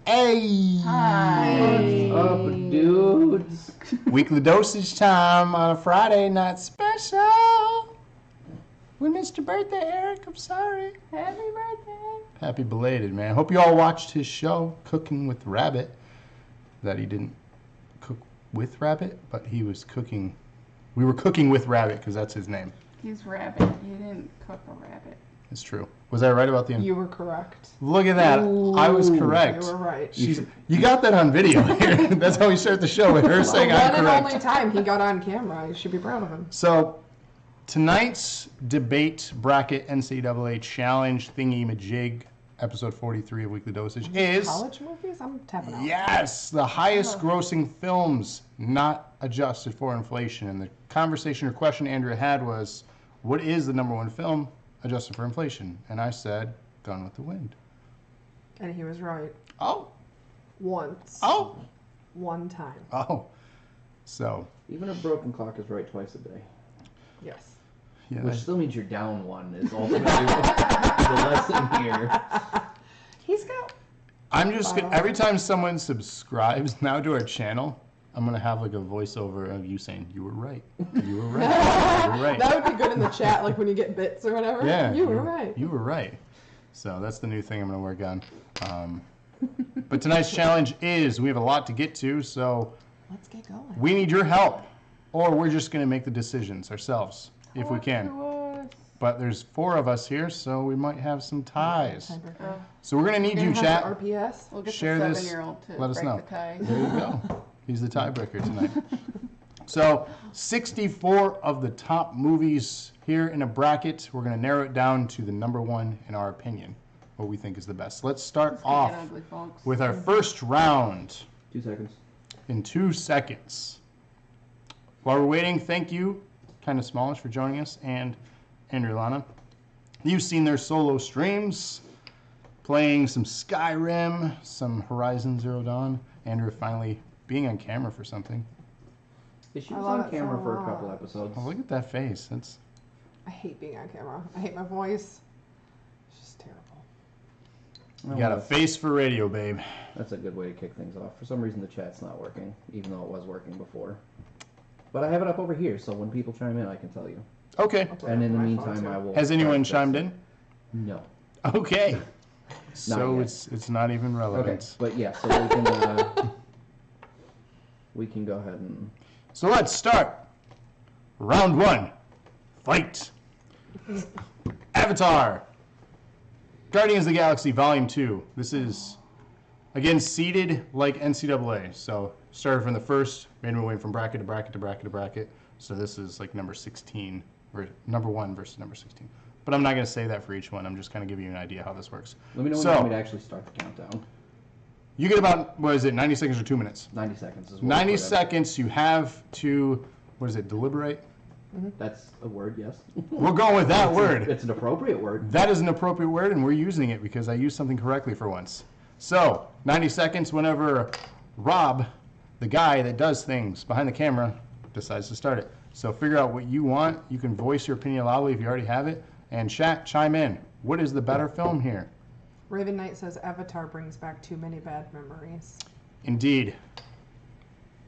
Hey! Hi. What's up, dudes? Weekly dosage time on a Friday night special. We missed your birthday, Eric. I'm sorry. Happy birthday. Happy belated, man. Hope you all watched his show, Cooking with Rabbit. That he didn't cook with Rabbit, but he was cooking. We were cooking with Rabbit because that's his name. He's rabbit. You didn't cook a rabbit. It's true. Was I right about the end? You were correct. Look at that. Ooh. I was correct. You were right. You got that on video here. That's how we start the show, with her saying I'm One and correct. only time he got on camera. You should be proud of him. So, tonight's debate bracket NCAA challenge thingy majig, episode 43 of Weekly Dosage, is College movies? I'm tapping out. yes, the highest grossing films not adjusted for inflation. And the conversation or question Andrea had was, what is the number one film adjusted for inflation? And I said, Gone with the Wind. And he was right. Oh, Once. oh, One time. oh. So, Even a broken clock is right twice a day. Yes. yeah, Which still means you're down one is ultimately the lesson here. He's got... I'm just gonna, every time someone subscribes now to our channel, I'm gonna have like a voiceover of you saying, "You were right. You were right. You were right." That would be good in the chat, like when you get bits or whatever. Yeah, You were right. You were right. So that's the new thing I'm gonna work on. But tonight's challenge is we have a lot to get to, so Let's get going. we need your help, or we're just gonna make the decisions ourselves if we can. But there's 4 of us here, so we might have some ties. Tiebreaker. So we're gonna need We're you, gonna have chat. the RPS. We'll get Share the this. 7-year-old to Let us break know. the tie. There you go. He's the tiebreaker tonight. So 64 of the top movies here in a bracket. We're going to narrow it down to the number one in our opinion, what we think is the best. Let's start Let's off get ugly, folks. with our first round 2 seconds. in 2 seconds. While we're waiting, thank you, kind of smallish, for joining us, and Andrew Lana. You've seen their solo streams, playing some Skyrim, some Horizon Zero Dawn. Andrew finally being on camera for something. Yeah, she I was love on it camera so for a much. couple episodes. Oh, look at that face. That's I hate being on camera. I hate my voice. It's just terrible. you Oh, got a that's- face for radio, babe. That's a good way to kick things off. For some reason, the chat's not working, even though it was working before. But I have it up over here, so when people chime in, I can tell you. Okay. I'll put And it in the on my meantime, phone, too. I will. Has anyone try to chimed fix in? it. No. Okay. So yet. it's not even Okay, relevant. but yeah, so we can go ahead and. So let's start. Round 1. Fight. Avatar. Guardians of the Galaxy Volume 2. This is, again, seeded like NCAA. So started from the first, made my way from bracket to bracket to bracket to bracket. So this is like number 16, or number 1 versus number 16. But I'm not going to say that for each one. I'm just kind of giving you an idea how this works. Let me know when So- you want me to actually start the countdown. You get about, what is it, 90 seconds or 2 minutes? 90 seconds is what 90 I put in. seconds, you have to, what is it, deliberate? That's a word, yes. We're going with that word. It's an appropriate word. That is an appropriate word, and we're using it because I used something correctly for once. So, 90 seconds whenever Rob, the guy that does things behind the camera, decides to start it. So figure out what you want. You can voice your opinion loudly if you already have it. And chat, chime in. What is the better film here? Raven Knight says Avatar brings back too many bad memories. Indeed.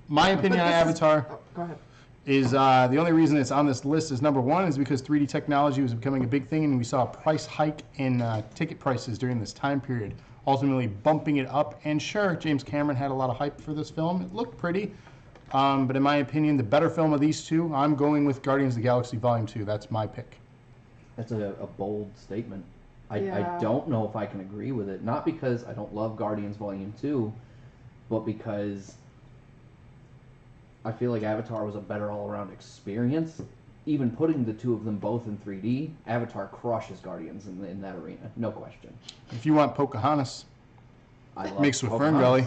My opinion on this is- Avatar Oh, go ahead. is the only reason it's on this list is number 1 is because 3D technology was becoming a big thing, and we saw a price hike in ticket prices during this time period, ultimately bumping it up. And sure, James Cameron had a lot of hype for this film. It looked pretty, but in my opinion, the better film of these two, I'm going with Guardians of the Galaxy Volume 2. That's my pick. That's a bold statement. I Yeah. don't know if I can agree with it. Not because I don't love Guardians Volume 2, but because I feel like Avatar was a better all-around experience. Even putting the two of them both in 3D, Avatar crushes Guardians in that arena. No question. If you want Pocahontas, I love mixed with Pocahontas. Ferngully.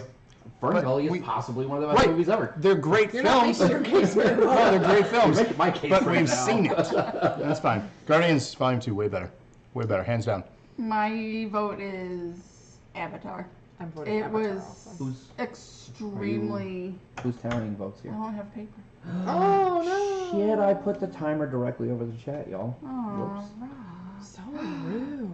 Fern But Gully we- is possibly one of the best movies ever. They're great You're not films. making your case very No, well. they're great films. You're making my case But right we've now. seen it. That's fine. Guardians Volume 2, way better. Way better, hands down. My vote is Avatar. I'm voting It Avatar was also. Who's extremely... who's tallying votes I here? don't have paper. Oh, no. Shit, I put the timer directly over the chat, y'all. Oh, Whoops. Rob. So rude.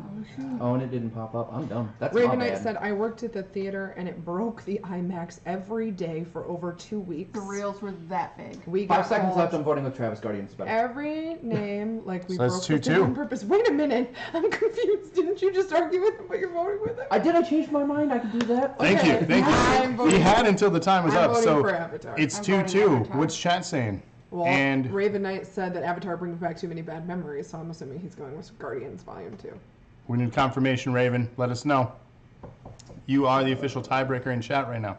Oh, and it didn't pop up. I'm dumb. That's Raven my Knight bad. said, I worked at the theater and it broke the IMAX every day for over 2 weeks. The reels were that big. We 5 got seconds called left. I'm voting with Travis. Guardians is better. every name like we So that's broke the 2-2. thing on purpose. Wait a minute. I'm confused. Didn't you just argue with him, but you're voting with him? I changed my mind. I can do that. Thank you. Thank I'm you. voting He had until the time was I'm up. voting So for Avatar. it's I'm voting 2-2. Avatar. What's chat saying? Well, And Raven Knight said that Avatar brings back too many bad memories, so I'm assuming he's going with Guardians Volume 2. we need confirmation, Raven. Let us know. You are the official tiebreaker in chat right now.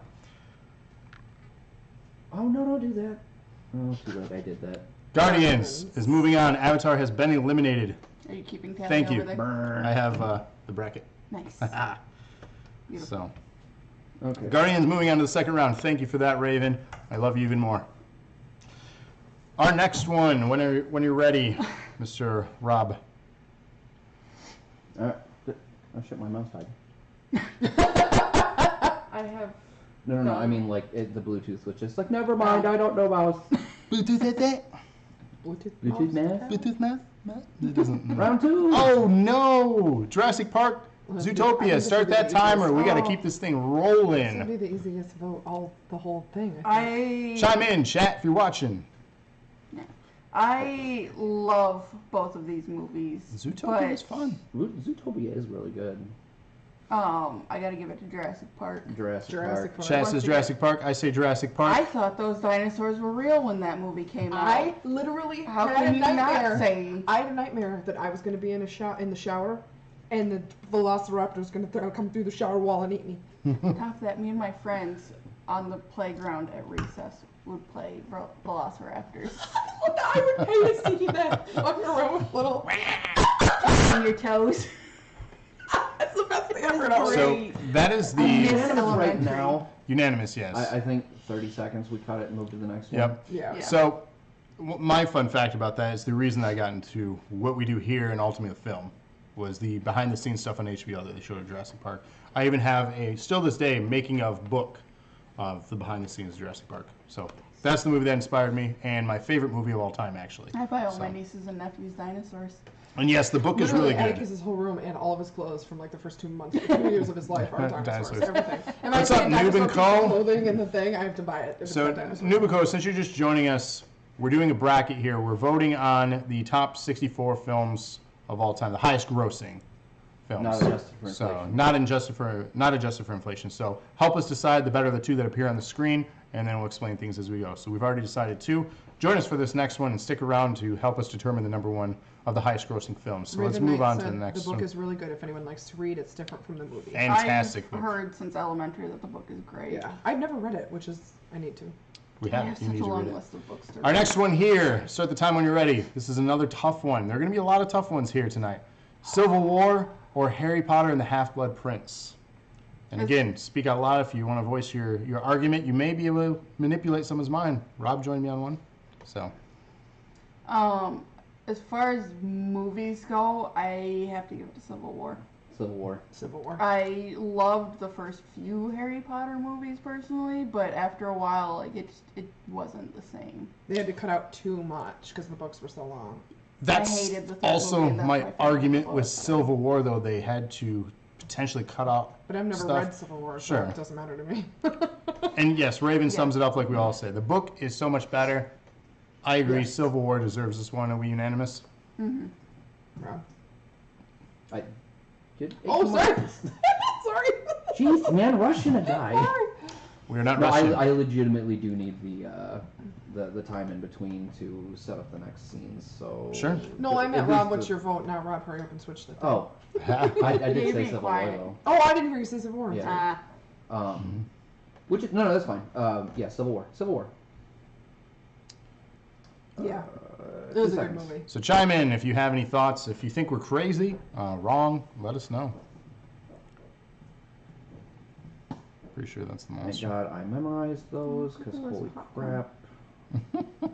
Oh no! Don't do that. Oh, too late. I did that. Guardians is moving on. Avatar has been eliminated. Are you keeping tally Thank over you. there? Burn. I have the bracket. Nice. So, Beautiful. Okay. Guardians moving on to the second round. Thank you for that, Raven. I love you even more. Our next one, when you're ready, Mr. Rob. Oh shit! My mouse died. I have. No. I mean, like the Bluetooth was just like, never mind. I don't know mouse. Bluetooth at that? Bluetooth math. Bluetooth math? It doesn't. Round 2. Oh no! Jurassic Park, Zootopia. Start that timer. We got to Oh. keep this thing This would rolling. be the easiest vote, the whole thing. I Chime in, chat, if you're watching. I love both of these movies. Zootopia is but, fun. Zootopia is really good. I gotta give it to Jurassic Park. Jurassic Jurassic Park. Park. Chat Once says again. Jurassic Park. I say Jurassic Park. I thought those dinosaurs were real when that movie came out. I literally How had can a you nightmare. not say? I had a nightmare that I was going to be in the shower, and the Velociraptor was going to come through the shower wall and eat me. On top of that, me and my friends on the playground at recess would play Velociraptors. I would pay to see that. Walking around with little. On your toes. That's the best thing ever. Great. So that is the Miss Unanimous right Elementary. now. unanimous, yes. I think 30 seconds. We cut it and moved to the next one. Yep. Yeah. Yeah. So, my fun fact about that is the reason I got into what we do here and ultimately the film was the behind-the-scenes stuff on HBO that they showed at Jurassic Park. I even have still this day, making of book of the behind-the-scenes of Jurassic Park. So that's the movie that inspired me, and my favorite movie of all time, actually. I buy all So- my nieces and nephews dinosaurs. And yes, the book is really good. Atticus's whole room and all of his clothes from like the first 2 months, 2 years of his life are dinosaurs. Dinosaurs. Everything. And What's I up, say Noob dinosaur and Co? Clothing and the thing, I have to buy it. If So, it's got dinosaurs. Nubico, since you're just joining us, we're doing a bracket here. We're voting on the top 64 films of all time, the highest grossing films. Not adjusted for So inflation. not adjusted for inflation. So help us decide the better of the two that appear on the screen, and then we'll explain things as we go. So we've already decided two. Join us for this next one and stick around to help us determine the number one of the highest grossing films. So let's Raven move Knight on to said the next The book one. is really good if anyone likes to read. It's different from the movie. Fantastic I've book. heard since elementary that the book is great. Yeah, I've never read it, which is I need to. We I have have it. You such need a to read long it. list of books to Our read. next one here, start the time when you're ready. This is another tough one. There are going to be a lot of tough ones here tonight. Civil War or Harry Potter and the Half-Blood Prince? And again, speak out loud if you want to voice your argument. You may be able to manipulate someone's mind. Rob joined me on one. So, As far as movies go, I have to give it to Civil War. Civil War. Civil War. I loved the first few Harry Potter movies personally, but after a while, like it wasn't the same. They had to cut out too much because the books were so long. that's hated the third also movie, and that's my my favorite argument book. with Civil War, though. They had to potentially cut out But I've never stuff. read Civil War, so Sure. it doesn't matter to me. And yes, Raven Yeah. sums it up like we all say. The book is so much better. I agree. Yes. Civil War deserves this one. Are we unanimous? Rob. I did. Oh, sorry. Sorry. Jeez, man, Russian a guy. We're not No, rushing. I legitimately do need the time in between to set up the next scenes. So Sure. No, I at meant least Rob. What's the- your vote? Now, Rob, hurry up and switch the thing. Oh, I did You're say being Civil War quiet. though. Oh, I didn't hear you say Civil War. Yeah. Ah, Which is, no, that's fine. Yeah, Civil War. Civil War. Yeah. It 2 was a good seconds. movie. So chime in if you have any thoughts. If you think we're crazy, wrong, let us know. Pretty sure that's the Thank monster. God I memorized those because There was holy popcorn. crap. No,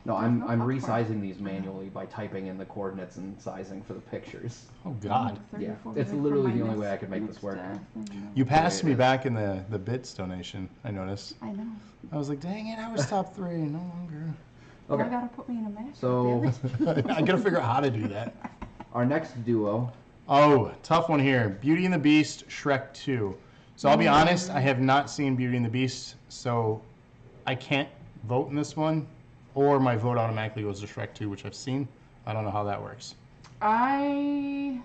no I'm popcorn. resizing these manually by typing in the coordinates and sizing for the pictures. Oh God! 34 it's for literally the only minus way I could make this work. next, You passed There me it is. back in the bits donation. I noticed. I know. I was like, dang it! I was top 3, no longer. Well, Okay. I gotta put me in a match. So I gotta figure out how to do that. Our next duo. Oh, tough one here. Beauty and the Beast, Shrek 2. So I'll be honest, I have not seen Beauty and the Beast, so I can't vote in this one, or my vote automatically goes to Shrek 2, which I've seen. I don't know how that works. I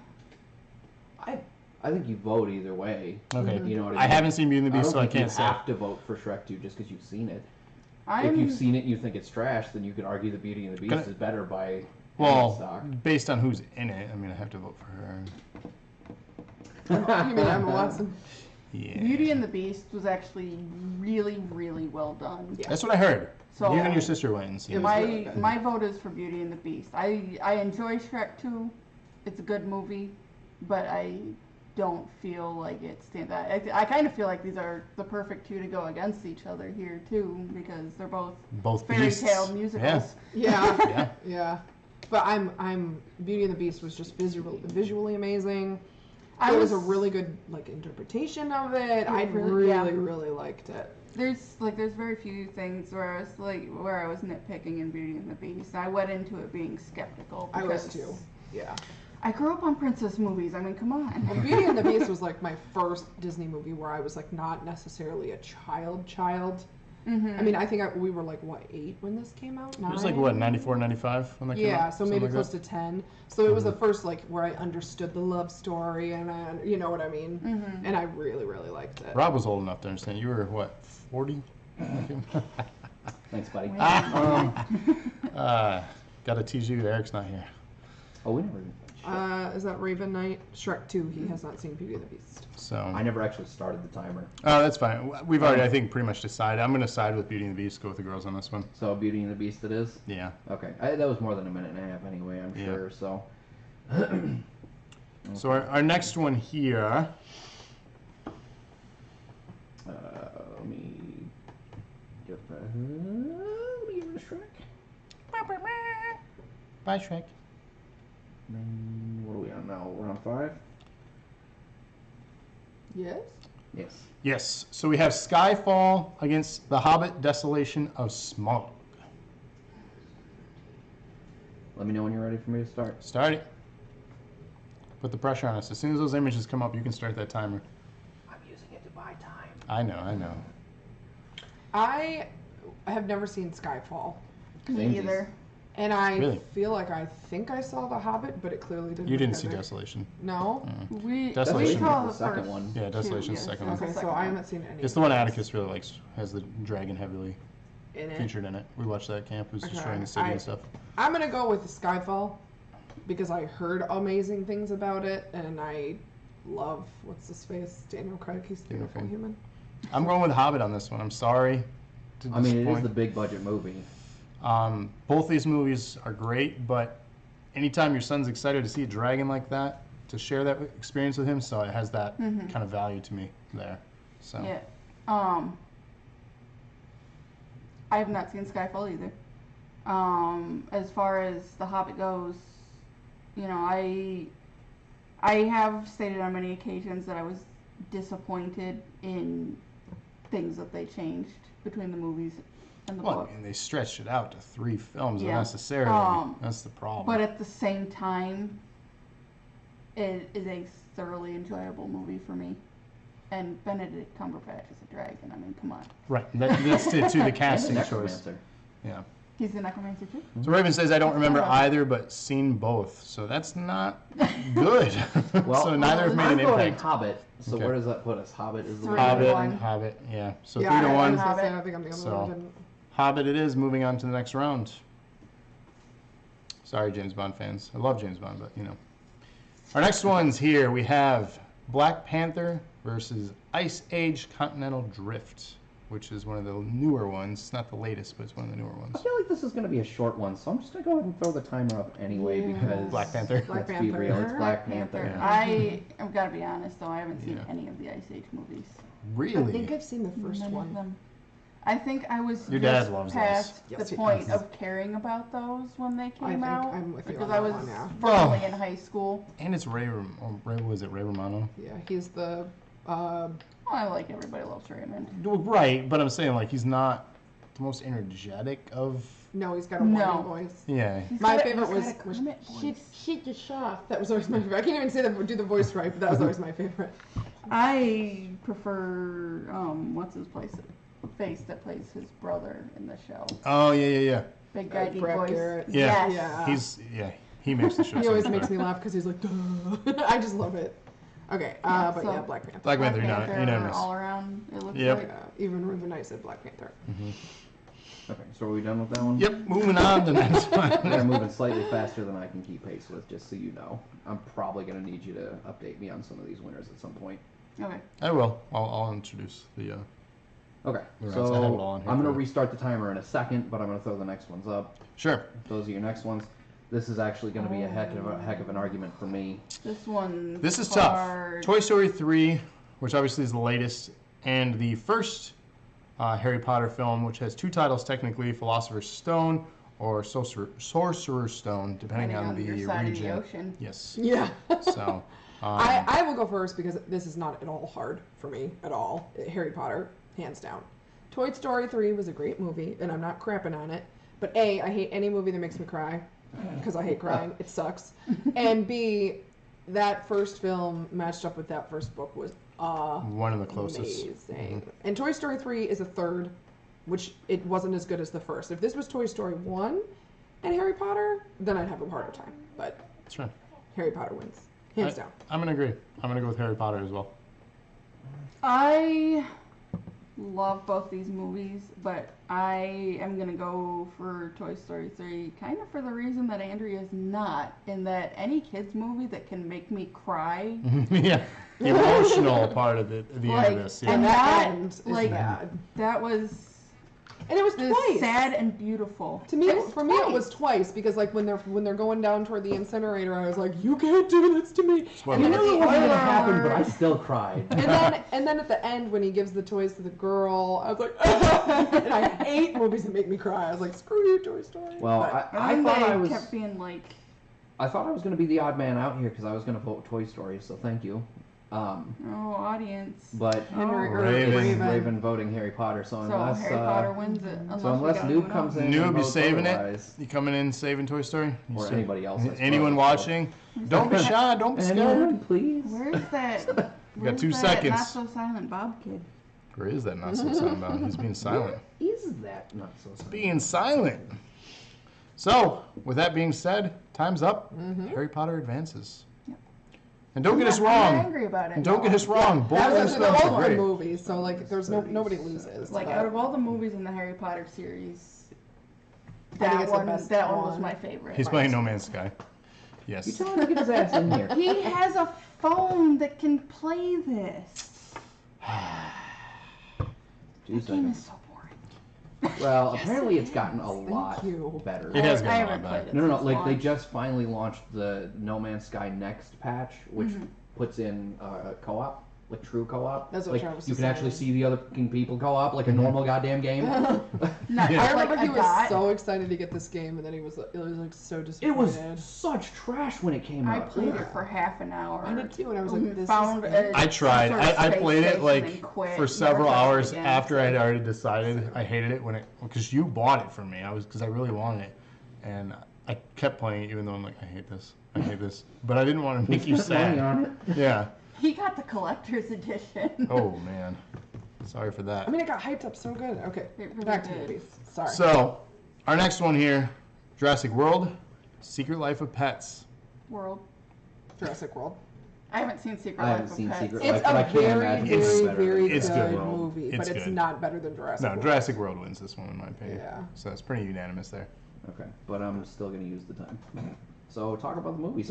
think you vote either way. Okay. You know what I mean? I haven't seen Beauty and the Beast, so I can't You say. have to vote for Shrek 2 just because you've seen it. I'm, If you've seen it and you think it's trash, then you could argue the Beauty and the Beast is better by Well, stock. based on who's in it, I mean, I have to vote for her. You mean Emma Watson? Yeah. Beauty and the Beast was actually really, really well done. Yeah. That's what I heard. So You and your sister went and seen it. my vote is for Beauty and the Beast. I enjoy Shrek 2. It's a good movie, but I don't feel like it stands out. I kind of feel like these are the perfect two to go against each other here too, because they're both fairy beasts. tale musicals. Yeah. Yeah. Yeah. But I'm Beauty and the Beast was just visually amazing. I It was a really good like interpretation of it. I really- yeah. really liked it. There's very few things where I was nitpicking in Beauty and the Beast. I went into it being skeptical. I was because too. Yeah. I grew up on princess movies. I mean, come on. Well, Beauty and the Beast was like my first Disney movie where I was like not necessarily a child. Mm-hmm. I mean, I think we were like what 8 when this came out. 9? It was like what, 94, 95 when that came out? Yeah, so maybe Something close like to 10. So it was the first like where I understood the love story and you know what I mean. Mm-hmm. And I really liked it. that. Rob was old enough to understand. You were what, 40? Thanks, buddy. Gotta tease you. Eric's not here. Oh, we never. Is that Raven Knight? Shrek 2. He has not seen Beauty and the Beast. So. I never actually started the timer. Oh, that's fine. We've already, I think, pretty much decided. I'm going to side with Beauty and the Beast, go with the girls on this one. So Beauty and the Beast it is? Yeah. Okay. That was more than a minute and a half anyway, I'm Yeah. sure, so. So our next one here. Let me get that. Let me give it a Shrek. Bye, Shrek. What are we on now? We're on 5? Yes. Yes. Yes. So we have Skyfall against The Hobbit, Desolation of Smaug. Let me know when you're ready for me to start. Start it. Put the pressure on us. As soon as those images come up, you can start that timer. I'm using it to buy time. I know. I have never seen Skyfall. Me Samesies. either. And I Really? feel like I think I saw The Hobbit, but it clearly didn't. You didn't look see epic. Desolation. No? We Desolation saw was the second first one. Yeah, two, Desolation's yes, the second it was one. Okay, the so second I one. haven't seen any. It's the one Atticus really likes. Has the dragon heavily in it. featured in it. We watched that at camp. Who's Okay, destroying the city and stuff. I'm gonna go with Skyfall because I heard amazing things about it, and I love what's his face, Daniel Craig. He's a beautiful Craig. human. I'm going with Hobbit on this one. I'm sorry to I mean, it is disappoint. the big budget movie. Both these movies are great, but anytime your son's excited to see a dragon like that, to share that experience with him, so it has that kind of value to me there. So Yeah. I have not seen Skyfall either. As far as The Hobbit goes, you know, I have stated on many occasions that I was disappointed in things that they changed between the movies and the well, book. I mean, they stretched it out to 3 films Yeah. unnecessarily. That's the problem. But at the same time, it is a thoroughly enjoyable movie for me. And Benedict Cumberbatch is a dragon. I mean, come on. Right, that's it too. The And casting the choice. Necromancer. Yeah. He's the Necromancer too? So Raven says I don't remember either, but seen both. So that's not good. Well, so neither have made I'm an going impact. Hobbit. So Okay. where does that put us? Hobbit is the Three. winner. Hobbit, One. Hobbit, yeah. So yeah, 3 to I 1. was gonna say, Hobbit. I think I'm the only So- one who didn't. Hobbit it is. Moving on to the next round. Sorry, James Bond fans. I love James Bond, but you know. Our next one's here. We have Black Panther versus Ice Age Continental Drift, which is one of the newer ones. It's not the latest, but it's one of the newer ones. I feel like this is going to be a short one, so I'm just going to go ahead and throw the timer up anyway Yeah. because Black Panther. Black let's be Panther. real, it's Black Panther. Yeah. I've got to be honest though, I haven't seen Yeah. any of the Ice Age movies. Really? I think I've seen the first None of one. them. I think I was Your dad just loves past those. the Yes, he point does. of caring about those when they I came think out. I'm with you because on I that was one, yeah. firmly Oh. in high school. And it's Ray Romano? Yeah, he's the. Well, I like Everybody Loves Raymond. Right, but I'm saying like he's not the most energetic of No, he's got a whining voice. Yeah. My favorite was shit the shaft. That was always my favorite. I can't even say do the voice right, but that was always my favorite. I prefer what's his face that plays his brother in the show. Oh yeah. Big guy deep Brett voice. Garrett. Yes. Yeah. He makes the show. He always so makes better. me laugh because he's like, duh. I just love it. Okay, but so- yeah, Black Panther. Black Panther, unanimous. all around. It looks Yep. like. Even Ruben I said Black Panther. Okay, so are we done with that one? Yep. Moving on to the next They're one. moving slightly faster than I can keep pace with, just so you know. I'm probably going to need you to update me on some of these winners at some point. Okay. I will. I'll introduce the. Okay, The rounds. I have it all so on here I'm going to for you. restart the timer in a second, but I'm going to throw the next ones up. Sure. Those are your next ones. This is actually going to be a heck of an argument for me. This one. This is hard. tough. Toy Story 3, which obviously is the latest, and the first Harry Potter film, which has two titles technically, Philosopher's Stone or Sorcerer's Stone, depending on the your side region. of the ocean. Yes. Yeah. So. I will go first because this is not at all hard for me at all. Harry Potter, hands down. Toy Story 3 was a great movie, and I'm not crapping on it. But A, I hate any movie that makes me cry because I hate crying. It sucks. And B, that first film matched up with that first book was one of the closest. amazing. And Toy Story 3 is a third, which it wasn't as good as the first. If this was Toy Story 1 and Harry Potter, then I'd have a harder time. But Sure. Harry Potter wins. Hands down. I'm going to agree. I'm going to go with Harry Potter as well. I love both these movies, but I am gonna go for Toy Story 3, kind of for the reason that Andrea's not, in that any kids movie that can make me cry. Yeah. The emotional part of it, the end of this. Yeah. and that that, end is like, bad. that was And it was just twice. sad and beautiful. To me, It was for me, it was twice because like when they're going down toward the incinerator, I was like, "You can't do this to me." Spoiler And alert. then It at the wasn't end- going to happen, but I still cried. and then at the end when he gives the toys to the girl, I was like, and I hate movies that make me cry. I was like, "Screw you, Toy Story." Well, But- I And thought they I was kept being like, I thought I was going to be the odd man out here because I was going to vote Toy Story, so thank you. oh, audience. But Henry or Raven voting Harry Potter, so So unless Harry Potter wins it. Unless, so unless we gotta Noob move comes on. in Noob, and you votes saving otherwise, it? You coming in saving Toy Story? You or save- anybody else. I suppose. Anyone watching? Don't be shy. Don't be scared. Anyone, please. Where's that? Where's 2 that seconds. Not so silent Bob kid. Where is that not so silent about? He's being silent. Is that not so silent? Being silent. So, with that being said, time's up. Harry Potter advances. Yep. And don't get us I'm not wrong. angry about it. And don't no. get us wrong. Both That of was those they're films both are good great. movies, so like there's nobody loses. Like but- out of all the movies in the Harry Potter series, I think that it's the one, best that one was one. my favorite. He's playing No Man's Sky. You Yes. tell him to get his ass in here. He has a phone that can play this. Jeez, That game is so boring. well, apparently it's gotten a lot you. better. It has I gotten a lot haven't better. played it. No, since like they launch. just finally launched the No Man's Sky Next patch, which puts in co-op, like true co-op. That's what like Travis you was can actually saying. see the other fucking people co-op like a normal goddamn game. Not Yeah. just I remember like he a was dot. so excited to get this game, and then it was like so It disappointed. was such trash when it came I out. played it for half an hour. I did too, and I was like, this Found is a- I tried. some sort of I space played it station like and quit. for Never several touched it hours again. after I had already decided I hated it because you bought it for me. Because I really wanted it, and I kept playing it even though I'm like I hate this, but I didn't want to make you Spent money sad. on it. Yeah. He got the collector's edition. Oh man. Sorry for that. I mean, it got hyped up so good. Okay, It really back to did. movies. Sorry. So, our next one here, Jurassic World, Secret Life of Pets. World. Jurassic World. I haven't seen Secret I Life haven't of seen Pets. Secret It's Life, but I a can't very, imagine very, it's better. very It's good good. movie, It's but it's good. not better than Jurassic No, World. Jurassic World wins this one in my opinion. Yeah. So it's pretty unanimous there. Okay, but I'm still gonna use the time. So talk about the movies.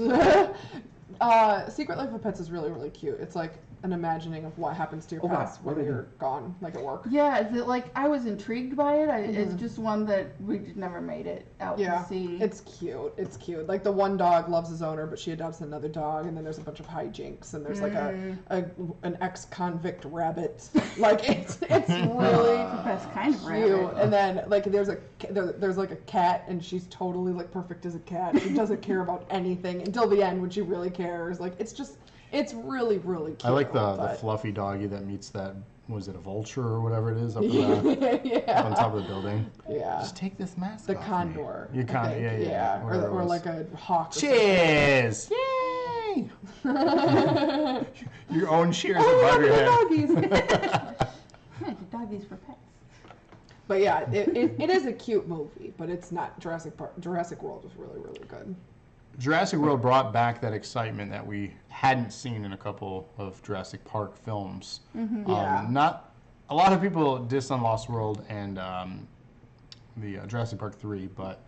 Secret Life of Pets is really, really cute. It's like an imagining of what happens to your Oh, God, pets what when do they you're gone, like at work. Yeah, is it like I was intrigued by it? It's just one that we just never made it out Yeah, to see. it's cute. It's cute. Like the one dog loves his owner, but she adopts another dog, and then there's a bunch of hijinks, and there's like an ex-convict rabbit. Like it's really the best kind of cute. rabbit. And then like there's like a cat, and she's totally like perfect as a cat. She doesn't care about anything until the end when she really cares. Like it's really, really cute. I like the but- fluffy doggy that meets that was it a vulture or whatever it is up, up on top of the building? Yeah. Just take this mask The off condor. Me. Your condor, I yeah, think. yeah. Or like a hawk. Or Cheers! Yay! Your own cheers above your head. Doggies. Yeah, doggies for pets. But yeah, it is a cute movie, but it's not Jurassic Park. Jurassic World was really, really good. Jurassic World brought back that excitement that we hadn't seen in a couple of Jurassic Park films. Yeah. Not a lot of people diss on Lost World and the Jurassic Park 3, but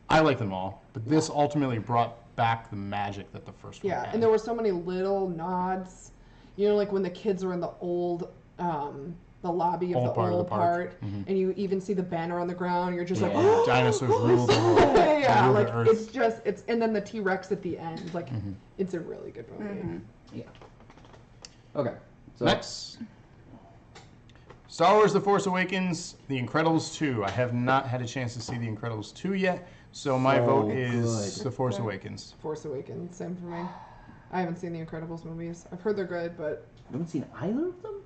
I like them all. But this ultimately brought back the magic that the first one had. And there were so many little nods. You know, like when the kids are in the old, the lobby of Old the part of the old park. part, and you even see the banner on the ground. You're just like, Yeah. oh, Dinosaurs rule the world. yeah, Rule the like earth. and then the T-Rex at the end. Like, it's a really good movie. Yeah. Okay. So Next. Star Wars The Force Awakens, The Incredibles 2. I have not had a chance to see The Incredibles 2 yet, so my So vote is good. The Force Awakens. Force Awakens, same for me. I haven't seen the Incredibles movies. I've heard they're good, but you haven't seen either of them?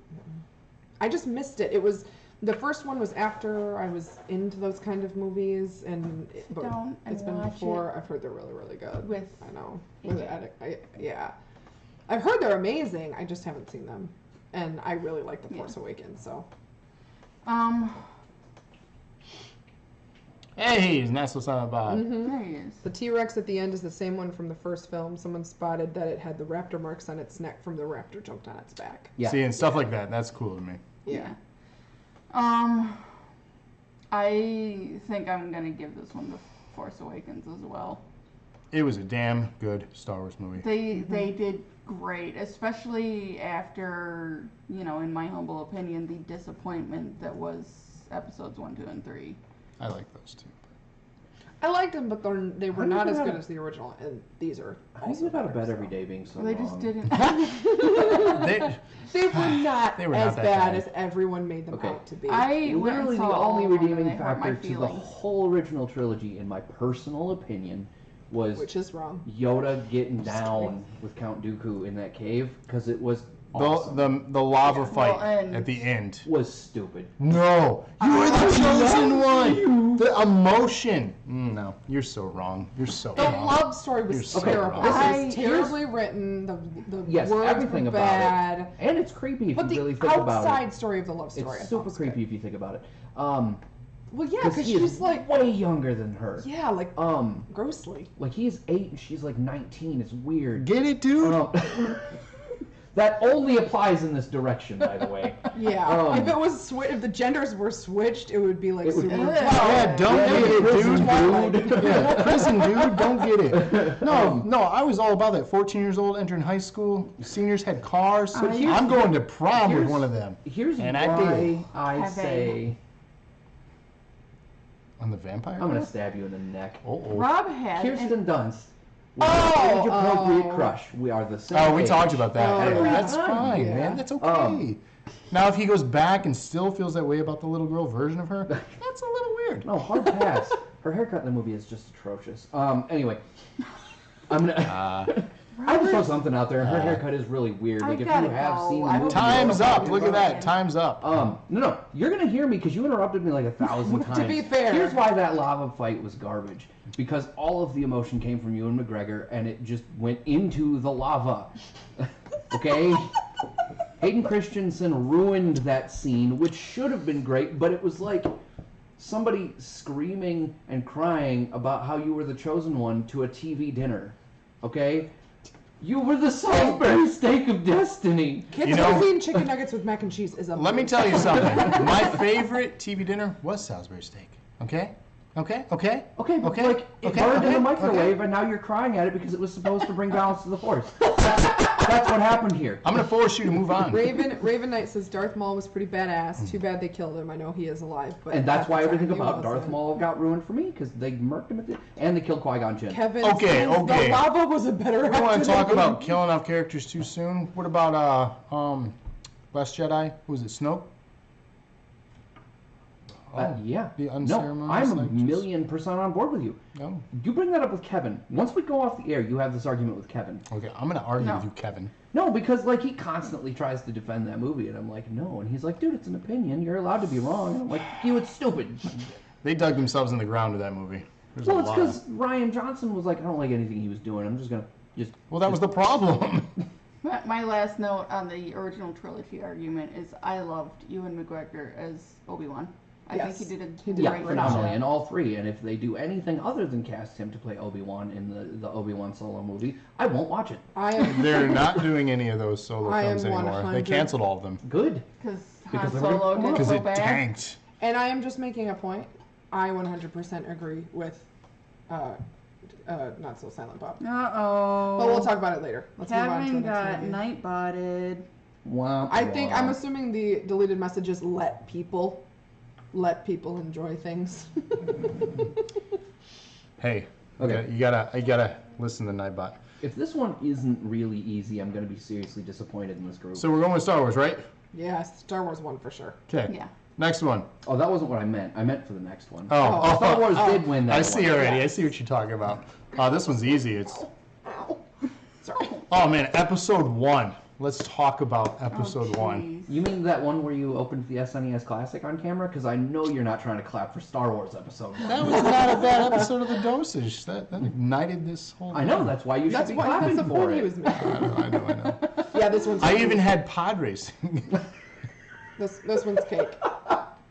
I just missed it. It was the first one was after I was into those kind of movies, and but down and it's been watch before. I've heard they're really, really good. With I know. AJ. Yeah, I've heard they're amazing. I just haven't seen them, and I really like The Yeah. Force Awakens. So Hey, isn't that so something about? there he is. the T-Rex at the end is the same one from the first film. Someone spotted that it had the raptor marks on its neck from the raptor jumped on its back. Yeah. See, and stuff like that, that's cool to me. Yeah. I think I'm gonna give this one to Force Awakens as well. It was a damn good Star Wars movie. They did great, especially after, in my humble opinion, the disappointment that was episodes 1, 2, and 3. I like those two. I liked them, but they were How do you not as get good out of- as the original, and these are How do you also get out of better, bed so. every day being so They wrong? just didn't. They, They were not They were as not that bad bad. as everyone made them Okay. out to be. I went and Literally saw the all only of them, and redeeming they hurt my factor to the feelings. whole original trilogy, in my personal opinion, was Which is wrong. Yoda getting down with Count Dooku in that cave, because it was awesome. the lava Yeah, fight well, and- at the end. was stupid. No, you were the chosen one. The emotion. No, you're so wrong. You're so The wrong. love story was You're so terrible. wrong. This is terribly written. The Yes, words everything were about bad. it. And it's creepy if But you the really think about outside it. story of the love story, I It's thought super was creepy good. if you think about it. Well, yeah, Because because he she's is like, way younger than her. yeah, like grossly. Like he is 8 and she's like 19. It's weird. Get it, dude? That only applies in this direction, by the way. Yeah, if it was if the genders were switched, it would be like It would super. be- Yeah, don't Yeah, get it, prison, dude. dude. Yeah, prison, dude. Don't get it. No, I was all about that. 14 years old, entering high school. Seniors had cars. I'm going to prom with here's- one of them. Here's And I why did. I Have say On the vampire? I'm gonna stab you in the neck. Oh. Rob had Kirsten Dunst. Oh, Age-appropriate oh. crush. We are the same. Oh, we age. talked about that. Oh, Hey, yeah. that's fine, Yeah. man. That's okay. Now, if he goes back and still feels that way about the little girl version of her, that's a little weird. No, hard pass. Her haircut in the movie is just atrocious. Anyway, I'm gonna. I will throw something out there. Her haircut is really weird. I Like if you gotta have go. seen the I movie, Time's you'll know up. what Look I'm at talking that. Time's up. No, you're gonna hear me because you interrupted me like 1,000 times. To be fair. Here's why that lava fight was garbage. Because all of the emotion came from Ewan McGregor, and it just went into the lava. Okay? Hayden Christensen ruined that scene, which should have been great, but it was like somebody screaming and crying about how you were the chosen one to a TV dinner. Okay? You were the Salisbury steak of destiny. Kids You know- eating chicken nuggets with mac and cheese is a. Let me tell you something. My favorite TV dinner was Salisbury steak. Okay? Okay? Okay, but like it burned in the microwave, and now you're crying at it because it was supposed to bring balance to the force. That's what happened here. I'm going to force you to move on. Raven Knight says Darth Maul was pretty badass. Too bad they killed him. I know he is alive, but And that's at the why time everything he about Darth wasn't. Maul got ruined for me because they murked him and they killed Qui-Gon Jinn. Kevin Okay, says okay. the lava was a better. We don't want actor to talk than about him. killing off characters too soon. What about Last Jedi? Who was it? Snoke? Yeah. The No, unceremonious. I'm a like, million% on board with you. No. You bring that up with Kevin. Once we go off the air, you have this argument with Kevin. Okay, I'm gonna argue No. with you, Kevin. No, because like he constantly tries to defend that movie, and I'm like, no. And he's like, dude, it's an opinion. You're allowed to be wrong. And I'm like, you, it's stupid. They dug themselves in the ground with that movie. There's Well, a it's lot of- because Ryan Johnson was like, I don't like anything he was doing. I'm just gonna Well, that was the problem. My last note on the original trilogy argument is I loved Ewan McGregor as Obi-Wan. I Yes. think he did He a did great great phenomenally job. in all three. And if they do anything other than cast him to play Obi-Wan in the Obi-Wan solo movie, I won't watch it. I am. They're not doing any of those solo I films am anymore. They 100 canceled all of them Good. Because Because Han they were- Solo did because so it bad. tanked. And I am just making a point. I 100% agree with Not So Silent Bob. Uh-oh. But we'll talk about it later. Let's move on to the Kevin next got movie. night-botted. Wow. I think, I'm assuming the deleted messages let people enjoy things. Hey, Okay. you gotta listen to Nightbot. If this one isn't really easy, I'm going to be seriously disappointed in this group. So we're going with Star Wars, right? Yeah, Star Wars 1 for sure. Okay. Yeah. Next one. Oh, that wasn't what I meant. I meant for the next one. Oh, Star Wars oh. did win that I see one. already. I see what you're talking about. This one's easy. It's Sorry. oh man, Episode 1. Let's talk about Oh, Episode 1. jeez. You mean that one where you opened the SNES Classic on camera? Because I know you're not trying to clap for Star Wars Episode 1. That was not a bad episode of the Dosage. That ignited this whole. I know, that's why you should That's be why that's clapping the for point he it. was making. I know. Yeah, this one's. I even had pod racing. This one's cake.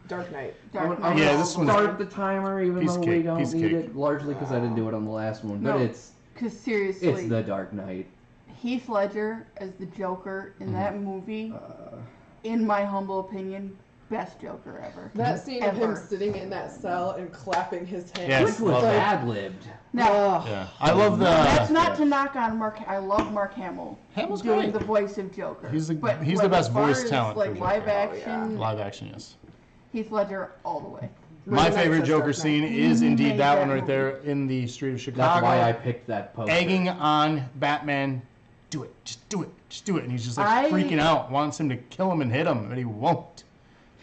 Dark Knight. Dark I'm Knight. Yeah, gonna this one's- start the timer even Piece though of we cake, don't piece of need cake. it, largely because I didn't do it on the last one. But No. it's Because seriously, the Dark Knight. Heath Ledger as the Joker in that movie, Uh, in my humble opinion, best Joker ever. That scene of him Ever. sitting in that cell and clapping his hands. Yes, which was love it. ad-libbed. Now, Ugh. Yeah, I love the. that's not to knock on Mark. I love Mark Hamill Hamill's doing great. the voice of Joker. He's the- But, he's like, the best as far voice as, talent Like for live Joker. action, Live action, yes. Heath Ledger all the way. My Really nice favorite as Joker Dark Knight. scene is He indeed made that that one right movie. there in the street of Chicago. That's why I picked that poster. Egging on Batman, do it, just do it, just do it. And he's just like I- freaking out, wants him to kill him and hit him, but he won't.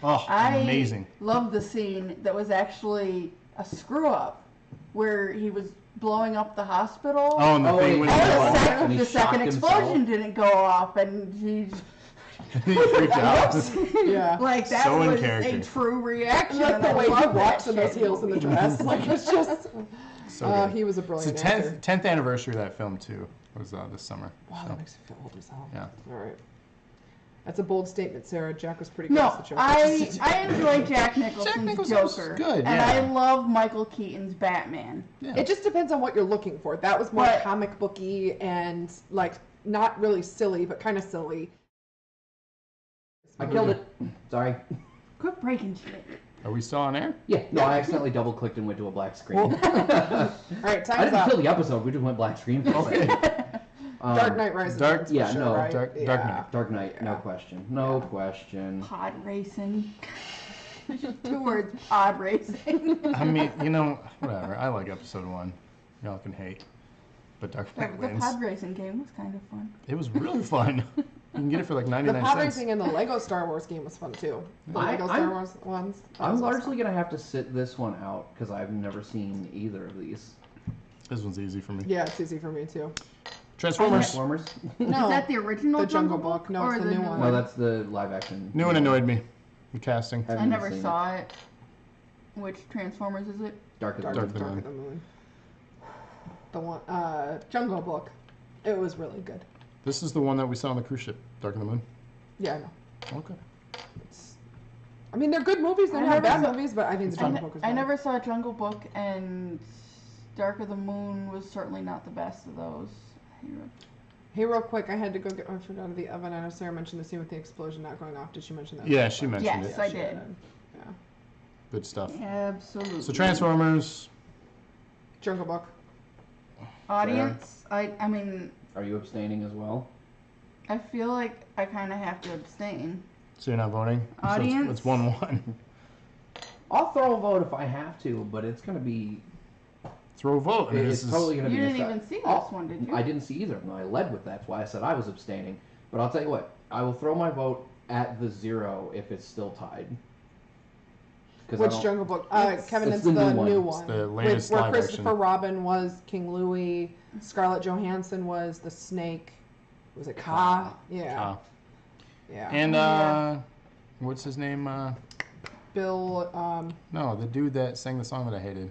Oh, amazing. I love the scene that was actually a screw up where he was blowing up the hospital. Oh, and the Oh, thing wait. when Oh, he the was And he the second shocked himself. explosion didn't go off, and he he freaked out. Yeah. like that So in was character. a true reaction. Like and the I way he love walks that in those shit heels and the movie. dress. Like, it's just. So good. He was a It's brilliant the actor. 10th anniversary of that film too. Was this summer. Wow, So, that makes me feel old as hell. yeah. All right. That's a bold statement, Sarah. Jack was pretty good No, as the Joker. I enjoy Jack Nicholson's Nicholson was Joker, good, and yeah. I love Michael Keaton's Batman. Yeah. It just depends on what you're looking for. That was more But- comic booky and like not really silly, but kind of silly. I killed it. Sorry. Quit breaking shit. Are we still on air? Yeah, no, I accidentally double-clicked and went to a black screen. All right, I time's didn't up. kill the episode. We just went black screen. For a Okay. second. Dark Knight Rises. Dark- for yeah, sure, no, right? Dark Knight. Dark Knight, no Yeah. question. No question. Pod racing. There's just 2 words. Pod racing. I mean, whatever. I like Episode 1. Y'all can hate, but Dark the Knight wins. pod racing game was kind of fun. It was really fun. You can get it for like The 99 pod cents. racing and the Lego Star Wars game was fun too. The Lego Star I'm- Wars ones. that I'm was also largely going to have to sit this one out because I've never seen either of these. This one's easy for me. fun. Yeah, it's easy for me too. Transformers. Transformers? No, Is that the original the Jungle Book. No, or it's the new one. No, that's the live action. New one annoyed me. The casting. Haven't I even never seen saw it. Which Transformers is it? Dark of the Dark, Dark Moon. of the Dark Moon. of the Moon. The one, Jungle Book. It was really good. This is the one that we saw on the cruise ship, Dark of the Moon. Yeah, I know. Okay. It's, I mean, they're good movies. They're I not never bad saw- movies, but I think the Jungle Book was I better. never saw Jungle Book, and Dark of the Moon was certainly not the best of those. Hey, real quick, I had to go get my food out of the oven. I know Sarah mentioned the scene with the explosion not going off. Did she mention that? Yeah, she mentioned Yes, it. I she did. Yeah. Good stuff. Absolutely. So Transformers. Jungle Book. Audience, I mean, Are you abstaining as well? I feel like I kind of have to abstain. So you're not voting? Audience? So it's 1-1. I'll throw a vote if I have to, but it's going to be... Throw a vote. I mean, It's this is- totally going to You be... didn't a even see this Oh, one, did you? I didn't see either of them. I led with that. That's why I said I was abstaining. But I'll tell you what. I will throw my vote at the 0 if it's still tied. Which Jungle Book? Kevin, it's the the new new one. one. It's the latest where live Christopher action. Robin was King Louis, Scarlett Johansson was the snake. Was it Ka? Yeah. Yeah. And what's his name? Bill, No, the dude that sang the song that I hated.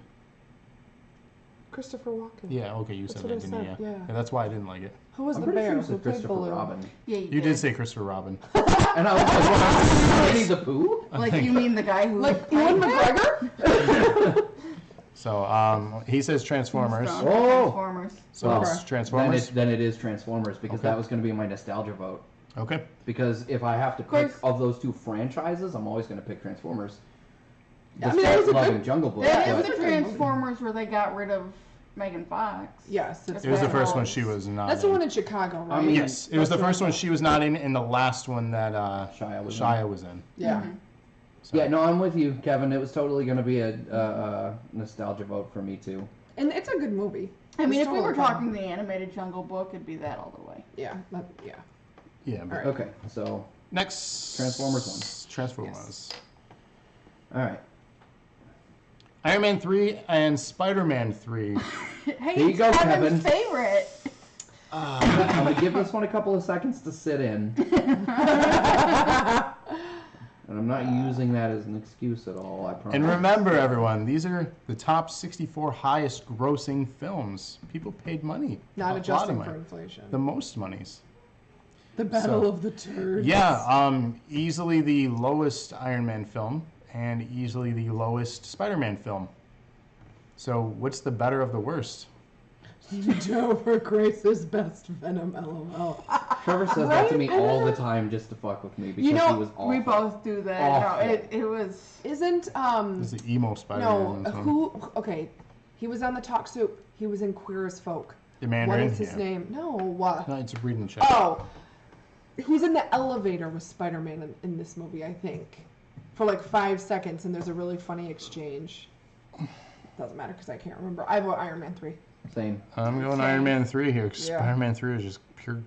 Christopher Walken. Yeah, okay, you That's said what I that, didn't you? said, yeah. That's why I didn't like it. Who was I'm the pretty bear? sure Who it's played Christopher Baloo? Robin. Yeah, You did say Christopher Robin. And I was like, Winnie the Pooh? Like, you mean the guy who... Like Ewan McGregor? So he says Transformers. Transformers. So Well, it's Transformers. Then it is Transformers, because Okay. that was going to be my nostalgia vote. Okay. Because if I have to course. pick of those two franchises, I'm always going to pick Transformers. I mean, that was a loving good- Jungle Book. That but- is the Transformers where they got rid of Megan Fox. Yes. It's It was the That first one was- she was not That's in. the one in Chicago, right? I mean, Yes, it was the That's first what I one thought. she was not in, and the last one that Shia was Shia was in. Yeah. So. Yeah, no, I'm with you, Kevin. It was totally going to be a nostalgia vote for me, too. And it's a good movie. I mean, It's if we were totally fun. talking the animated Jungle Book, it'd be that all the way. Yeah. Yeah. Yeah. But All right. Okay, so, Next. Transformers Transformers. all right. Iron Man 3 and Spider-Man 3. Hey, There you it's go, Kevin's Kevin. favorite. I'm going to give this one a couple of seconds to sit in. And I'm not using that as an excuse at all, I promise. And remember, everyone, these are the top 64 highest grossing films. People paid money. Not a lot of adjusting money. for inflation. The most monies. The Battle So- of the Turds. Yeah, easily the lowest Iron Man film and easily the lowest Spider-Man film. So what's the better of the worst? Topher Grace's best Venom, LOL. Trevor says that to Right? me all the time just to fuck with me because You know, he was awful. we both do that. Awful. No, it was... Isn't This is the emo Spider-Man. no film. who? Okay, he was on the Talk Soup. He was in Queer as Folk. The Mandarin? What is his Yeah. name? No. No, it's reading the chat. Oh, he's in the elevator with Spider-Man in this movie, I think, for like 5 seconds, and there's a really funny exchange. Doesn't matter because I can't remember. I vote Iron Man 3. Same. I'm going Same. Iron Man 3 here, because Yeah. Spider-Man 3 is just pure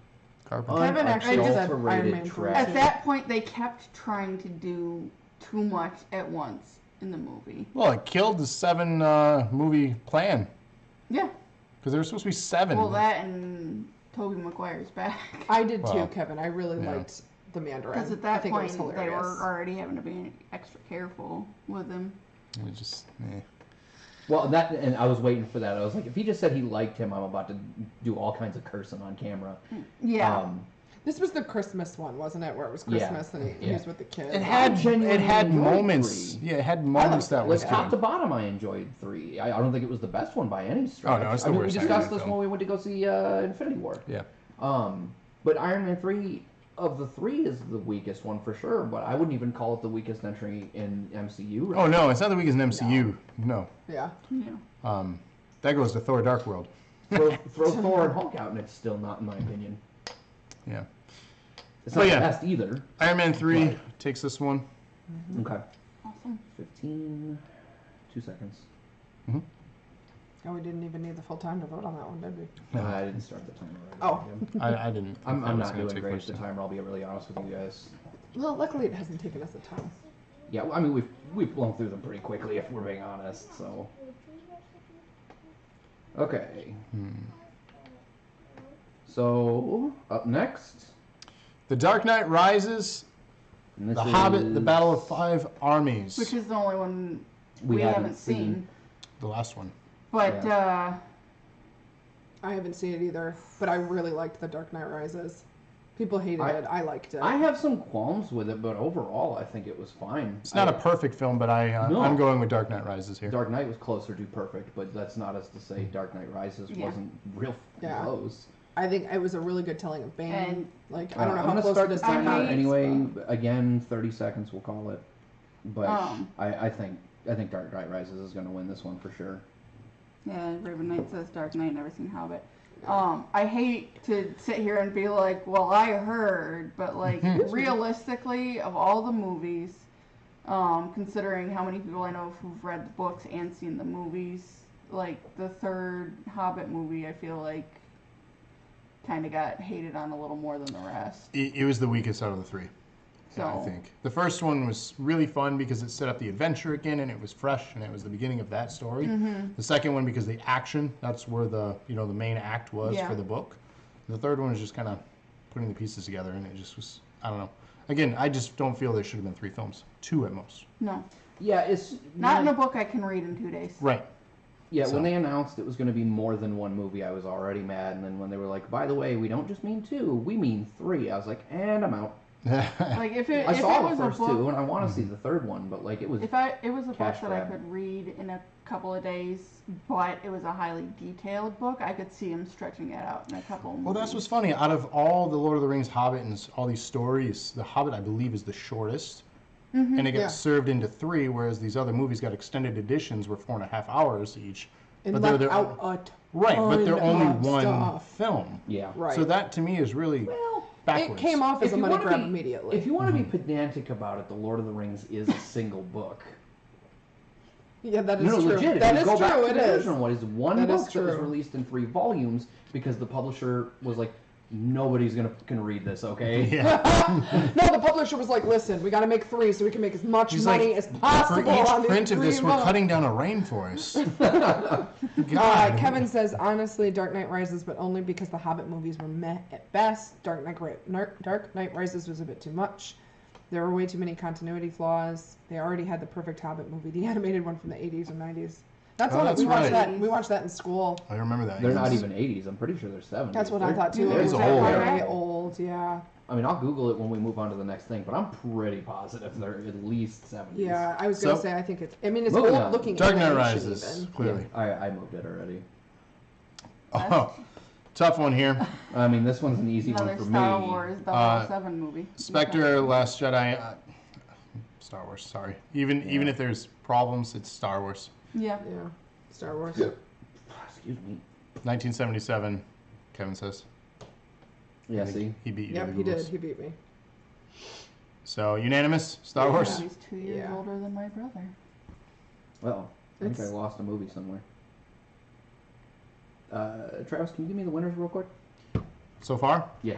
garbage. Kevin actually said Iron Unadulterated Man trash. At that point, they kept trying to do too much at once in the movie. Well, it killed the 7 movie plan, Yeah. because there were supposed to be 7. Well, that and Tobey Maguire's back. I did Well, too, Kevin. I really yeah. liked the Mandarin. Because at I that think it point, was they hilarious. were already having to be extra careful with him. It just, Well, and I was waiting for that. I was like, if he just said he liked him, I'm about to do all kinds of cursing on camera. Yeah. This was the Christmas one, wasn't it? Where it was Yeah. Christmas and he Yeah. was with the kids. It had genuinely enjoyed moments. 3. Yeah, it had moments that was Like top to good. bottom, I enjoyed 3. I don't think it was the best one by any stretch. Oh, no, it's the I mean, worst we Iron discussed Man this film. when we went to go see Infinity War. Yeah. But Iron Man 3 of the 3 is the weakest one for sure. But I wouldn't even call it the weakest entry in MCU. Right? Oh no, it's not the weakest in MCU. No. Yeah. Yeah. That goes to Thor: Dark World. Throw Thor and Hulk out, and it's still not, in my opinion. Yeah. It's But not yeah. the best either. Iron Man 3 Right. takes this one. Okay. Awesome. 15, 2 seconds. Oh, we didn't even need the full time to vote on that one, did we? I didn't start the timer. Oh. I didn't. I'm I was not gonna doing take great much at the time. timer. I'll be really honest with you guys. Well, luckily it hasn't taken us a ton. Yeah, I mean we've blown through them pretty quickly if we're being honest. So. Okay. So up next, The Dark Knight Rises, and this The Hobbit, is- The Battle of Five Armies. Which is the only one We we, haven't haven't seen. the last one. But, I haven't seen it either, but I really liked The Dark Knight Rises. People hated it. I liked it. I have some qualms with it, but overall I think it was fine. It's not a perfect film, but No. I'm going with Dark Knight Rises here. Dark Knight was closer to perfect, but that's not as to say Dark Knight Rises Yeah. wasn't real Yeah. close. I think it was a really good telling of Bane. And- Like, I don't know I'm how gonna close start it the is to timer I hate- anyway. Again, 30 seconds we'll call it. But Um. I think Dark Knight Rises is going to win this one for sure. yeah, Raven Knight says Dark Knight, never seen Hobbit. I hate to sit here and be like, well, I heard, but like, realistically, of all the movies, considering how many people I know who've read the books and seen the movies, like, the third Hobbit movie, I feel like, kind of got hated on a little more than the rest. It was the weakest out of the 3. So I think the first one was really fun because it set up the adventure again, and it was fresh, and it was the beginning of that story. The second one because the action, that's where the the main act was Yeah. for the book. The third one was just kind of putting the pieces together, and it just was, I don't know. Again, I just don't feel there should have been 3 films, 2 at most. no, Yeah, it's not in a book I can read in 2 days. Right. Yeah, So- when they announced it was going to be more than 1 movie, I was already mad. And then when they were like, by the way, we don't just mean 2, we mean 3, I was like, and I'm out. Like if it I if saw it the was first a book, 2, and I want to see the third one, but like it was. it was a book cash that grab. I could read in a couple of days, but it was a highly detailed book, I could see him stretching it out in a couple of movies. Well, that's what's funny. Out of all the Lord of the Rings, Hobbit, and all these stories, The Hobbit, I believe, is the shortest. And it got Yeah. served into 3, whereas these other movies got extended editions, were 4.5 hours each. And But left they're out a right, but they're ton only of one stuff. film. Yeah. Right. So that to me is really Well, backwards. It came off as if a you money wanna grab be- immediately. If you want to be pedantic about it, The Lord of the Rings is a single book. Yeah, that is No, true. legit. That if is you go back true. to It the is. original one, is one That is book that was true. released in 3 volumes because the publisher was like, nobody's gonna read this, okay? Yeah. No, the publisher was like, "Listen, we got to make 3 so we can make as much He's money like, as possible for each on these print of 3 this, we're books." cutting down a rainforest. God. Kevin says, honestly, Dark Knight Rises, but only because the Hobbit movies were meh at best. Dark Knight Rises was a bit too much. There were way too many continuity flaws. They already had the perfect Hobbit movie, the animated one from the 80s or 90s. That's Oh, what that's we watched right. that. We watched that in school. I remember that. They're yes. not even 80s. I'm pretty sure they're 70s. That's what I thought too. Yeah, It it's was old. very old, yeah. I mean, I'll Google it when we move on to the next thing, but I'm pretty positive they're at least 70s. Yeah, I was gonna So- say I think it's. I mean, it's Moving old on. looking. Dark Knight animation Rises, even. clearly. I moved it already. Oh, tough one here. I mean, this one's an easy Another one for Star me. Wars Uh, 007 movie. Spectre, Last Jedi, Star Wars. Sorry. Even if there's problems, it's Star Wars. Yeah. Yeah, Star Wars. Excuse me. 1977. Kevin says. Yeah, I think see? He beat you. Yep, to he Google's. did. He beat me. So unanimous. Star Yeah. Wars. He's 2 years Yeah. older than my brother. Well, I think I It's- lost a movie somewhere. Travis, can you give me the winners real quick? So far. Yeah.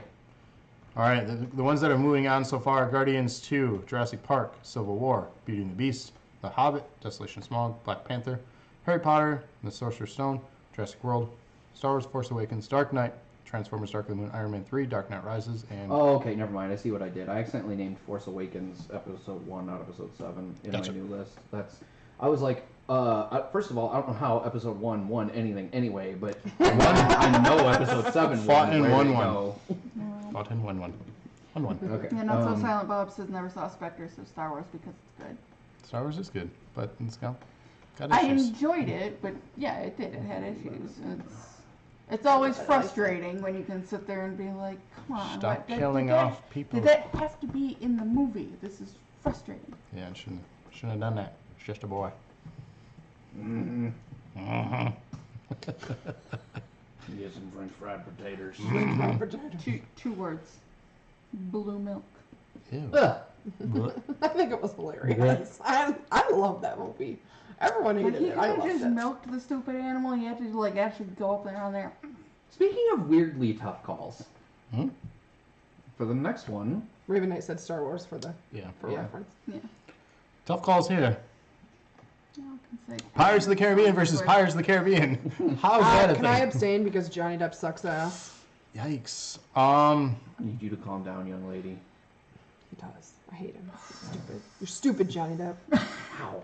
All right. The ones that are moving on so far: Guardians 2, Jurassic Park, Civil War, Beauty and the Beast, The Hobbit, Desolation Smog, Black Panther, Harry Potter, and the Sorcerer's Stone, Jurassic World, Star Wars: Force Awakens, Dark Knight, Transformers: Dark of the Moon, Iron Man 3, Dark Knight Rises, and Oh, okay, never mind. I see what I did. I accidentally named Force Awakens episode 1, not episode 7 in Gotcha. my new list. I was like, first of all, I don't know how episode 1 won anything anyway, but I know episode 7 Fought won. and Where won to one. go? Fought in 1-1. 1-1. Okay. Yeah, not so Silent Bob says never saw Spectre, so Star Wars because it's good. Star Wars is good, but it's got I issues. enjoyed it, but yeah, it did. It had issues. It's always frustrating when you can sit there and be like, "Come on, Stop what, did killing that- off people." Did that have to be in the movie? This is frustrating." Yeah, it shouldn't have done that. It's just a boy. Mm-hmm. Uh-huh. Get some French fried potatoes. Two words: blue milk. Ew. Ugh. Blech. I think it was hilarious. I love that movie. Everyone Like hated he it. I could have loved just it. milked the stupid animal. He had to like actually go up there on there. Speaking of weirdly tough calls, Hmm? for the next one, Raven Knight said Star Wars for Yeah. reference. Yeah. Tough calls here. Well, I can say Pirates of the Caribbean versus Pirates of the Caribbean. How is that a Can I thing? abstain because Johnny Depp sucks ass? Yikes. I need you to calm down, young lady. He does. I hate him. He's stupid. You're stupid, Johnny Depp. Ow.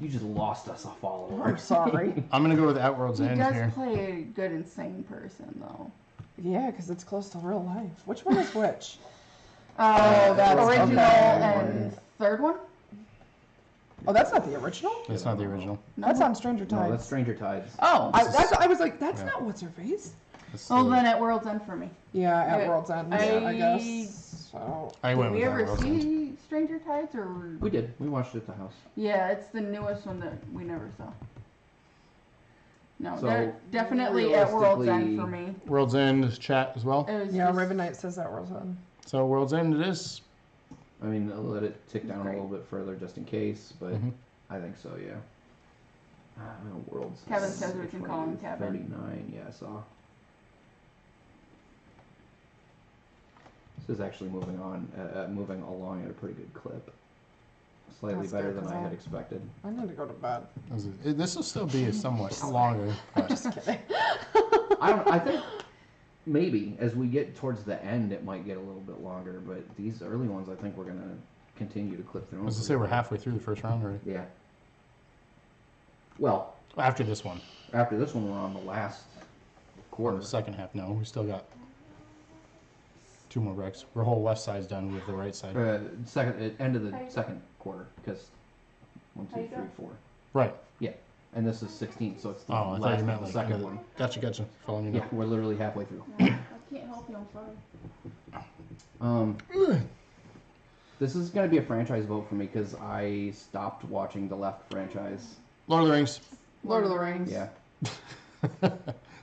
You just lost us a follower. I'm sorry. I'm gonna go with At World's he End does here. play a good insane person though. Yeah, because it's close to real life. Which one is which? Oh, that's original okay. and third one. Oh, that's not the original. That's not the original. That's on Stranger No, Tides. that's Stranger Tides. Oh, I was like, that's Yeah. not what's her face. That's well the- then at World's End for me. Yeah, at Yeah, World's End. I- I guess. So. I Did went we with At ever World's End. see Stranger Tides or? We did. We watched it at the house. Yeah, it's the newest one that we never saw. No, So, they're definitely at World's End for me. World's End chat as well. It was Yeah, just- Raven Knight says at World's End. So World's End it is. I mean, I'll let it tick down Great. a little bit further just in case, but Mhm. I think so, yeah. World's Kevin says we can call him Kevin. 39, yeah, I saw. This is actually moving along at a pretty good clip. Slightly That's better good, than 'cause I had I- expected. I need to go to bed. This will still be somewhat longer. But Just kidding. I think maybe as we get towards the end, it might get a little bit longer. But these early ones, I think we're gonna continue to clip through. I was gonna say we're halfway through the first round already. Yeah. Well, After this one, after this one, we're on the last or quarter. the second half. No, we still got 2 more wrecks. Our whole left side's done. We have the right side. End of the second quarter, because 1, 2, 3, 4. Right. Yeah, and this is 16, so it's the Oh, I thought last you meant of the like second one. Gotcha. Following you Yeah, now. we're literally halfway through. I can't help you. I'm sorry. This is gonna be a franchise vote for me because I stopped watching the Left franchise. Lord of the Rings. Lord of the Rings. Yeah.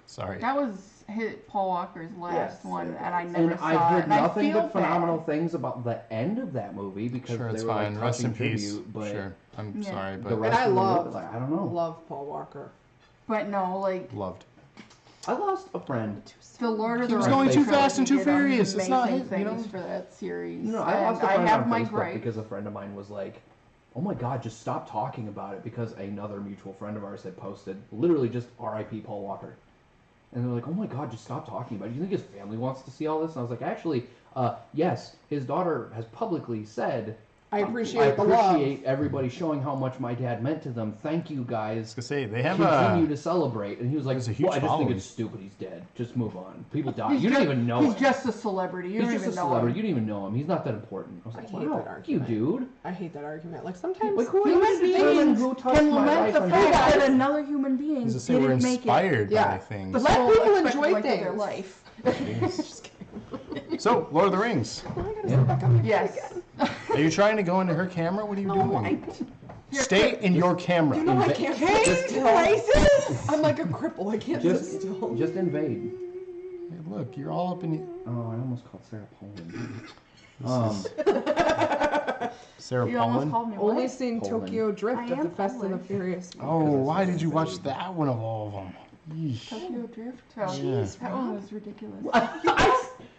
Sorry. That was Paul Walker's last one, and I never And saw I've it. heard And I nothing feel but phenomenal bad. things about the end of that movie because Sure, they it's were fine. like Rest in touching peace. tribute, but Sure. I'm Yeah. sorry, the but rest I of the love- movie, like, I don't know. Love Paul Walker. But no, like loved. I lost a friend. the Lord of He the was Rings going too trilogy fast and too did furious. It's not amazing him, you know? things for that series. No, I And lost a I friend have on my Facebook gripe. because a friend of mine was like, "Oh my God, just stop talking about it," because another mutual friend of ours had posted literally just "R.I.P. Paul Walker," and they're like, "Oh my God, just stop talking about it. Do you think his family wants to see all this?" And I was like, "Actually, yes, his daughter has publicly said." I I appreciate the love. appreciate everybody showing how much my dad meant to them. Thank you I guys. was gonna say they have Continue a. to celebrate. And he was like, There's a huge well, I just following. think it's stupid. He's dead. Just move on. People die. He's You don't just- even know He's him. just a celebrity. You He's don't just a even know celebrity. him. You don't even know him. He's not that important. I was like, I hate wow, that fuck you, argument. dude. I hate that argument. Like sometimes Like, who are Human you to determine beings who touched can my lament life the and fact who that died? another human being As I say, we're didn't make it. inspired Yeah. by things. The Let full people expected enjoy length of their things. life. Jeez. So, Lord of the Rings. I gotta sit back on the Yes. Are you trying to go into her camera? What are you doing? Stay in your camera. You know I can't sit still. Places. I'm like a cripple. I can't sit still. Just invade. Hey, look, you're all up in. Oh, I almost called Sarah Poland. Sarah You almost Poland. called me Only what? seen Poland. Tokyo Drift I at the am Fast and the Polish. Furious. Oh, why did you watch that one of all of them? Yeesh. Tokyo Drift. Oh, Jeez, that one was ridiculous.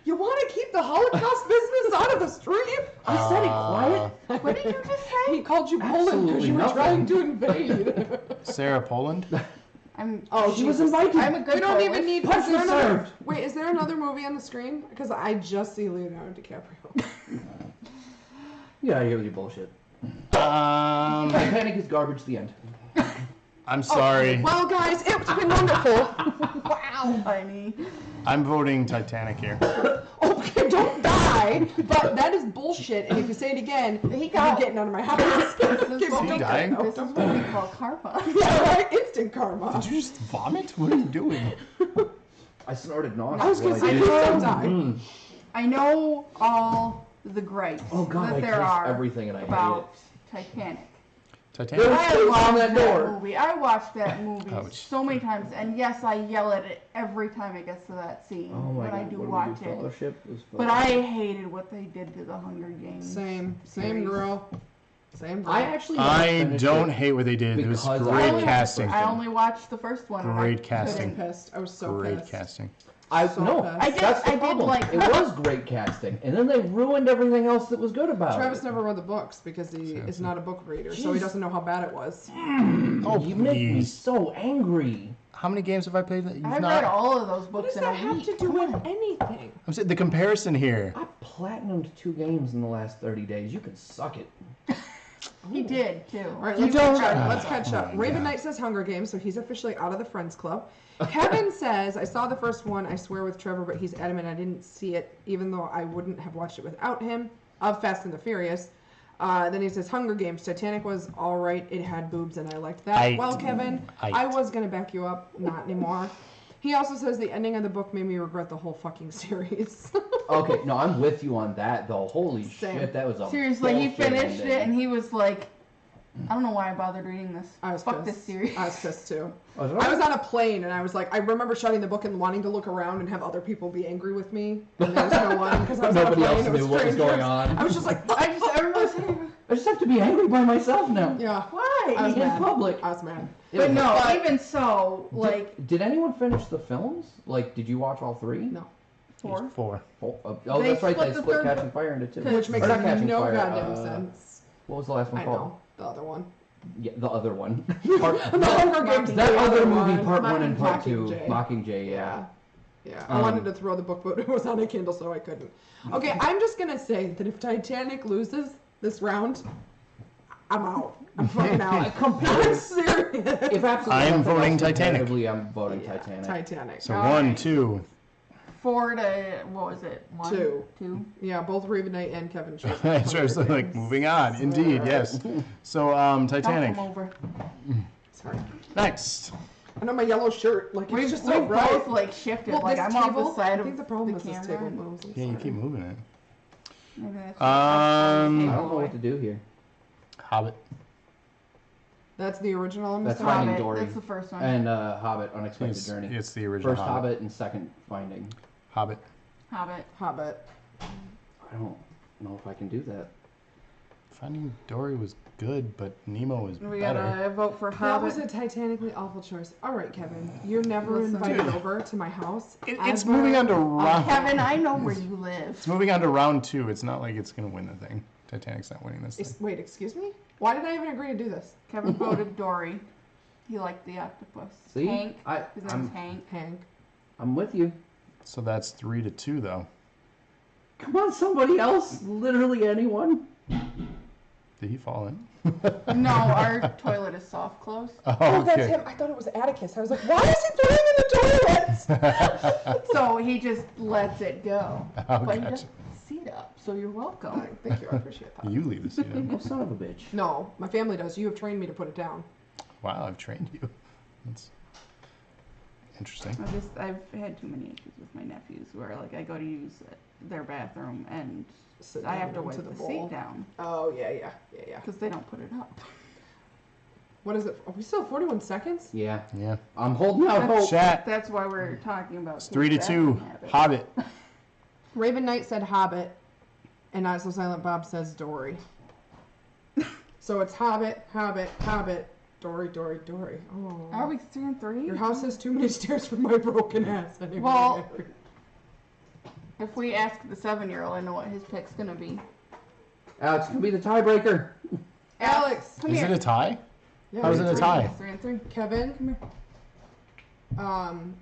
You want to keep the Holocaust business out of the stream? I said it quiet. What did you just say? He called you Poland because Absolutely you were nothing. trying to invade. Sarah Poland. Oh, She was Jesus. invited. I'm a good We don't Polish. even need. Punch Is there was another? served. Wait, is there another movie on the screen? Because I just see Leonardo DiCaprio. Yeah, I hear you bullshit. Um, Titanic is garbage. The end. I'm sorry. Well, guys, it's been wonderful. Wow. Honey. I'm voting Titanic here. Okay, don't die. But that is bullshit. And if you say it again, you're getting out of my house. This is, Is he dying? this is what we call karma. Yeah, right. Instant karma. Did you just vomit? What are you doing? I snorted nausea. I was gonna while say, did please it. don't die. Mm. I know all the gripes Oh God, that I there taste are everything and I about Titanic. Titanic. There's I space on watched that door. movie. I watched that movie Ouch. so many times, and yes, I yell at it every time it gets to that scene Oh my when God, I do what watch we it. Fellowship was But I hated what they did to the Hunger Games. Same series. girl. Same girl. I actually. I finished don't it. hate what they did. It was Because I great only- casting. I only watched the first one. and I Great couldn't- casting. pissed. I was so Great pissed. casting. I So no. pissed. I did- That's the I did problem. like- It was great casting, and then they ruined everything else that was good about Travis it. never read the books because he is not a book reader, so Jeez. he doesn't know how bad it was. Oh, You make me please. so angry. How many games have I played that you've I've not? read all of those What books does in a that have week. to do with anything? I'm saying the comparison here. I platinumed 2 games in the last 30 days. You can suck it. He did too. All right, You let's don't- catch up. Let's catch Oh up. my Raven God. Knight says Hunger Games, so he's officially out of the Friends Club. Kevin says, I saw the first one, I swear with Trevor, but he's adamant I didn't see it, even though I wouldn't have watched it without him, of Fast and the Furious. Then he says, Hunger Games, Titanic was alright, it had boobs, and I liked that. Well, Kevin, I was going to back you up, not anymore. He also says the ending of the book made me regret the whole fucking series. Okay, no, I'm with you on that though. Holy Same. shit, that was a Seriously, he bullshit finished ending. it and he was like, I don't know why I bothered reading this. I was Fuck pissed. this series. I was pissed too. Was it? I was on a plane and I was like, I remember shutting the book and wanting to look around and have other people be angry with me. And there was no one because I was Nobody on a else plane. It knew what was strangers. going on. I was just like, I just have to be angry by myself now. yeah. Why? I was In mad. public. I was mad. But no, But- even so, like, Did anyone finish the films? Like, did you watch all 3? No. 4. 4. Oh, They that's right. split They the split third Catching book. Fire into 2. Which makes Or not Catching no Fire, goddamn sense. What was the last one I called? know. The other one. Yeah, the other one. The Hunger Games. That the other other movie, one. part 1 and part 2. Mockingjay. Mockingjay, Yeah. Yeah. I wanted to throw the book, but it was on a Kindle, so I couldn't. Okay, I'm just gonna say that if Titanic loses this round, I'm out. I'm fucking out. I'm serious. If absolutely I am nothing voting else Titanic. competitively, I'm voting Yeah, Titanic. Titanic. So All 1, right. 2. 4 to, what was it? 1? 2. 2? Yeah, both Raven Knight and Kevin chose. That's right. So like moving on. Indeed, Right. yes. So Titanic. Come over. Sorry. Next. I know my yellow shirt. Like, We it's just both so bright. like shifted. Well, like this I'm table, off the side I of think the problem the is this camera. table moves. I'm Yeah, you sorry. keep moving it. Maybe that's I don't know what to do here. Hobbit. That's the original. I'm That's sorry. Finding Hobbit. Dory. That's the first one. And Hobbit, Unexpected It's, Journey. it's the original First Hobbit. Hobbit and second Finding. Hobbit. Hobbit. Hobbit. I don't know if I can do that. Finding Dory was good, but Nemo was We better. gotta vote for That Hobbit. was a titanically awful choice. All right, Kevin, you're never Listen. invited Dude. over to my house. It's ever. moving on to round. Kevin, I know where you live. It's moving on to round 2. It's not like it's gonna win the thing. Titanic's not winning this thing. Wait, excuse me? Why did I even agree to do this? Kevin voted Dory. He liked the octopus. See? Hank. His name's I'm, Hank. Hank. I'm with you. So that's 3 to 2, though. Come on, somebody else. Literally anyone. Did he fall in? No, our toilet is soft close. Oh, that's him. I thought it was Atticus. I was like, why is he throwing in the toilet? So he just lets it go. Oh, But he gotcha. doesn't seat up, so you're welcome. Thank you. I appreciate that. You leave the seat in. Oh, son of a bitch. No, my family does. You have trained me to put it down. Wow, I've trained you. That's interesting. I've had too many issues with my nephews where like I go to use their bathroom and Sit I down have to into wipe the the bowl. seat down Oh, yeah. because they don't put it up. What is it? Are we still 41 seconds? Yeah. Yeah. I'm holding out hope. Chat. That's why we're talking about It's 3 to 2. Hobbit. Raven Knight said Hobbit, and Not So Silent Bob says Dory. So it's Hobbit, Hobbit, Hobbit, Dory, Dory, Dory. Oh. Are we 3 and 3? Your house has too many stairs for my broken ass. Anyway. Well, if we ask the 7-year-old, I know what his pick's gonna be. Alex can be the tiebreaker. Alex, come Is here. it a tie? yeah, How is it a tie? 3 and 3. Kevin,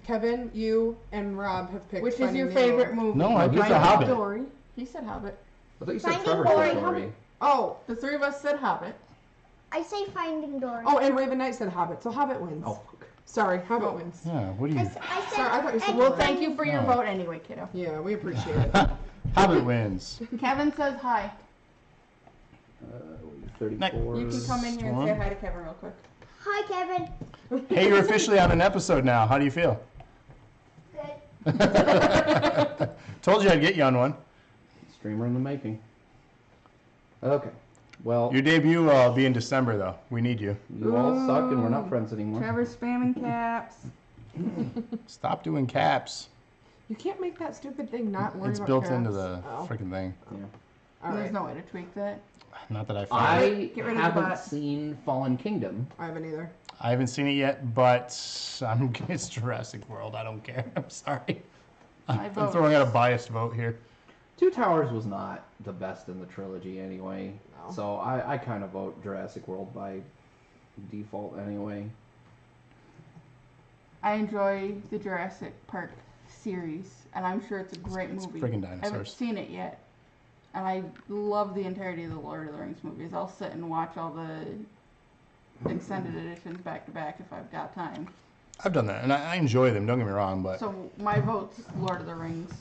Kevin, you and Rob have picked. Which is Finding your Nemo. favorite movie? No, I picked Finding The Hobbit. Dory. He said Hobbit. I thought you said Finding Trevor Dory. said Dory. Oh, The 3 of us said Hobbit. I say Finding Dory. oh, and Raven Knight said Hobbit, so Hobbit wins. Oh, fuck. Sorry, Hobbit wins. Yeah, what do I, you... s- I said. Sorry, I thought you said I- Well, Dory. thank you for your No. vote anyway, kiddo. Yeah, we appreciate it. Hobbit wins. Kevin says hi. 34. You can come in here and say hi to Kevin real quick. Hi, Kevin. Hey, you're officially on an episode now. How do you feel? Good. Told you I'd get you on one. Streamer in the making. Okay. Well, Your debut will be in December, though. We need you. you all suck and we're not friends anymore. Trevor's spamming caps. Stop doing caps. You can't make that stupid thing not worry It's about built caps. into the Oh. freaking thing. All There's right. no way to tweak that. Not that I found. I Get rid of the haven't bot. seen Fallen Kingdom. I haven't either. I haven't seen it yet, but it's Jurassic World. I don't care. I'm sorry. I I'm vote. throwing out a biased vote here. Two Towers was not the best in the trilogy anyway. No. So I kind of vote Jurassic World by default anyway. I enjoy the Jurassic Park series, and I'm sure it's a great It's movie. friggin' I haven't dinosaurs. seen it yet, and I love the entirety of the Lord of the Rings movies. I'll sit and watch all the extended editions back to back if I've got time. I've done that, and I enjoy them. Don't get me wrong, but So my vote's Lord of the Rings.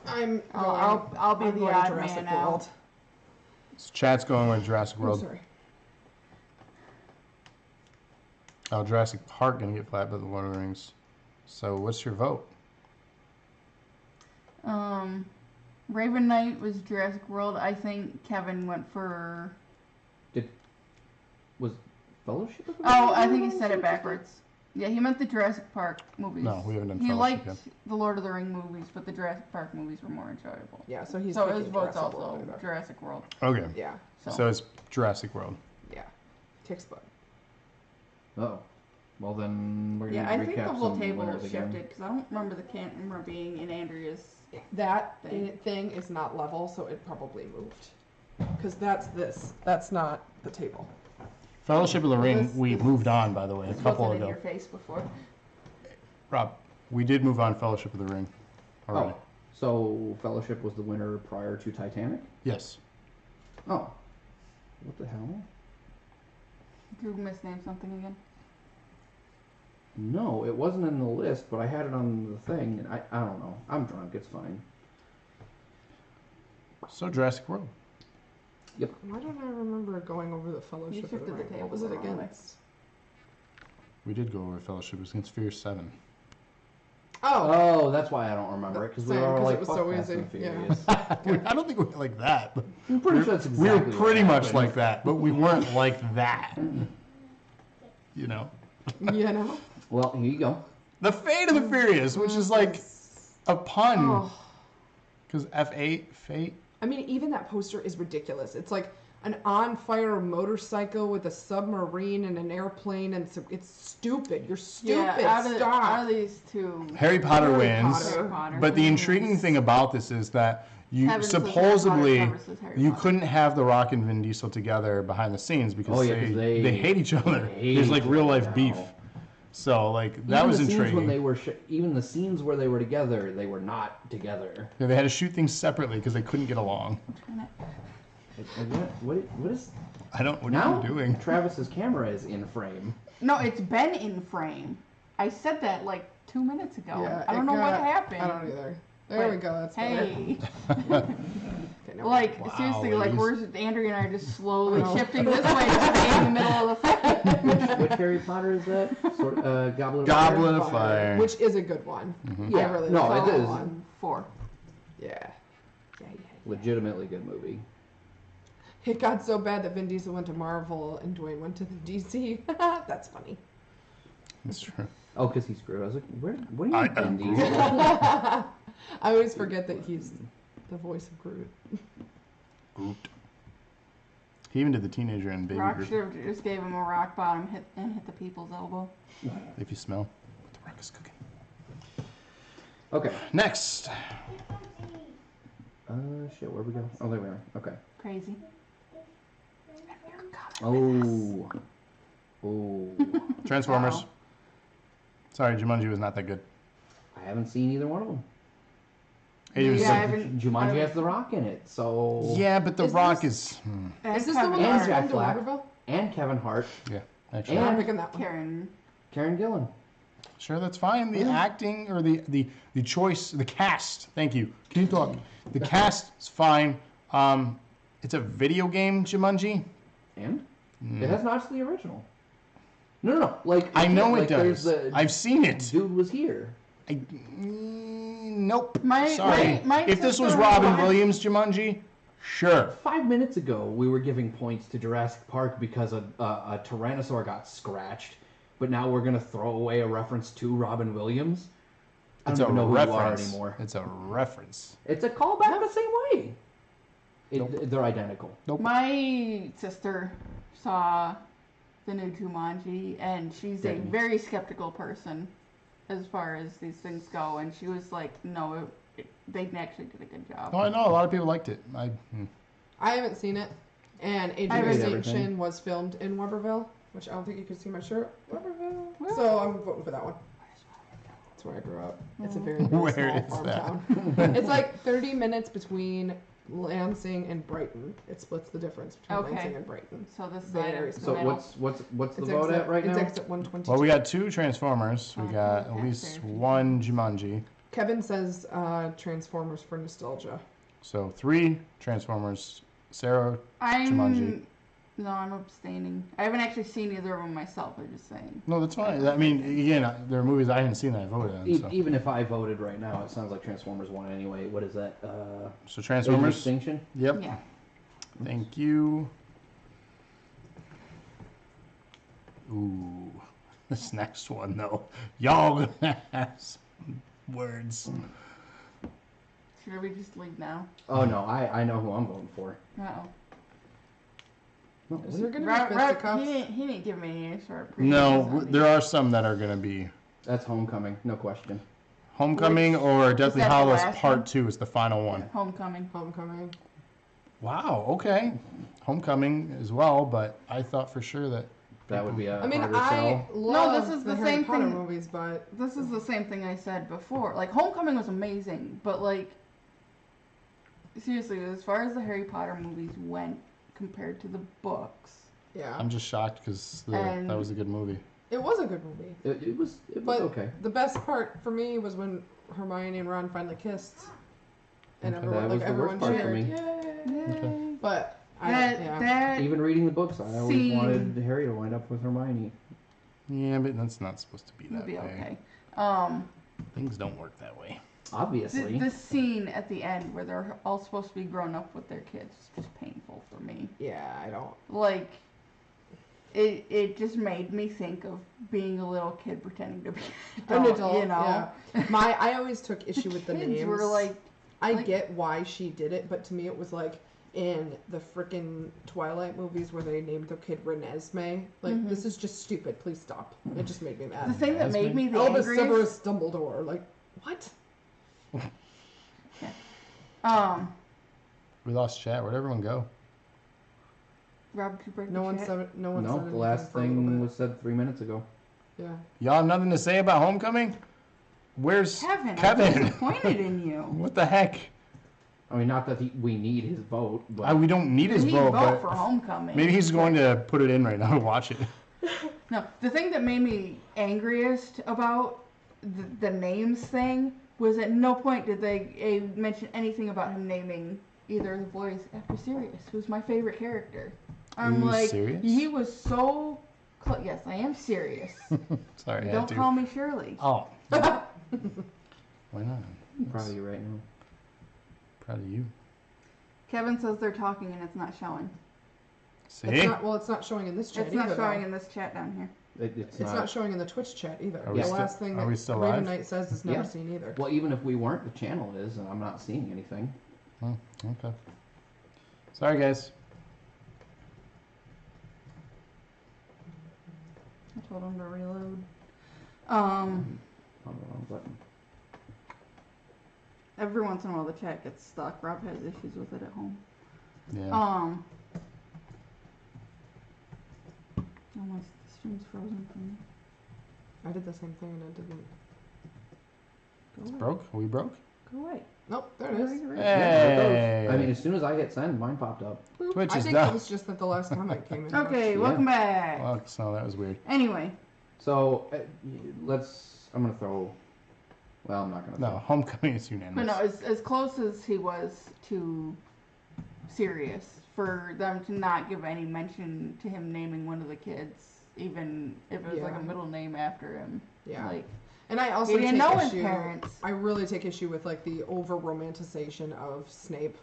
I'll be I'm the going odd Jurassic man out. World. chat's going with Jurassic Oh, World. sorry. Oh, Jurassic Park gonna get flat by the Lord of the Rings. So what's your vote? Raven Knight was Jurassic World. I think Kevin went for. Was Fellowship of the Oh, Ring I think he one said it or something? backwards. Yeah, he meant the Jurassic Park movies. No, we haven't done He Fellowship liked yet. the Lord of the Ring movies, but the Jurassic Park movies were more enjoyable. Yeah, so he's So picking his vote's Jurassic also World either. Jurassic World. Okay, Yeah, so it's Jurassic World. yeah. Takes butt. Oh. Well then we're gonna Yeah, I recap think the whole some table winners again. shifted because I don't remember the camera being in Andrea's that thing is not level, so it probably moved. Because that's this. That's not the table. Fellowship of the Ring, This- we this- moved on, by the way, a This couple wasn't in ago. your face before. Rob, we did move on Fellowship of the Ring already. Oh, so Fellowship was the winner prior to Titanic? Yes. Oh. What the hell? Did you misname something again? No, it wasn't in the list, but I had it on the thing, and I don't know. I'm drunk, it's fine. So Jurassic World. Why don't I remember going over the Fellowship of the shifted the Ring? table What was it the wrong way. against? We did go over Fellowship. It was against Fear 7. Oh, Oh, that's why I don't remember it, because we Same, were 'cause like, it was fuck so Fast easy, and yeah. Furious. I don't think we were like that, but I'm pretty sure that's we exactly were what pretty much happened. like that, but we weren't like that. You know? you know. Well, here you go. The Fate of the Furious, which is like a pun. Oh, Because F8, Fate. I mean, even that poster is ridiculous. It's like an on-fire motorcycle with a submarine and an airplane, and it's stupid. You're stupid. Yeah, Stop. out of these two, Harry Potter Harry wins. Potter. Harry Potter. But the intriguing thing about this is that you Kevin says Harry Potter, supposedly Trevor says Harry you Potter. couldn't have The Rock and Vin Diesel together behind the scenes because Oh, yeah, 'cause they they hate each other. hate There's like each real other life now. beef. So like that Even was the scenes intriguing. when they were even the scenes where they were together, they were not together. Yeah, they had to shoot things separately because they couldn't get along. What is I don't. What now? are you doing? Travis's camera is in frame. No, it's been in frame. I said that like 2 minutes ago. Yeah, I don't it know what got- happened. I don't either. There we go. That's better. Hey, Okay, no. like Wow, seriously, like ladies. Andrea and I are just slowly I know. shifting this way to stay in the middle of the frame. Which Harry Potter is that? Goblet of Goblet Fire? of Fire. Which is a good one. Mhm. I Yeah, really no, like it that is. one. 4. Yeah. Legitimately good movie. It got so bad that Vin Diesel went to Marvel and Dwayne went to the DC. That's funny. That's true. Oh, because he's Groot. I was like, what do I you mean, am Vin Groot. Diesel? I always forget that he's the voice of Groot. Groot. He even did the teenager in Baby Rock Groot. should have just gave him a rock bottom hit and hit the people's elbow. If you smell what the Rock is cooking. Okay. Next. Shit, where we go? Oh, there we are. Okay. Crazy. Oh. Oh. Transformers. Wow. Sorry, Jumanji was not that good. I haven't seen either one of them. It was Yeah, I like- haven't- Jumanji has The Rock in it, so... yeah, but The Is Rock this- is. Is this the one And that was Jack filmed in Black. Waterville? And Kevin Hart. Yeah, actually. And- I'm picking that one. Karen. Karen Gillan. Sure, that's fine. The acting or the choice, the cast. Thank you. Can you talk? The cast is fine. It's a video game, Jumanji. And? It has not the original. No. Like I know like, it does. there's the I've seen it. dude was here. Nope. My- Sorry. my If this was sister- Robin Williams, Jumanji, sure. 5 minutes ago, we were giving points to Jurassic Park because a Tyrannosaur got scratched, but now we're gonna throw away a reference to Robin Williams. I It's don't a even know who you are reference. anymore. It's a reference. It's a callback the same way. Nope. They're identical. Nope. My sister saw the new Jumanji, and she's a Didn't. very skeptical person as far as these things go. And she was like, "No, they actually did a good job." No, I know a lot of people liked it. I haven't seen it. And Age I of haven't- everything. Extinction was filmed in Weberville, which I don't think you can see my shirt. Weberville. So I'm voting for that one. That's where I grew up. It's a very, very Where small is farm that? town. It's like 30 minutes between Lansing and Brighton. It splits the difference between Okay. Lansing and Brighton. So this Very is So the middle. what's the It's vote at right it's now? exit 122. well, we got 2 Transformers. We Okay, got at okay, least fair. 1 Jumanji. Kevin says Transformers for nostalgia. So 3 Transformers. Sarah. Jumanji. I'm abstaining. I haven't actually seen either of them myself. I'm just saying. No, that's fine. I mean, again, there are movies I haven't seen that I voted on. So, Even if I voted right now, it sounds like Transformers won anyway. What is that? so Age of Transformers. Extinction? Yep. Yeah. Thank you. Ooh, this next one though, y'all gonna have some words. Should we just leave now? Oh no, I know who I'm voting for. Uh-oh. No, Is wait. there going to Rob, be Rob, fisticuffs? he didn't give me any sort of No, previews on there these. are some that are gonna be. That's Homecoming, no question. Homecoming or Deathly that the Hallows last Part one? 2 is the final one. Homecoming. Homecoming. Wow, okay. Homecoming as well, but I thought for sure that That would be a I mean, harder I sell. love this is the the Harry same Potter thing. movies, but This is the same thing I said before. Like, Homecoming was amazing, but, like, seriously, as far as the Harry Potter movies went compared to the books, yeah, I'm just shocked because And- that was a good movie. it was a good movie. It was But okay. the best part for me was when Hermione and Ron finally kissed, and Okay. everyone That was the everyone worst part for cheered. me. Yay! Okay. But yeah. that Even reading the books, I always Scene. wanted Harry to wind up with Hermione. Yeah, but that's not supposed to be would that be way. okay. Things don't work that way. Obviously. The scene at the end where they're all supposed to be grown up with their kids is just painful for me. Yeah, I don't. Like, it just made me think of being a little kid pretending to be An adult, you know. yeah. I always took issue with the Kids names. were like, I like- get why she did it, but to me it was like in the frickin' Twilight movies where they named their kid Renesmee. Like, this is just stupid. Please stop. It just made me mad. the thing that made me the Albus angriest. Severus Dumbledore. Like, what? We lost chat. Where'd everyone go? Rob, did you break No the one chat? said. No one said No, anything the last for a little thing bit. was said 3 minutes ago. Yeah. Y'all have nothing to say about Homecoming? Where's Kevin, Kevin? I'm disappointed in you. What the heck? I mean, not that we need his vote, but We don't need his He vote, vote but for Homecoming. maybe he's going to put it in right now to watch it. No, the thing that made me angriest about the names thing was at no point did they mention anything about him naming either of the boys after Sirius, who's my favorite character. I'm Who's like, Sirius? he was so yes, I am serious. Sorry, I had Don't to. call me Shirley. Oh. Why not? I'm proud of you right now. Proud of you. Kevin says they're talking and it's not showing. See? It's not showing in this chat It's either. not showing though. in this chat down here. It's It's not showing in the Twitch chat either. Are we The still- last thing are that we still Raven live? Knight says is never Yeah. seen either. Well, even if we weren't, the channel is, and I'm not seeing anything. Oh, okay. Sorry, guys. I told him to reload. On the wrong button. Every once in a while the chat gets stuck. Rob has issues with it at home. Yeah. Almost the stream's frozen for me. I did the same thing and it didn't. Go away. Broke? Are we broke? Go away. Nope, there it is. Yeah, there it Hey. goes. I mean, as soon as I hit send, mine popped up. Twitch I is think it down. was just that the last comment came in. Okay, Yeah. welcome back. Oh, so that was weird. Anyway, So, I'm going to throw. Well, I'm not going to No, throw. Homecoming is but unanimous. no, as close as he was to Sirius, for them to not give any mention to him naming one of the kids, even if it was like Yeah. a middle name after him. Yeah. Like, And I also he didn't take know his issue. parents. I really take issue with like the over romanticization of Snape.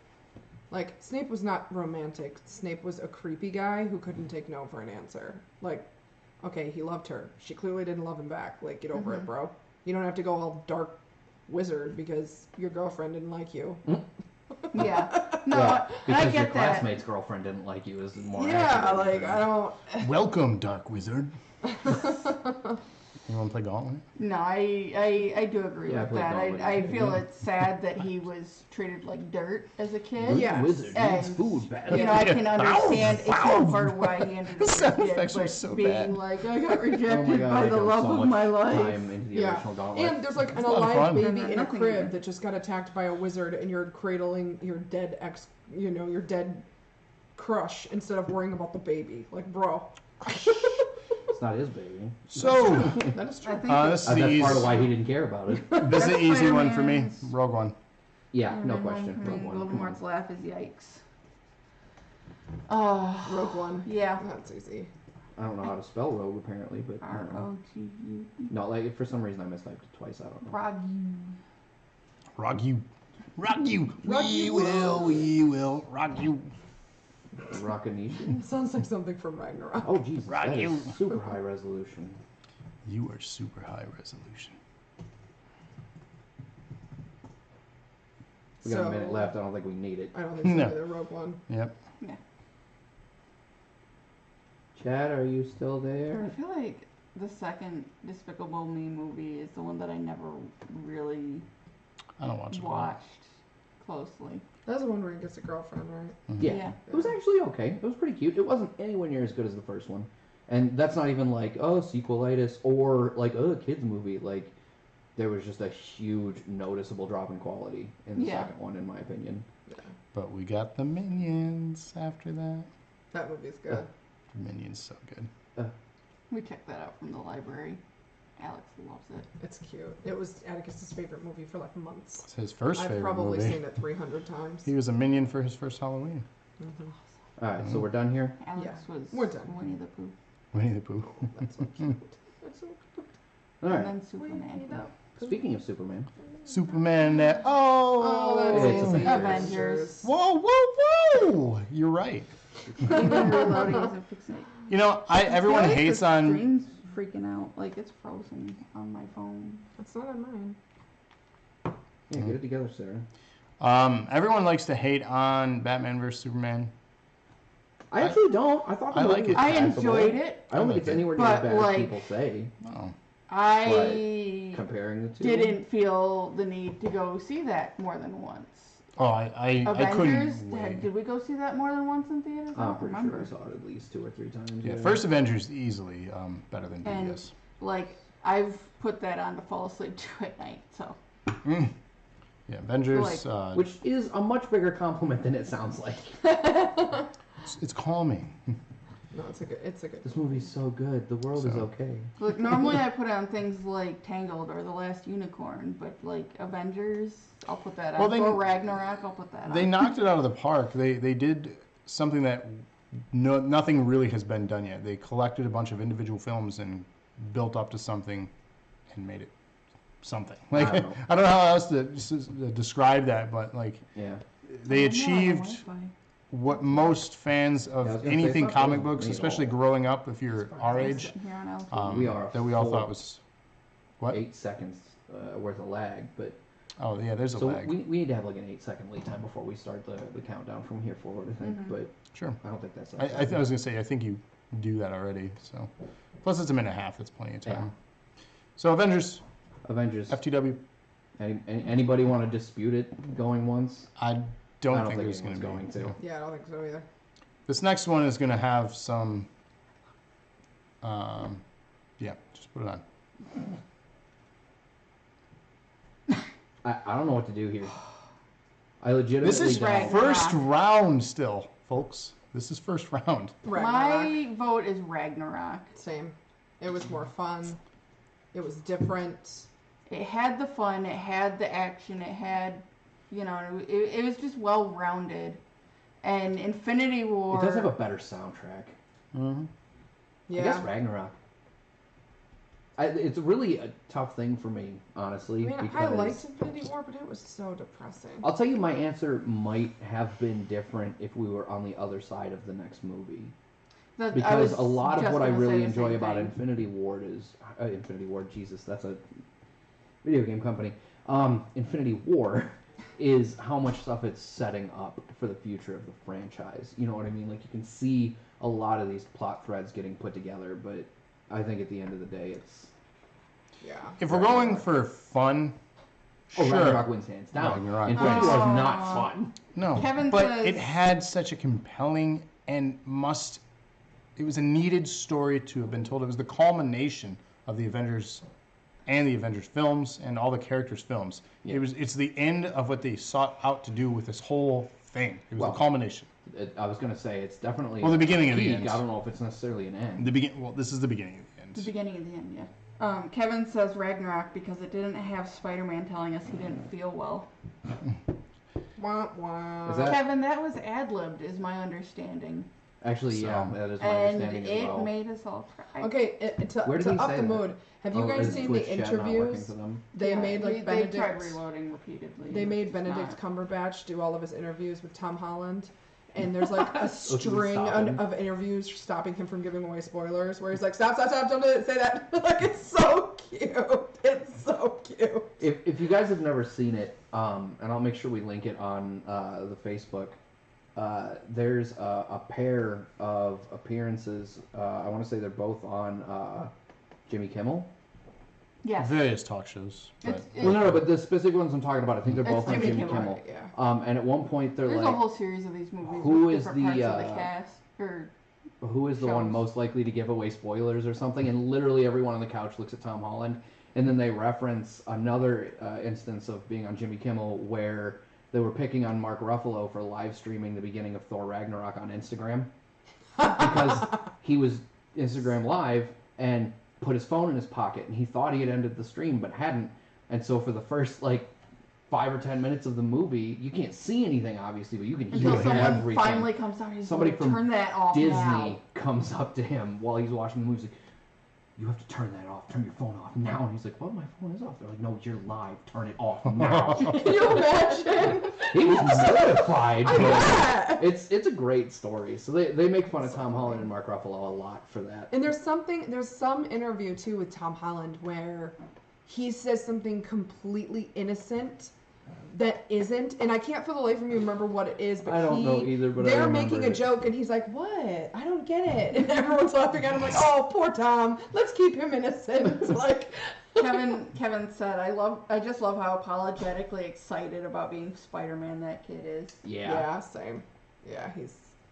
Like, Snape was not romantic. Snape was a creepy guy who couldn't take no for an answer. Like, okay, he loved her. She clearly didn't love him back. Like, get over it, bro. You don't have to go all dark wizard because your girlfriend didn't like you. Yeah. No, Yeah, and I because your get that. classmate's girlfriend didn't like you is more Yeah, accurate like, than- I don't. Welcome, Dark Wizard. You want to play Gauntlet? No, I do agree Yeah, I with played that. Gauntlet. I feel it's sad that he was treated like dirt as a kid. Good Yes. wizard needs And, food bad. You know, I can understand it's Wow. not part of why he ended up Sound like effects it, were but so being bad. like, I got Oh rejected my god, by I the dumped love so of much my life. time into the Yeah. original Gauntlet. And there's like an It's a lot of alive fun. baby No, in a nothing crib either. that just got attacked by a wizard, and you're cradling your dead your dead crush instead of worrying about the baby. Like, bro. It's not his baby. So, That is I true. think this is That's the part easy, of why he didn't care about it. this is the That's easy one for me. Spider-Man's- Rogue One. Yeah, no And then question. Rogue One, come on. Voldemort's laugh is yikes. Oh, Rogue One. yeah. That's easy. I don't know how to spell rogue apparently, but I don't know. R-O-G-U. No, like for some reason I mistyped it twice. I don't know. Rog Rock you. Rock you. Rock We you. will rock you. Rockanation. It sounds like something from Ragnarok. Oh Jesus, Rock that you. is super high resolution. You are super high resolution. We got So- a minute left. I don't think we need it. I don't think so No. either. Rogue One. Yep. Chad, are you still I there? feel like the second Despicable Me movie is the one that I never really I don't watch it. watched closely. That's the one where he gets a girlfriend, right? Yeah. Yeah. It was actually okay. It was pretty cute. It wasn't anywhere near as good as the first one. And that's not even like, oh, sequelitis or like, oh, a kid's movie. Like, there was just a huge noticeable drop in quality in the Yeah. second one, in my opinion. But we got the Minions after that. That movie's good. Minions so good. We checked that out from the library. Alex loves it. It's cute. It was Atticus's favorite movie for like months. It's his first I've favorite probably movie. seen it 300 times. He was a Minion for his first Halloween. Mm-hmm. All right, so we're done here. Alex Yeah, was we're done. Winnie the Pooh. Winnie the Pooh. That's so cute. That's so cute. All And right. then Superman. Speaking of Superman, Superman. Oh, that's It's easy. Avengers. Whoa, whoa, whoa! You're right. Even reloading isn't fixing it. You know, everyone I feel like hates the on. screen's freaking out. Like it's frozen on my phone. It's not on mine. yeah, get it together, Sarah. Everyone likes to hate on Batman vs Superman. I actually don't. I thought the I movie like was it. I passable. enjoyed it. I don't I think it's like it. anywhere near as But, bad as like- people say. Oh, I Comparing the two. didn't feel the need to go see that more than once. oh, I Avengers, couldn't wait. did we go see that more than once in theaters? I I'm don't pretty remember. sure I saw it at least 2 or 3 times. Yeah, first Avengers easily better than And- BS. Like I've put that on to fall asleep to at night. So Yeah, Avengers. Which is a much bigger compliment than it sounds like. It's calming. No, it's a good. This movie's so good. The world is So- okay. look, normally I put on things like Tangled or The Last Unicorn, but like Avengers, I'll put that on. Well, Or Ragnarok, I'll put that They on. knocked it out of the park. They did something that nothing really has been done yet. They collected a bunch of individual films and built up to something and made it something. Like I don't know. I don't know how else to describe that, but like Yeah. they Oh, no, achieved Wi-Fi. what most fans Yeah, I was of gonna say, anything it's not comic frozen books, for me at especially all. growing up, if you're our I'm age, sitting here on Alpha. We are that we all full thought was what? 8 seconds worth of lag, but Oh yeah, there's a so lag. we need to have like an 8-second lead time before we start the countdown from here forward. I think, but Sure. I don't think that's. I was gonna say I think you do that already. So plus it's a minute and a half. That's plenty of time. So Avengers, Avengers. FTW. Anybody want to dispute it going once? I don't I don't think think there's gonna anyone's be. going to. Yeah, I don't think so either. This next one is gonna have some. Yeah, just put it on. I don't know what to do here. I legitimately. This is don't. first round still, folks. This is first round. Ragnarok. My vote is Ragnarok. Same. It was more fun. It was different. It had the fun, it had the action, it had, you know, it was just well rounded. And Infinity War. It does have a better soundtrack. Mm-hmm. Yeah. I guess Ragnarok. It's really a tough thing for me, honestly. I mean, because I liked Infinity War, but it was so depressing. I'll tell you, my answer might have been different if we were on the other side of the next movie. I Because was a lot of just what I gonna really say the enjoy same about thing. Infinity Ward is Infinity Ward. Jesus, that's a video game company. Infinity War is how much stuff it's setting up for the future of the franchise. You know what I mean? Like you can see a lot of these plot threads getting put together, but I think at the end of the day, it's Yeah. If we're going for fun, oh, sure. Ragnarok wins hands down. Ragnarok Infinity wins. War is not fun. No, Kevin but says- it had such a compelling and it was a needed story to have been told. It was the culmination of the Avengers and the Avengers films and all the characters' films. Yeah. It's the end of what they sought out to do with this whole thing. It was Well, the culmination. I was going to say, it's definitely Well, the beginning of the peak. end. I don't know if it's necessarily an end. Well, this is the beginning of the The end. beginning of the end, yeah. Kevin says Ragnarok because it didn't have Spider-Man telling us he didn't feel well. Wah, wah. Is that- Kevin, that was ad-libbed, is my understanding. Actually, yeah, So- that is my And understanding it as well. made us all cry. Okay, to Where did he up say the that? mood, have you Oh, guys is seen Twitch the chat not working interviews? for them? They Yeah, made like they tried Benedict. reloading repeatedly. They made It's Benedict not- Cumberbatch do all of his interviews with Tom Holland. And there's like a should we string stop him? of interviews stopping him from giving away spoilers, where he's like, stop, don't say that. Like, it's so cute. It's so cute. If you guys have never seen it, and I'll make sure we link it on the Facebook, there's a pair of appearances. I want to say they're both on Jimmy Kimmel? Yes. Various talk shows. But Well, no, but the specific ones I'm talking about, I think they're both on Jimmy Jimmy Kimmel. Kimmel. Yeah. And at one point they're There's like, a whole series of these movies who with is different the, parts of the cast. Or who is the one shows. most likely to give away spoilers or something? And literally everyone on the couch looks at Tom Holland, and then they reference another instance of being on Jimmy Kimmel where they were picking on Mark Ruffalo for live streaming the beginning of Thor Ragnarok on Instagram because he was Instagram live and put his phone in his pocket, and he thought he had ended the stream but hadn't. And so for the first like 5 or 10 minutes of the movie, you can't see anything obviously, but you can hear until someone everything. finally comes out and he's Somebody like, from turn that off Disney now. comes up to him while he's watching the movie. He's like, you have to turn that off. Turn your phone off now. And he's like, well, my phone is off. They're like, no, you're live. Turn it off now. Can you imagine? He was mortified. I bet. It's a great story. So they make fun of Tom Holland and Mark Ruffalo a lot for that. And there's some interview too with Tom Holland where he says something completely innocent that isn't, and I can't for the life of me remember what it is, but I don't know either, but I they're remember making a it. joke and he's like, what? I don't get it. And everyone's laughing at him like, oh, poor Tom. Let's keep him innocent. Like Kevin said, I just love how apologetically excited about being Spider-Man that kid is. Yeah. Same. Yeah,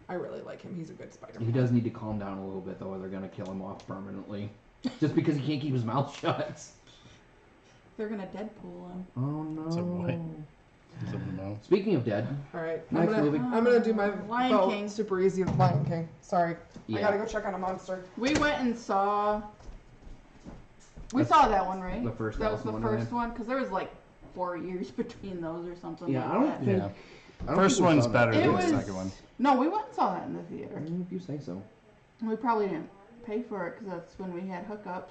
I really like him. He's a good Spider-Man. He does need to calm down a little bit, though, or they're going to kill him off permanently. Just because he can't keep his mouth shut. They're gonna Deadpool him. Oh, no. So what? Something about. Speaking of dead, All right. Next movie. I'm gonna do my Lion vote King. super easy with Lion King. Sorry. I Yeah. gotta go check on a monster. We went and saw. We saw that one, right? the first That was the Alice in first Wonderland. one, because there was like 4 years between those or something. Yeah, like I don't that. think. Yeah. I don't First think we one's saw that. better It than was. the second one. No, we went and saw that in the theater. If you say so. We probably didn't pay for it because that's when we had hookups.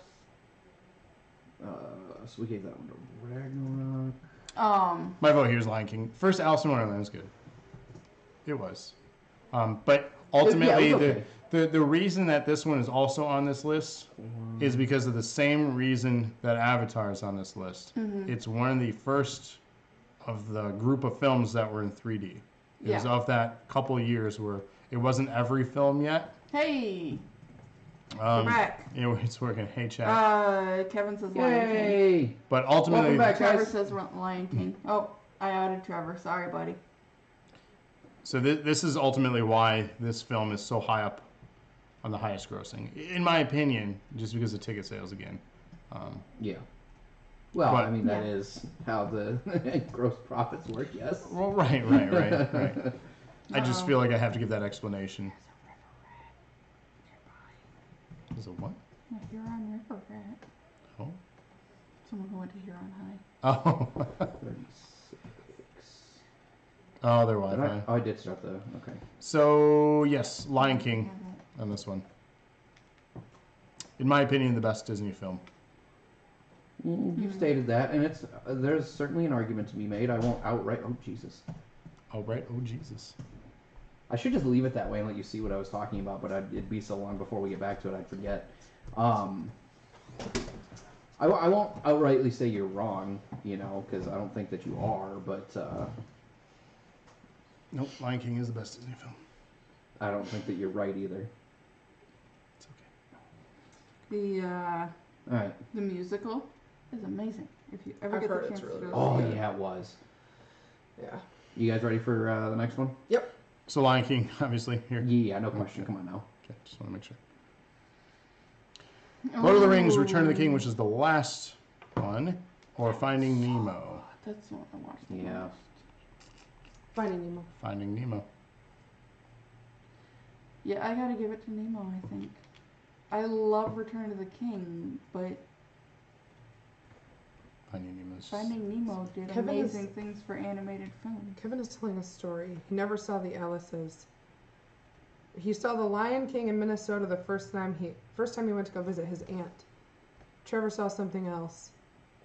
So we gave that one to Ragnarok. My vote here is Lion King. First, Alice in Wonderland was good. It was. But ultimately, Yeah, it was okay. the reason that this one is also on this list is because of the same reason that Avatar is on this list. It's one of the first of the group of films that were in 3D. It was Yeah. of that couple years where it wasn't every film yet. Hey, we're back. It's working. Hey, chat. Kevin says Lion King. Yay! But ultimately, Welcome back, Trevor guys. says Lion King. Oh, I added Trevor. Sorry, buddy. so this is ultimately why this film is so high up on the highest grossing, in my opinion, just because of ticket sales again. Yeah. Well, But- I mean, that Yeah. is how the gross profits work, yes. Well, right. I just feel like I have to give that explanation. Is it what? Yeah, Huron River Rat. Oh. Someone who went to Huron High. Oh. 36. Oh, their Did I? Wi-Fi. Oh, I did start the. Okay. So yes, Lion King on this one. In my opinion, the best Disney film. You've stated that, and it's there's certainly an argument to be made. I won't outright. Oh Jesus! Oh right. Oh Jesus. I should just leave it that way and let you see what I was talking about, but it'd be so long before we get back to it, I'd forget. I won't outrightly say you're wrong, because I don't think that you are, but Nope. Lion King is the best Disney film. I don't think that you're right either. It's okay. All right. The musical is amazing. If you ever I've get the heard it's chance really to good. go Oh see it. yeah, it was. Yeah. You guys ready for the next one? So Lion King, obviously here. Yeah, no question. Come on now. Okay. Just want to make sure. Lord of the Rings: Return of the King, Ooh. which is the last one, or Finding Nemo. That's the one I watched. the Yeah. most. Finding Nemo. Finding Nemo. Yeah, I gotta give it to Nemo, I think. I love Return of the King, but Finding Nemo's. Finding Nemo did Kevin is- amazing things for animated film. Kevin is telling a story. He never saw the Alices. He saw the Lion King in Minnesota the first time he went to go visit his aunt. Trevor saw something else,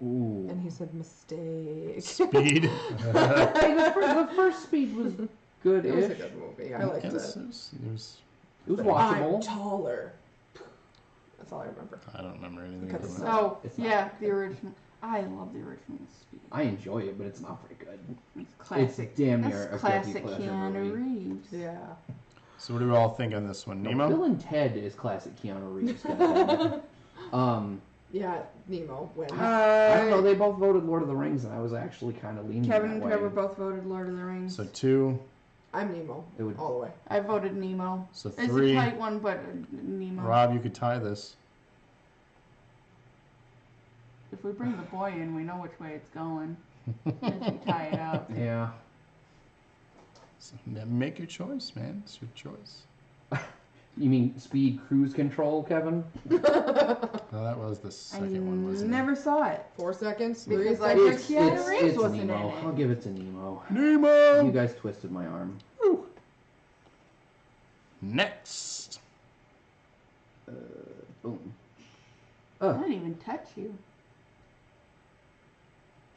Ooh. and he said mistake. Speed. the first Speed was good-ish. It was a good movie. I liked Yes, it. it was. It was I'm watchable. taller. That's all I remember. I don't remember anything Because from it's that. Oh, It's not yeah, very the good. original. I love the original Speed. I enjoy it, but it's not very good. It's classic. It's damn near That's a guilty classic pleasure Keanu movie. Reeves. Yeah. So what do we all think on this one? No, Nemo? Bill and Ted is classic Keanu Reeves. goddammit. Yeah, Nemo wins. I don't know. They both voted Lord of the Rings, and I was actually kind of leaning Kevin that and way. Trevor both voted Lord of the Rings. So 2. I'm Nemo. It would- all the way. I voted Nemo. So It's 3. a tight one, but Nemo. Rob, you could tie this. If we bring the boy in, we know which way it's going. If we tie it up. Yeah. So, make your choice, man. It's your choice. You mean speed cruise control, Kevin? No, that was the I second one, wasn't never saw it. 4 seconds. 3 Because I seconds. heard Keanu Reeves it's wasn't Nemo. in it. I'll give it to Nemo. it? Nemo! You guys twisted my arm. Next. Boom. I didn't even touch you.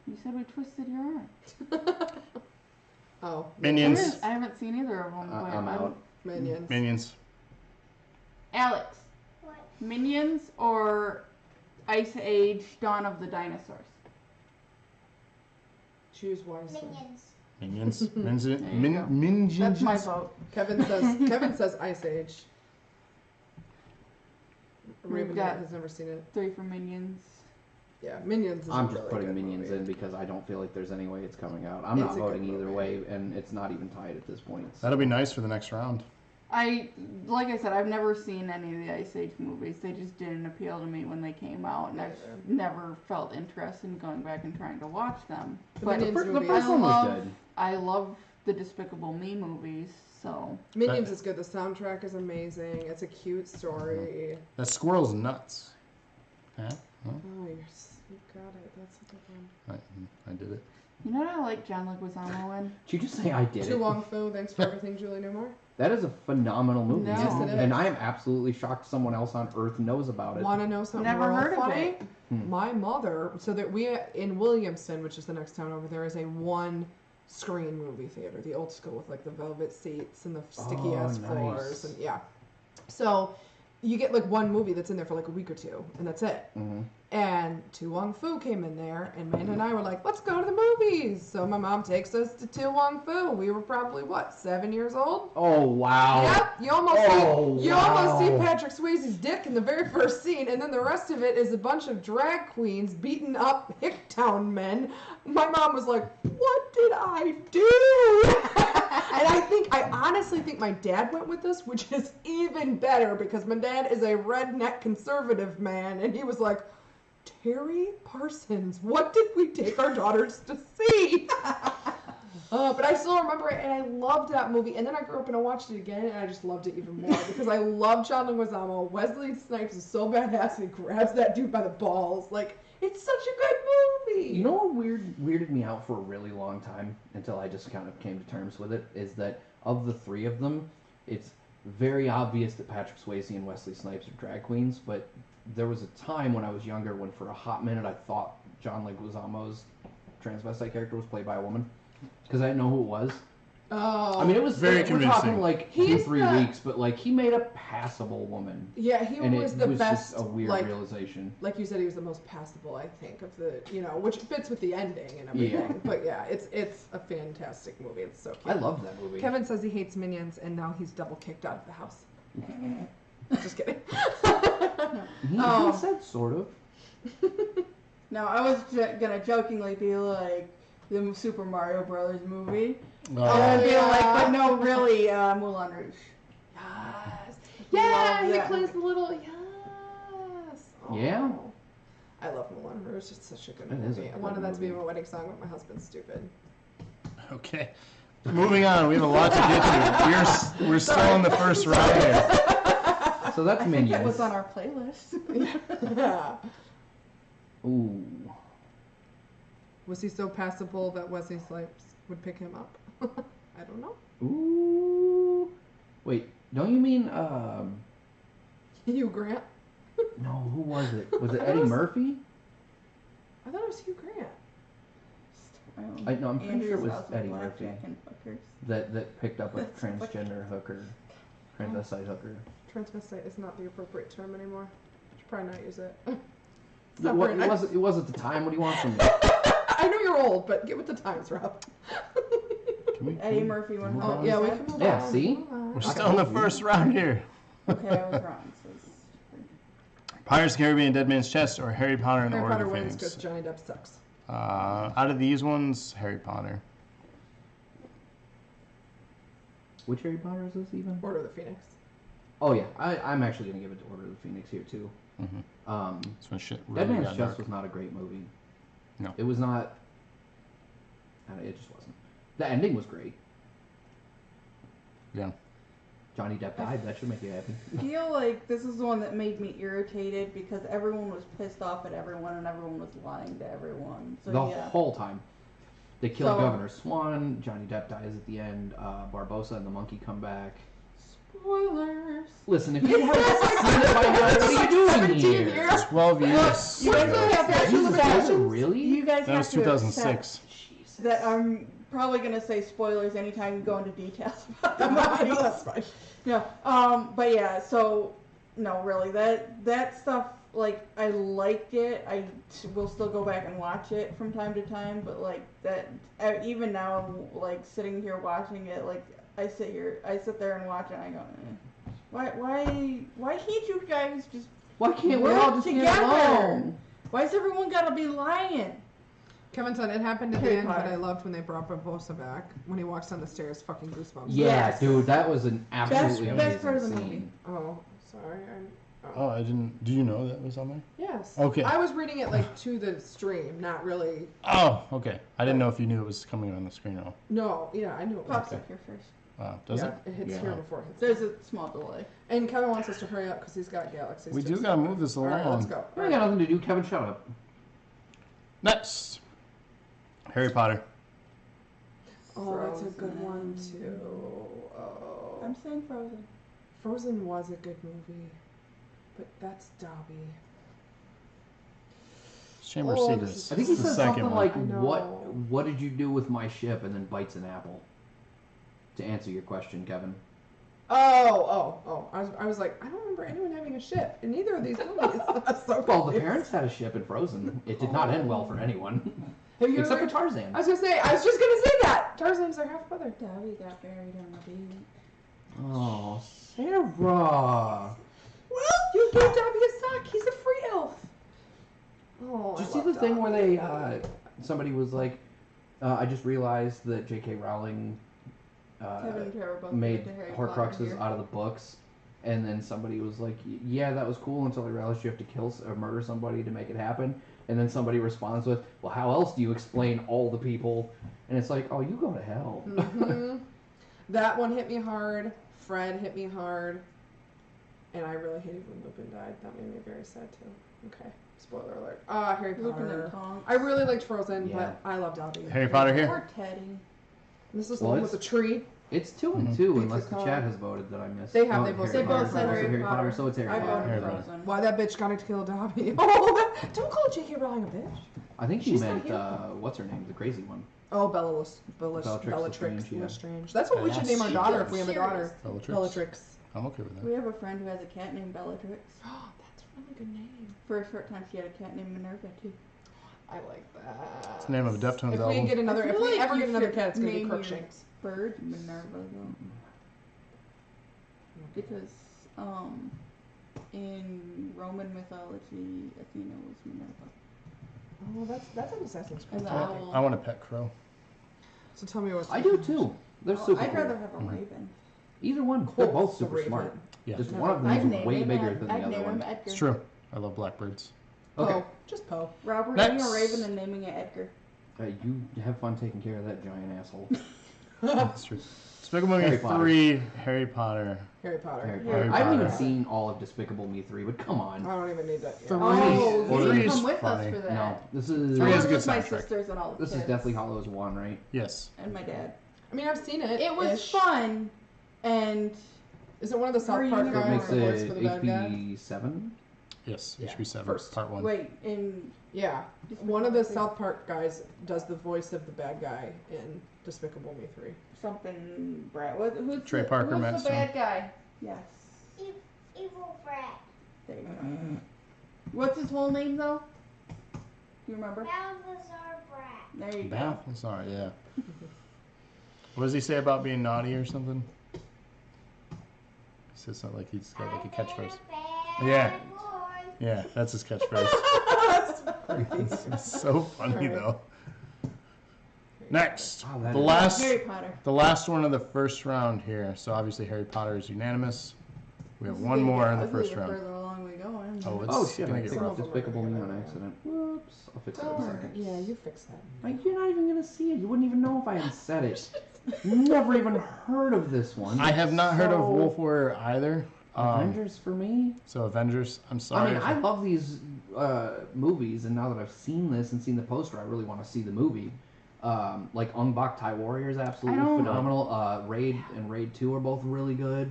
You said we twisted your arm. Oh. Minions. I haven't seen either of them. But I'm out. Minions. Minions. Alex, What? Minions or Ice Age Dawn of the Dinosaurs? Choose wisely. Minions. Minions. There you go. Minions. That's my vote. Kevin says Ice Age. Raven got- has never seen it. 3 for Minions. Yeah, Minions is I'm a just really putting good Minions movie. in because I don't feel like there's any way it's coming out. I'm It's not a voting good either movie. way, and it's not even tied at this point. So. That'll be nice for the next round. Like I said, I've never seen any of the Ice Age movies. They just didn't appeal to me when they came out, and I've never felt interested in going back and trying to watch them. The But Minions The movie. first one was good. I love the Despicable Me movies, so Minions is good. The soundtrack is amazing. It's a cute story. That squirrel's nuts. Huh? Oh, you got it. That's a good one. I did it. you know what I like John Leguizamo in? Did you just say I did Tu it? Wong Fu, thanks for everything, Julie Newmar. That is a phenomenal movie. No. Yes, it is. And I am absolutely shocked someone else on Earth knows about it. Want to know something Never real heard of funny? it. My mother, so that we in Williamston, which is the next town over there, is a one-screen movie theater, the old school with like the velvet seats and the sticky ass nice. floors, and yeah. So you get like one movie that's in there for like a week or two, and that's it. Mm-hmm. And Tu Wong Fu came in there, and Amanda and I were like, let's go to the movies. So my mom takes us to Tu Wong Fu. We were probably, 7 years old? Oh, wow. Yep, you almost see wow. Patrick Swayze's dick in the very first scene, and then the rest of it is a bunch of drag queens beating up Hicktown men. My mom was like, what did I do? And I honestly think my dad went with us, which is even better because my dad is a redneck conservative man, and he was like, Terry Parsons, what did we take our daughters to see? But I still remember it, and I loved that movie. And then I grew up and I watched it again, and I just loved it even more because I love John Leguizamo. Wesley Snipes is so badass, and he grabs that dude by the balls. Like, it's such a good movie. You know what weirded me out for a really long time until I just kind of came to terms with it is that of the 3 of them, it's very obvious that Patrick Swayze and Wesley Snipes are drag queens, but there was a time when I was younger when for a hot minute I thought John Leguizamo's transvestite character was played by a woman because I didn't know who it was. Oh. I mean, it was Very we're convincing. talking like He's 2-3 the- weeks, but like he made a passable woman, Yeah, he and was it the was best. just a weird like, realization. like you said, he was the most passable, I think, of the, which fits with the ending and everything. Yeah. But yeah, it's a fantastic movie. It's so I cute. loved that movie. Kevin says he hates Minions, and now he's double kicked out of the house. Just kidding. He said sort of. No, I was gonna jokingly be like the Super Mario Brothers movie. Oh, And be yeah. like, but no, really, Moulin Rouge. Yes. Yeah, Love he that plays the little. Yes. Yeah. I love Moulin Rouge. It's such a good It is a movie. I good wanted that to be movie. my wedding song, but my husband's stupid. okay. Moving on. We have a lot to get to. We're still in the first round here. So that's I think Minions. it was on our playlist. Yeah. Ooh. Was he so passable that Wesley Snipes would pick him up? I don't know. Ooh. Wait, don't you mean Hugh Grant? no, who was it? Was it Eddie Murphy? I thought it was Hugh Grant. No, I'm pretty sure it was Andrew's Eddie house with Murphy blackjack and hookers. that picked up a transgender hooker, transvestite hooker. Transvestite is not the appropriate term anymore. Should probably not use it. It's It, not very nice. it was at the time. What do you want from me? I know you're old, but get with the times, Rob. Eddie Murphy went Move home. on. Oh, yeah, we can move Yeah, on. see? Move on. We're still in the first round here. Okay, I was wrong. So it's- Pirates of the Caribbean, Dead Man's Chest, or Harry Potter and the Harry Order Potter of the wins Phoenix? because Johnny Depp sucks. Out of these ones, Harry Potter. Which Harry Potter is this even? Order of the Phoenix. Oh yeah, I'm actually gonna give it to Order of the Phoenix here too. Mm-hmm. This one shit really Dead Man's got Chest dark. was not a great movie. No. It was not. It just wasn't. The ending was great. Yeah. Johnny Depp died. That should make you happy. I feel like this is the one that made me irritated because everyone was pissed off at everyone and everyone was lying to everyone. So The yeah. whole time. They killed So- Governor Swan. Johnny Depp dies at the end. Barbosa and the monkey come back. Spoilers. Listen, if you haven't seen it by now, what are you doing 17 here? years. 12 years. You guys really have to actually Jesus, accept. really? You guys That have was to 2006. accept that I'm probably gonna say spoilers anytime you go into details about the I movie. know that's fine. No, but yeah, so no, really, that stuff, like, I liked it. I will still go back and watch it from time to time, but like that, even now, like sitting here watching it, like I sit there and watch it, and I go, why can't you guys just Why can't we work all just get together? along? Why's everyone gotta be lying? Kevin said it happened at the Harry end, but Potter. I loved when they brought Barbosa back. When he walks down the stairs, fucking goosebumps. Yeah, Yes. dude, that was an absolutely Best amazing part of the scene. movie. Oh, sorry. Oh, I didn't. Do you know that was on there? Yes. Okay. I was reading it like to the stream, not really. Oh, okay. I didn't know if you knew it was coming on the screen at all. No, yeah, I knew it was. Pops up here first. Does yeah, it? it hits Yeah. here before it hits. There's a small delay. And Kevin wants us to hurry up because he's got galaxies. We to do discover. gotta move this All right, let's along. go. I got nothing to do. Kevin, shut up. Next. Harry Potter. Oh, that's a good Frozen. one too. Oh. I'm saying Frozen. Frozen was a good movie, but that's Dobby. Chamber of Oh, Secrets. this is- I think he It's the said second something one. like, I know. what did you do with my ship?" and then bites an apple. To answer your question, Kevin. Oh. I was like, I don't remember anyone having a ship in either of these movies. That's so Well, the confused. parents had a ship in Frozen. It did not end well for anyone. Have you Except ever... for Tarzan. I was just gonna say that. Tarzan's their half brother. Dobby got buried on the beach. Oh, Sarah. Well, you gave Dobby a sock. He's a free elf. Oh, Did I you see love the thing where Dobby. they, somebody was like, I just realized that J.K. Rowling Kevin and Trevor both made went to Harry Potter Horcruxes here. out of the books, and then somebody was like, "Yeah, that was cool," until I realized you have to kill or murder somebody to make it happen. And then somebody responds with, "Well, how else do you explain all the people?" And it's like, "Oh, you go to hell." Mhm. That one hit me hard. Fred hit me hard. And I really hated when Lupin died. That made me very sad too. Okay. Spoiler alert. Harry Lupin Potter. and Tonks. I really liked Frozen, Yeah. but I love Dobby. Harry Potter here. Poor Teddy. This is the Well, one with the it's- tree. It's 2 and Mhm. 2, Pizza unless the Con. chat has voted that I missed. They have, Oh, they both Harry said Potter, both said so Harry Harry Potter, Potter. so it's Harry I Potter. voted Harry for Potter. Frozen. Why that bitch gotta kill Dobby? Oh, don't call J.K. Rowling a bitch. I think he She's meant, not here. what's her name? The crazy one. Oh, Bellatrix Bellatrix Lestrange, yeah. Lestrange. That's what we should name our daughter if we have a daughter. Bellatrix. Bellatrix. I'm okay with We that. have a friend who has a cat named Bellatrix. That's a really good name. For a short time, she had a cat named Minerva too. I like that. It's the name of a Deftones If we album. get another, I if feel we like ever you get another should cat, it's gonna be name your Crookshanks. bird Minerva though, because in Roman mythology, Athena was Minerva. Oh, that's an Assassin's Creed. And the I topic. owl. want a pet crow. So tell me what's. I do too. They're Oh, super I'd cool. rather have a Mhm. raven. Either one. They're both The super Raven. smart. Yeah. Just No, one of I'd them name is way him bigger Ed- than I'd the other name him one. Edgar. It's true. I love blackbirds. Okay. Poe. Just Poe. Robert Next. naming a raven and naming it Edgar. You have fun taking care of that giant asshole. That's true. Despicable Me Harry Potter. 3, Harry Potter. Harry Potter. Harry Harry Potter. I haven't even Potter. seen all of Despicable Me 3, but come on. I don't even need that. For Oh, me, you three didn't is come with funny. us for that. No, this is Three I is was a good with my soundtrack. sisters and all the this is kids. Deathly Hallows 1, right? Yes. And my dad. I mean, I've seen it. It was ish. fun, and Is it one of the South Were Park you So it guys makes with the voice it for the bad guy? HB7. Yes. Yeah, HB7, first. part 1. wait, in Yeah. Despicable One of the Me South Park guys does the voice of the bad guy in Despicable Me 3. something Brad. Who's Trey the, Parker, who's Matt the Stone. bad guy? Yes. Evil brat. There you go. What's his whole name though? Do you remember? Balthazar brat. There you go. Balthazar, yeah. What does he say about being naughty or something? He says something like he's got like a catchphrase. I've been a bad Yeah. boy Yeah, that's his catchphrase. It's so funny, though. Next, Wow, that the is- last, Harry Potter. the last one of the first round here. So obviously Harry Potter is unanimous. We have This is one gonna more get in the ugly first the round. further along we go. Oh, it's Oh shit! gonna I get picked rough. Despicable Me on accident. Whoops! I'll fix it in a second. Yeah, you fix that. Like, you're not even gonna see it. You wouldn't even know if I had said it. Never even heard of this one. I have not heard of So, Wolf Warrior either. Avengers for me. So Avengers, I'm I sorry. mean, I love these movies, and now that I've seen this and seen the poster, I really want to see the movie. Like Ong-Bak Thai Warrior is absolutely phenomenal. Raid and Raid 2 are both really good.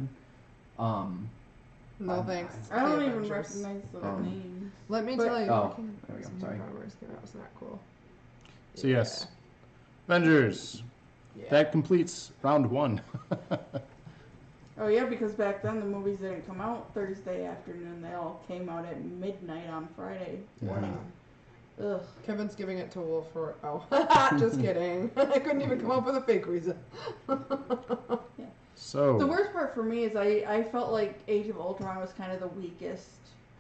No thanks. I don't The even Avengers. recognize the names. Let me But- tell you. Oh, there we go, sorry. That was not cool. So yes, Avengers. Yeah. That completes round one. Oh yeah, because back then the movies didn't come out Thursday afternoon. They all came out at midnight on Friday morning. Ugh. Kevin's giving it to Wolf for. Oh, just kidding. I couldn't even come up with a fake reason. So The worst part for me is I felt like Age of Ultron was kind of the weakest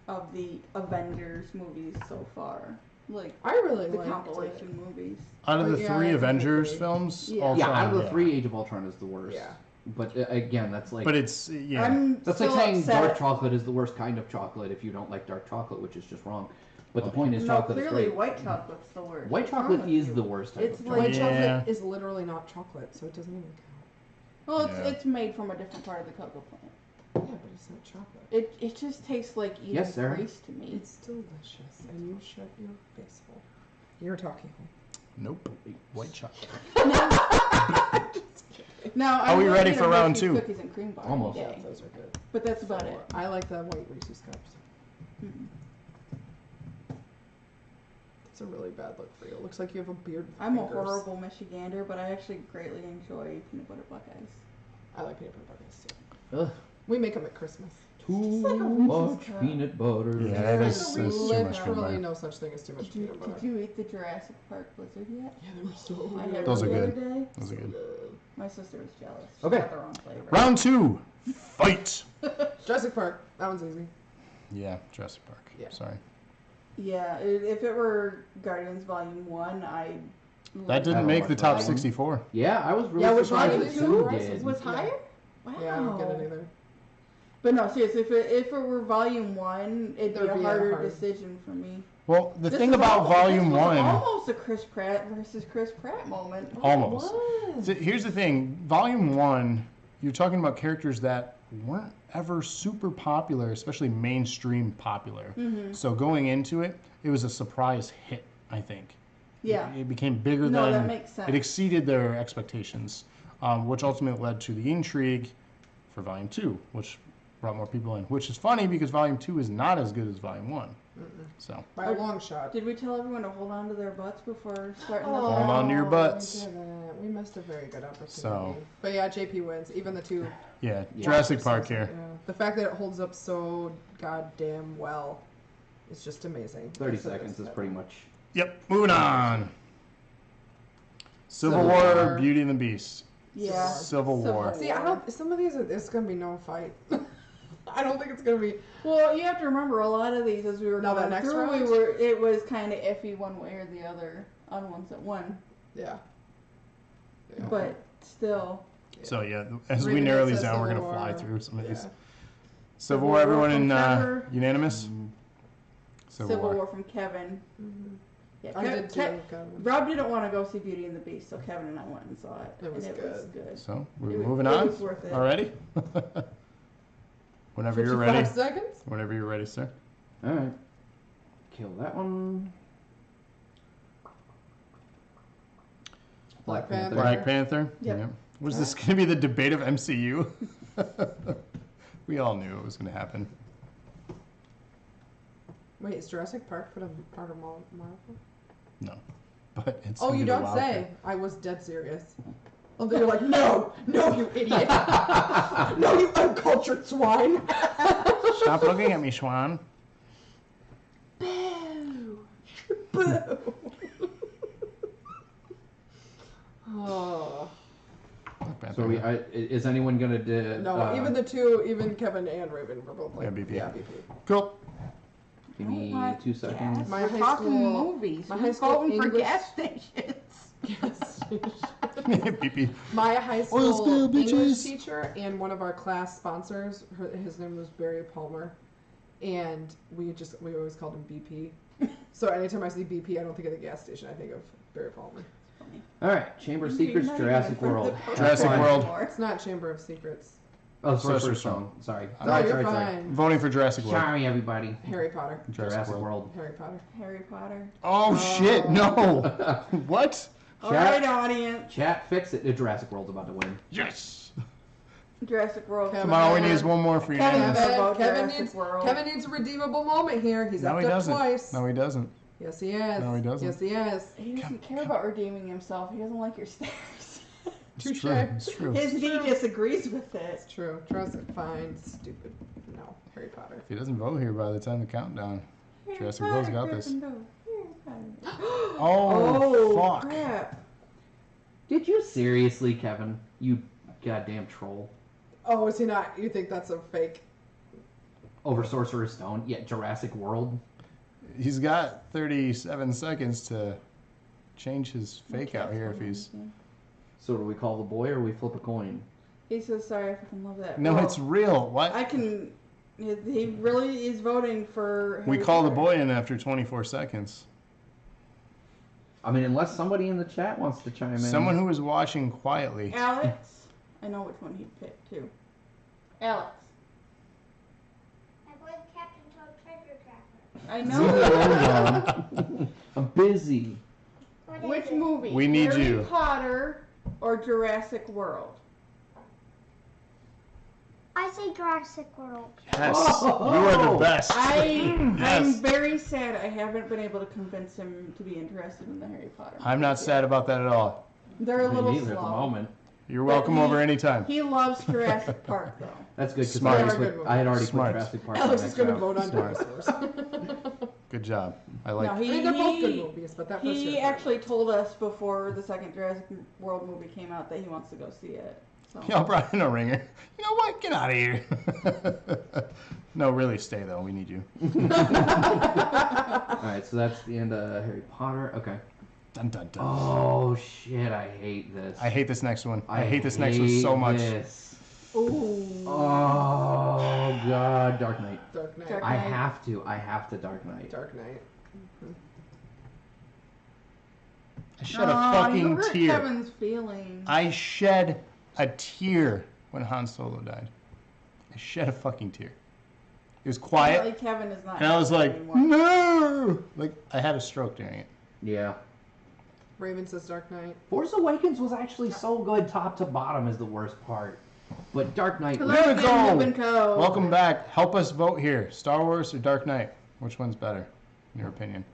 of the Avengers movies so far. Like I really the liked compilation it. movies. out of the Yeah, I three think Avengers agree. films, Yeah. Ultron, Yeah, out of the yeah. three, Age of Ultron is the worst. Yeah. But again, that's like But it's yeah. that's like still saying upset. dark chocolate is the worst kind of chocolate if you don't like dark chocolate, which is just wrong. But the point is, No, chocolate is clearly great. white chocolate's the worst. White What's wrong chocolate with is you? the worst type It's of like- White chocolate. Yeah. chocolate is literally not chocolate, so it doesn't even count. Well, Yeah. it's made from a different part of the cocoa plant. Yeah, but it's not chocolate. It just tastes like eating Yes, Sarah. grease to me. It's delicious, and you shut your face hole. You're talking hole. Nope. White chocolate. Now, Are we I ready love for eating round Hershey's two? Cookies and cream bar. Almost. Yeah, Yeah. those are good. But that's about So, it. I like the white Reese's cups. Mm-mm. It's a really bad look for you. It looks like you have a beard with I'm a fingers. horrible Michigander, but I actually greatly enjoy peanut butter buckeyes. I like peanut butter buckets too. Ugh, We make them at Christmas. too like a Reese's much cup. peanut butter. Yeah, that Like is a that's too Reese's much cup. for Literally me. no such thing as too much Did you, peanut butter. did you eat the Jurassic Park Blizzard yet? Yeah, they were so I good. had Those one are the good. other day. Those are good. My sister was jealous. She Okay. got the wrong flavor. Round two. Fight. Jurassic Park. That one's easy. Yeah, Jurassic Park. Yeah. Sorry. Yeah, if it were Guardians Volume 1, I'd... That didn't don't make watch the top that one. 64. Yeah, I was really Yeah, was surprised Volume that 2 two did. was higher? Wow. Yeah, I don't get it either. But no, seriously, if it were Volume 1, it'd be There'd a be a harder hard- decision for me. Well, the This thing was about almost- Volume this was 1, almost a Chris Pratt versus Chris Pratt moment. almost. What? So here's the thing. Volume 1, you're talking about characters that weren't ever super popular, especially mainstream popular. Mm-hmm. So going into it, it was a surprise hit, I think. Yeah. It became bigger No, than... that makes sense. It exceeded their expectations, which ultimately led to the intrigue for Volume 2, which brought more people in. Which is funny because Volume 2 is not as good as Volume 1. So, By a long shot. Did we tell everyone to hold on to their butts before starting this Oh, hold on to your butts. We didn't. We missed a very good opportunity. So- But yeah, JP wins. Even the two. yeah, Yeah. Jurassic Park here. Yeah. The fact that it holds up so goddamn well is just amazing. 30 Yes, it seconds is pretty much. Yep, moving on. Civil Civil War, War. Beauty and the Beast. Yeah. Civil War. See, I don't. Some of these, it's gonna be no fight. I don't think it's gonna be. Well, you have to remember a lot of these as we were Now that going next through, round? it was kind of iffy one way or the other on ones that won, Yeah. Yeah. but still. So yeah, as we Raven narrow says these down, we're Civil gonna fly War. through some of these. Yeah. Civil War, everyone in from Trevor. unanimous? Civil War from Kevin. Mhm. Yeah, I did too. Kevin. Rob didn't want to go see Beauty and the Beast, so Kevin and I went and saw it. It was and it was good. So we're It was- moving it on. was worth it. Already? Whenever you're 55 ready. seconds. Whenever you're ready, sir. Alright. Kill that one. Black Panther. Black Panther. Yep. Was this going to be the debate of MCU? We all knew it was going to happen. Wait, is Jurassic Park part of Marvel? No. But it's Oh, gonna you be the don't wild say. card. I was dead serious. Oh, you're like, no, you idiot. No, you uncultured swine. Stop looking at me, Schwan. Boo. Boo. Oh. Black Panther. So is anyone gonna do? No, even the two, even Kevin and Raven were both like, Yeah, BP. Yeah, BP. Cool. Team Give me want 2 seconds. gas. My We're high talking school- movies. my Who's high school voting for English- gas stations? Yes. Beep. My high Oil school spill, English bitches. teacher and one of our class sponsors, his name was Barry Palmer, and we always called him BP. So anytime I see BP, I don't think of the gas station. I think of Barry Palmer. All right, Chamber of Secrets, Jurassic World. Jurassic World. It's not Chamber of Secrets. Oh, Sorcerer's Sorcerer's Stone. Stone. Sorry. No, you're fine. Voting for Jurassic World. Sorry, everybody. Harry Potter. Jurassic World. Harry Potter. Harry Potter. Oh shit! No. What? All right, audience. Chat, fix it. Jurassic World's about to win. Yes. Jurassic World. Kevin, Come on, all we need is one more for unanimous. Kevin needs a redeemable moment here. He's No, up he there doesn't. twice. No, he doesn't. Yes, he is. No, he doesn't. Yes, he is. He doesn't care about redeeming himself. He doesn't like your stairs. It's Touche. true. It's true. His knee disagrees with it. It's true. Jurassic, fine. Stupid. No. Harry Potter. If he doesn't vote here by the time the countdown, Jurassic World's got this. Oh, fuck. crap. Did you seriously, Kevin? You goddamn troll. Oh, is he not? You think that's a fake? Over Sorcerer's Stone? Yeah, Jurassic World. He's got 37 seconds to change his fake out here if he's... So do we call the boy or we flip a coin? He's so sorry. I fucking love that. No, Well, it's real. What? I can. He really is voting for. We Harry call the Potter. boy in after 24 seconds. I mean, unless somebody in the chat wants to chime in. Someone who is watching quietly. Alex. I know which one he'd pick too. Alex. I voted Captain Toad Treasure Tracker. I Leave me know. alone. I'm busy. What is Which it? movie? We need Harry you. Potter or Jurassic World? I say Jurassic World. Yes, you are the best. I'm Yes. very sad I haven't been able to convince him to be interested in the Harry Potter. I'm not sad about that at all. They're a Me little neither slow. at the moment. You're welcome over anytime. He loves Jurassic Park though. That's good because Smart. I had already Smart. put Jurassic Park Alex on is next going to round. vote on Smart. dinosaurs. Good job. I like. No, I mean, they're both good movies, but that first He year- actually told us before the second Jurassic World movie came out that he wants to go see it. So. Y'all brought in a ringer. You know what? Get out of here. No, really, stay though. We need you. Alright, so that's the end of Harry Potter. Okay. Dun dun dun. Oh shit, I hate this. I hate this next one. I hate this next one so much. This. Ooh. Oh god, Dark Knight. Dark Knight. Dark I Knight. have to Dark Knight. Dark Knight. I shed a You fucking hurt tear. Kevin's feelings. I shed a tear when Han Solo died. I shed a fucking tear. It was quiet, Apparently Kevin is not. and I was happy like, anymore. no! Like, I had a stroke during it. Yeah. Raven says Dark Knight. Force Awakens was actually so good top to bottom is the worst part. But Dark Knight Hello There we again, go. Ruben Co. Welcome back. Help us vote here. Star Wars or Dark Knight? Which one's better, in your opinion?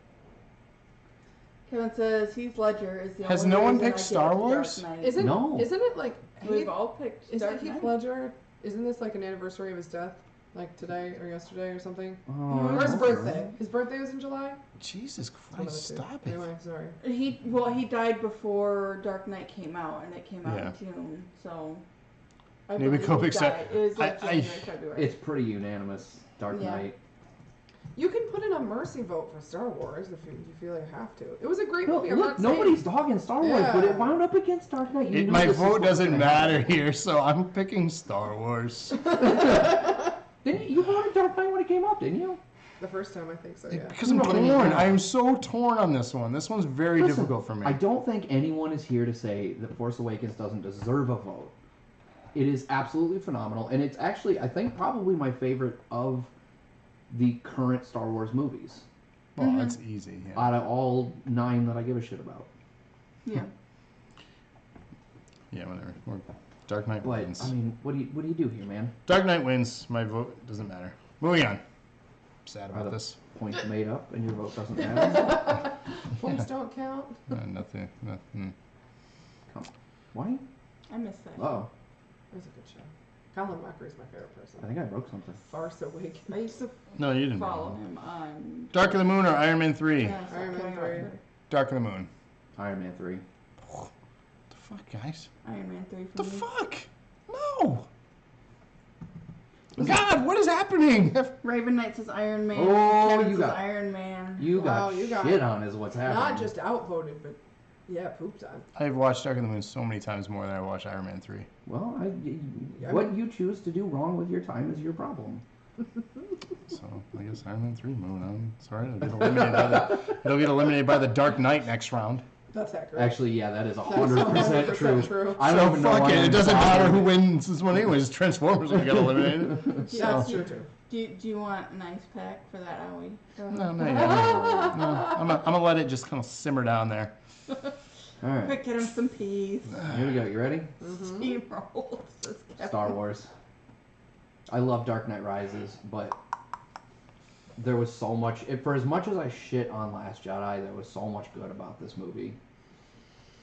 Kevin says Heath Ledger is the Has only no one reason picked I give Star it to Wars? Dark Knight. Isn't No. Isn't it like We've all picked Isn't Dark Heath Knight. Ledger? Isn't this like an anniversary of his death? Like today or yesterday or something? Oh, Or his I don't birthday? know. His birthday was in July? Jesus One of Christ, the two. stop it. Anyway, sorry. He died before Dark Knight came out, and it came out Yeah. in June. So I Maybe believe go he pick Star- died. It was like I- January, February. It's pretty unanimous. Dark Yeah. Knight. You can put in a mercy vote for Star Wars if you feel you have to. It was a great No, movie. I'm look, not saying- nobody's talking Star Wars, but it Yeah. wound up against Dark Knight. You know My this is vote what's doesn't gonna matter happen. here, so I'm picking Star Wars. Didn't you voted Dark Knight when it came up, didn't you? The first time I think so, yeah. Because I'm No, but then torn. you- I am so torn on this one. This one's very Listen, difficult for me. I don't think anyone is here to say that Force Awakens doesn't deserve a vote. It is absolutely phenomenal, and it's actually, I think, probably my favorite of the current Star Wars movies. Well, that's easy. Yeah. Out of all 9 that I give a shit about. yeah. Yeah, whatever. Dark Knight But wins. I mean, what do you do here, man? Dark Knight wins. My vote doesn't matter. Moving on. Sad Are about the this. points made up, and your vote doesn't matter? Points don't count. Nothing. Nothing. Why? I missed that. Oh, It was a good show. Colin Mockery is my favorite person. I think I broke something. Farce Awakens. I used to No, you didn't. follow know. him on. Dark of the Moon or Iron Man 3? Yeah, so Iron Man Kevin 3. Roger. Dark of the Moon. Iron Man 3. What the fuck, guys? Iron Man 3 for The me. fuck? No. God, what is happening? Raven Knight says Iron Man. Oh, Kevin you says got- Iron Man. You got Wow, you got shit on is what's happening. Not just outvoted, but yeah, pooped on. I've watched Dark of the Moon so many times more than I watched Iron Man 3. Well, Yeah, what you choose to do wrong with your time is your problem. So I guess Iron Man 3 moving on. Sorry, it'll get eliminated by the Dark Knight next round. That's accurate. Actually, yeah, that is That's 100% true. true. I don't So even know fuck why it. I'm It doesn't matter who talking. wins this one anyways. Transformers will get eliminated. Yeah, that's So, true too. Do you want an ice pack for that, Owie? no, not yet. No, I'm gonna let it just kind of simmer down there. All right, Quick, get him some peas. here we go. You ready? Steamrolls. says Kevin. Star Wars. I love Dark Knight Rises, but there was so much. For as much as I shit on Last Jedi, there was so much good about this movie.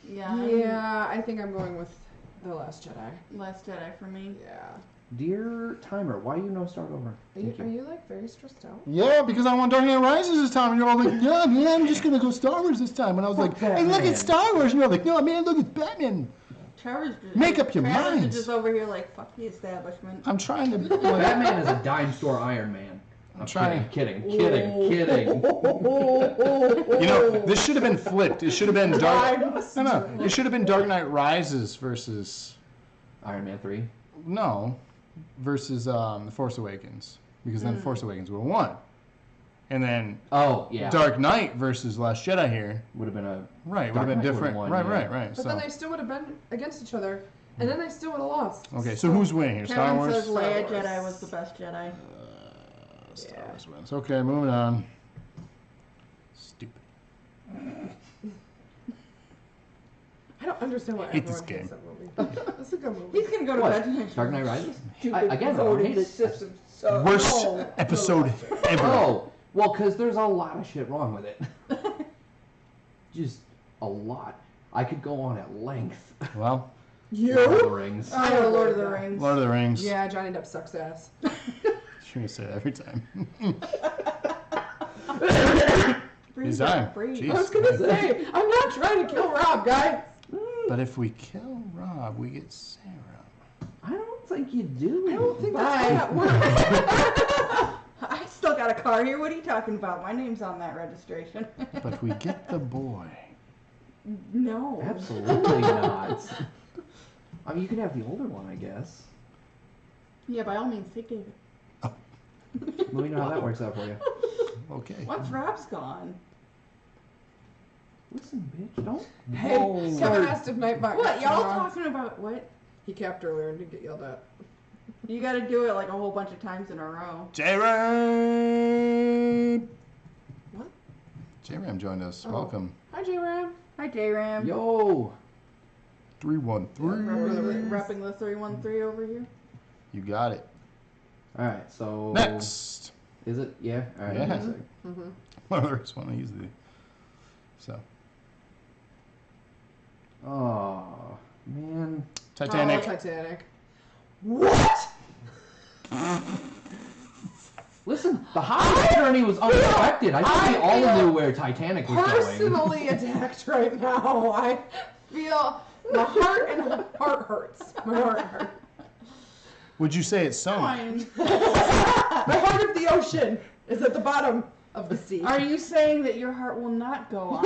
Yeah. Yeah, I think I'm going with The Last Jedi. Last Jedi for me. Yeah. Dear Timer, why do you no start over? Are you like very stressed out? Yeah, because I want Dark Knight Rises this time, and you're all like, yeah, man, I'm just gonna go Star Wars this time. And I was like, hey, look Batman. at Star Wars, and you're like, no, man, look at Batman. Trevor's just, Make up your Travis minds. is just over here like, fuck the establishment. I'm trying to. Like, Batman is a dime store Iron Man. I'm trying. kidding. You know, this should have been flipped. It should have been Dark. No, it should have been Dark Knight Rises versus Iron Man 3. versus The Force Awakens, because then Force Awakens would have won, and then Oh, yeah. Dark Knight versus Last Jedi here, Would have been a... right? Would Dark have been Knight would've different. won, Right, yeah. right. But So then they still would have been against each other, and then they still would have lost. okay, so who's winning here? Star Kevin Wars. says Leia Star Wars. Jedi was the best Jedi. Star Wars wins. Okay, moving on. Stupid. I don't understand why Hate this everyone hates game. that movie. It's a good movie. He's gonna go to What? bed tonight. Dark Knight Rises? Stupid Again, I don't hate it. system. So Worst episode ever. Oh, well, because there's a lot of shit wrong with it. Just a lot. I could go on at length. Well, Lord of the Rings. I know Lord of the Rings. Lord of the Rings. Yeah, Johnny Depp sucks ass. You're gonna say that every time. He's dying. Jeez. I was gonna say, I'm not trying to kill Rob, guys. But if we kill Rob, we get Sarah. I don't think you do. I don't think Bye. that's how that works. I still got a car here. What are you talking about? My name's on that registration. But if we get the boy. No. Absolutely not. I mean, you could have the older one, I guess. Yeah, by all means, take David. Let me know how that works out for you. Okay. Once Rob's gone. Listen, bitch, don't. Hey, Whoa. Kevin asked if Nightbot What? got Y'all wrong. talking about what? He capped earlier and didn't get yelled at. You gotta do it like a whole bunch of times in a row. J-Ram! What? J-Ram joined us. Oh. Welcome. Hi, J-Ram. Hi, J-Ram. Yo. 313. Repping the 313 over here. You got it. All right, so. Next. Is it? Yeah. All right. Yeah. give me a sec. One of the first one I usually do. So, Oh, man. Titanic. Oh, Titanic. What? Listen, the Hobbit journey was unexpected. I think we I all feel knew where Titanic was going. Personally attacked right now. I feel my heart hurts. My heart hurts. Would you say it's sunk? Fine. My heart of the ocean is at the bottom of the sea. Are you saying that your heart will not go on?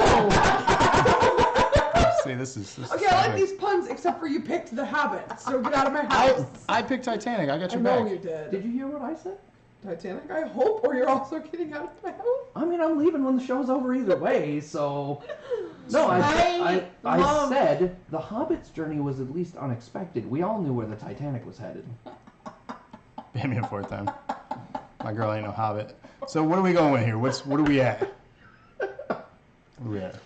See, this is Okay, I like these puns, except for you picked The Hobbit, so get out of my house. I picked Titanic. I got I your know back. you did. Did you hear what I said? Titanic, I hope, or you're also getting out of my house? I mean, I'm leaving when the show's over either way, so. No, I I love- said the Hobbit's journey was at least unexpected. We all knew where the Titanic was headed. Bam me a fourth time. My girl ain't no hobbit. So what are we going with here? What are we at? What are we at?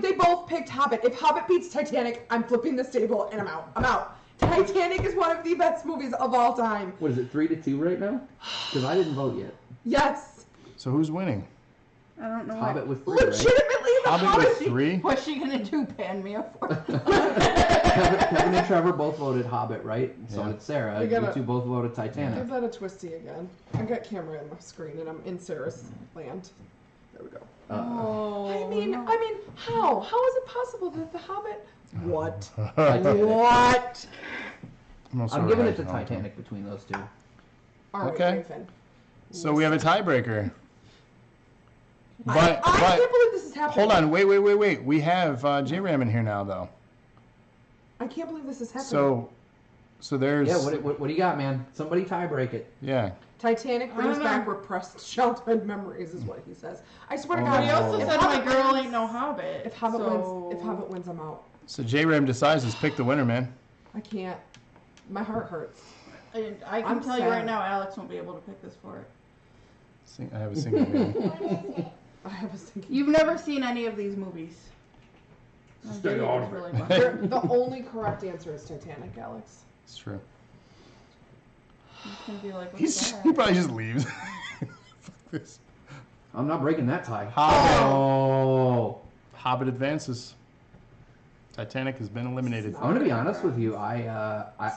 They both picked Hobbit. If Hobbit beats Titanic, I'm flipping this table and I'm out. I'm out. Titanic is one of the best movies of all time. What is it, 3-2 right now? Because I didn't vote yet. Yes. So who's winning? I don't know. Hobbit with 3, right? Legitimately, the Hobbit with 3? What's she gonna do? Pan me a fork? Kevin and Trevor both voted Hobbit, right? So Yeah. did Sarah. We gotta- You two both voted Give Titanic. that a twisty again. I've got camera on my screen and I'm in Sarah's land. There we go. Oh. I mean, how? How is it possible that the Hobbit? What? Titanic. What? I'm giving it to Titanic between those two. All right, Okay. Nathan. So we have a tiebreaker. I can't believe this is happening. Hold on, wait. We have J-Ram in here now, though. I can't believe this is happening. So there's... Yeah, what do you got, man? Somebody tie break it. Yeah. Titanic brings I don't back know. repressed childhood memories, is what he says. I swear to Oh. God, He also if said Hobbit my girl wins- ain't no Hobbit. If Hobbit so... wins, I'm out. So J-Ram decides to pick the winner, man. I can't. My heart hurts. I can I'm tell you sad. right now, Alex won't be able to pick this for it. I have a single man. What is it? I have a thinking. You've never seen any of these movies. Stay out of it. Really much. The only correct answer is Titanic, Alex. It's true. He's gonna be like, what's that? He probably just leaves. Fuck this. I'm not breaking that tie. Hobbit. Oh. Hobbit advances. Titanic has been eliminated. I'm gonna be honest with you. I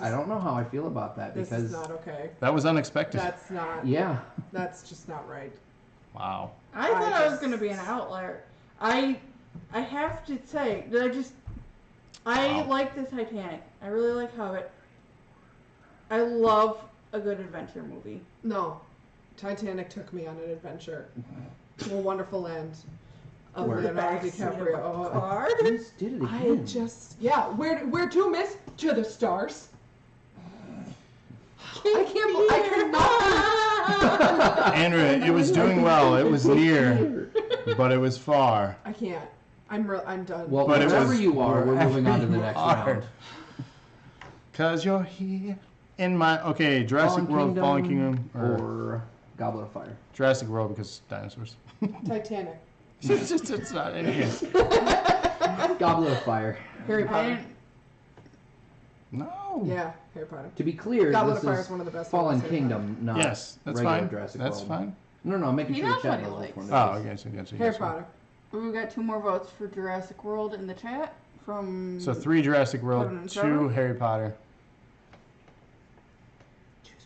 don't know how I feel about that This because is not okay. That was unexpected. That's not. yeah, That's just not right. Wow. I thought I was just- gonna be an outlier. I have to say that I Wow. like the Titanic. I really like Hobbit. I love a good adventure movie. No, Titanic took me on an adventure to a wonderful end of Where? Leonardo Backseat of a DiCaprio. car. just did it I again. where to, miss? To the stars. I cannot. Andrea, it was doing well. It was near, but it was far. I can't. I'm done. Well, But it wherever was you are, we're moving on to the next hard. round. Cause you're here in my Jurassic World, Fallen Kingdom, or Goblet of Fire. Jurassic World because dinosaurs. Titanic. It's not in here. Goblet of Fire. Harry I Potter. didn't, No. Yeah, Harry Potter. To be clear, Goblet of this Fire is is one of the best Fallen ones, Harry Kingdom, not Yes, that's regular fine. Jurassic That's World. fine. No, I'm making He sure the knows chat what he knows which one Oh, it is. okay, so gotcha. Harry gotcha. Potter. we got 2 more votes for Jurassic World in the chat from. So 3 Jurassic World, Kevin and 2 Trevor? Harry Potter.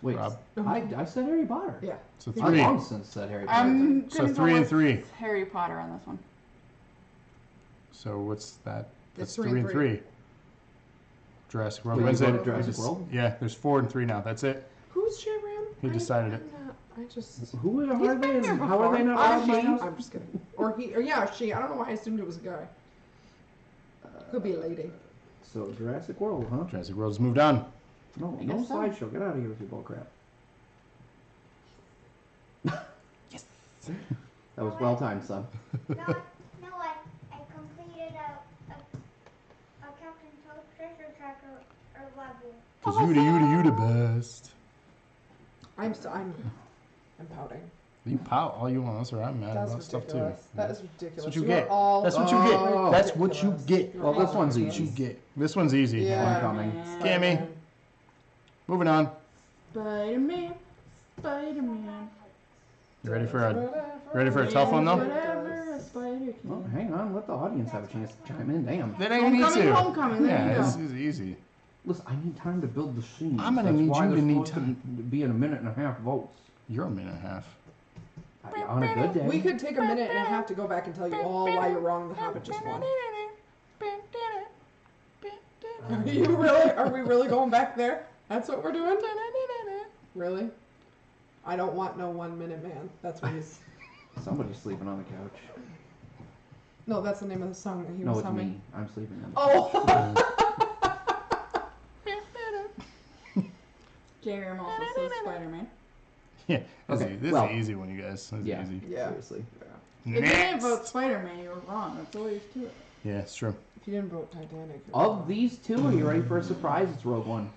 Wait, Rob. I said Harry Potter. Yeah. So I've 3. long since said Harry Potter. I'm So gonna 3 go and with 3. Harry Potter on this one. So what's that? That's It's 3 and 3. Jurassic World. Wait, you Wednesday. voted Jurassic World? Yeah, there's 4 and 3 now. That's it. Who's J-Ram? He decided it. I just. Who are He's they? been there How are they before. not allowed in my house? I'm just kidding. Or he. Or yeah, she. I don't know why I assumed it was a guy. Could be a lady. So Jurassic World, huh? Jurassic World has moved on. No, I no guess so. slideshow. Get out of here with your bullcrap. Yes. That was well timed, son. No, I completed a Captain Toad treasure tracker or level. Cause you the best. I'm pouting. You pout all you want. That's alright. I'm mad That's about stuff too. ridiculous. That is ridiculous. That's what you are get. all That's what you get. Oh. That's what you ridiculous. get. You're Well, this all one's That's what you ridiculous. get. This one's easy. Yeah. Homecoming. Scammy. Moving on. Spider-Man. Spider-Man. You ready for a tough one though? Whatever a spider can. Oh, hang on. Let the audience have a chance to chime in. Damn. They don't need Homecoming, to. homecoming. There Yeah, you go. it's easy. Listen, I need time to build the scene. I'm gonna That's need why you to there's need supposed to be in a minute and a half votes. You're a minute and a half. On a good day. We could take a minute and a half to go back and tell you all why you're wrong. The Hobbit just won. Are we really going back there? That's what we're doing? Really? I don't want no 1 minute man. That's what he's. Somebody's sleeping on the couch. No, that's the name of the song that he No, was it's humming. me. I'm sleeping on the Oh! J-Ram also says Spider-Man. Yeah. Okay, This well- is an easy one, you guys. This is Yeah. easy. Yeah. Seriously. If you didn't Next. vote Spider-Man, you were wrong. That's all there is to it. Yeah, it's true. If you didn't vote Titanic. you're Of wrong. these two, are you ready for a surprise? It's Rogue One.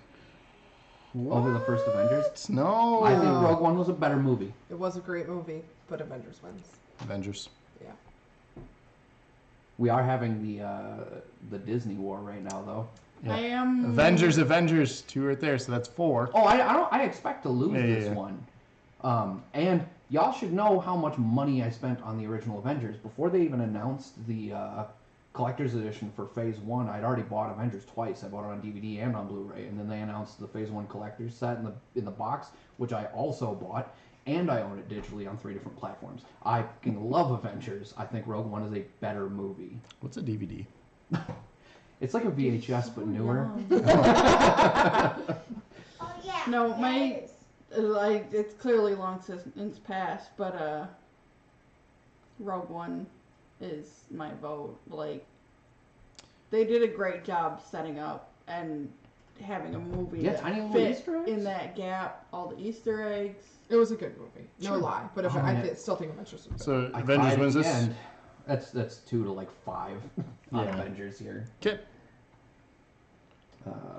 Over the first Avengers. No. I think Rogue One was a better movie. It was a great movie, but Avengers wins. Avengers. Yeah. We are having the Disney war right now, though. Yeah. I am. Avengers. 2 right there, so that's 4. Oh, I expect to lose Yeah, yeah, this yeah. one. And y'all should know how much money I spent on the original Avengers before they even announced the collector's edition for Phase 1. I'd already bought Avengers twice. I bought it on DVD and on Blu-ray, and then they announced the Phase 1 collector's set in the box, which I also bought, and I own it digitally on 3 different platforms. I fucking love Avengers. I think Rogue One is a better movie. What's a DVD? It's like a VHS but newer. Oh yeah. No, yeah, my- it is. It's clearly long since past, but Rogue One is my vote. Like, they did a great job setting up and having a movie Yeah, that tiny little fit Easter eggs. in that gap, all the Easter eggs. It was a good movie. No Sure. lie. But if Oh, I yeah. still think Avengers was better. So I Avengers cried wins at this. the end. That's 2 to like 5 on Yeah. Avengers here. Okay.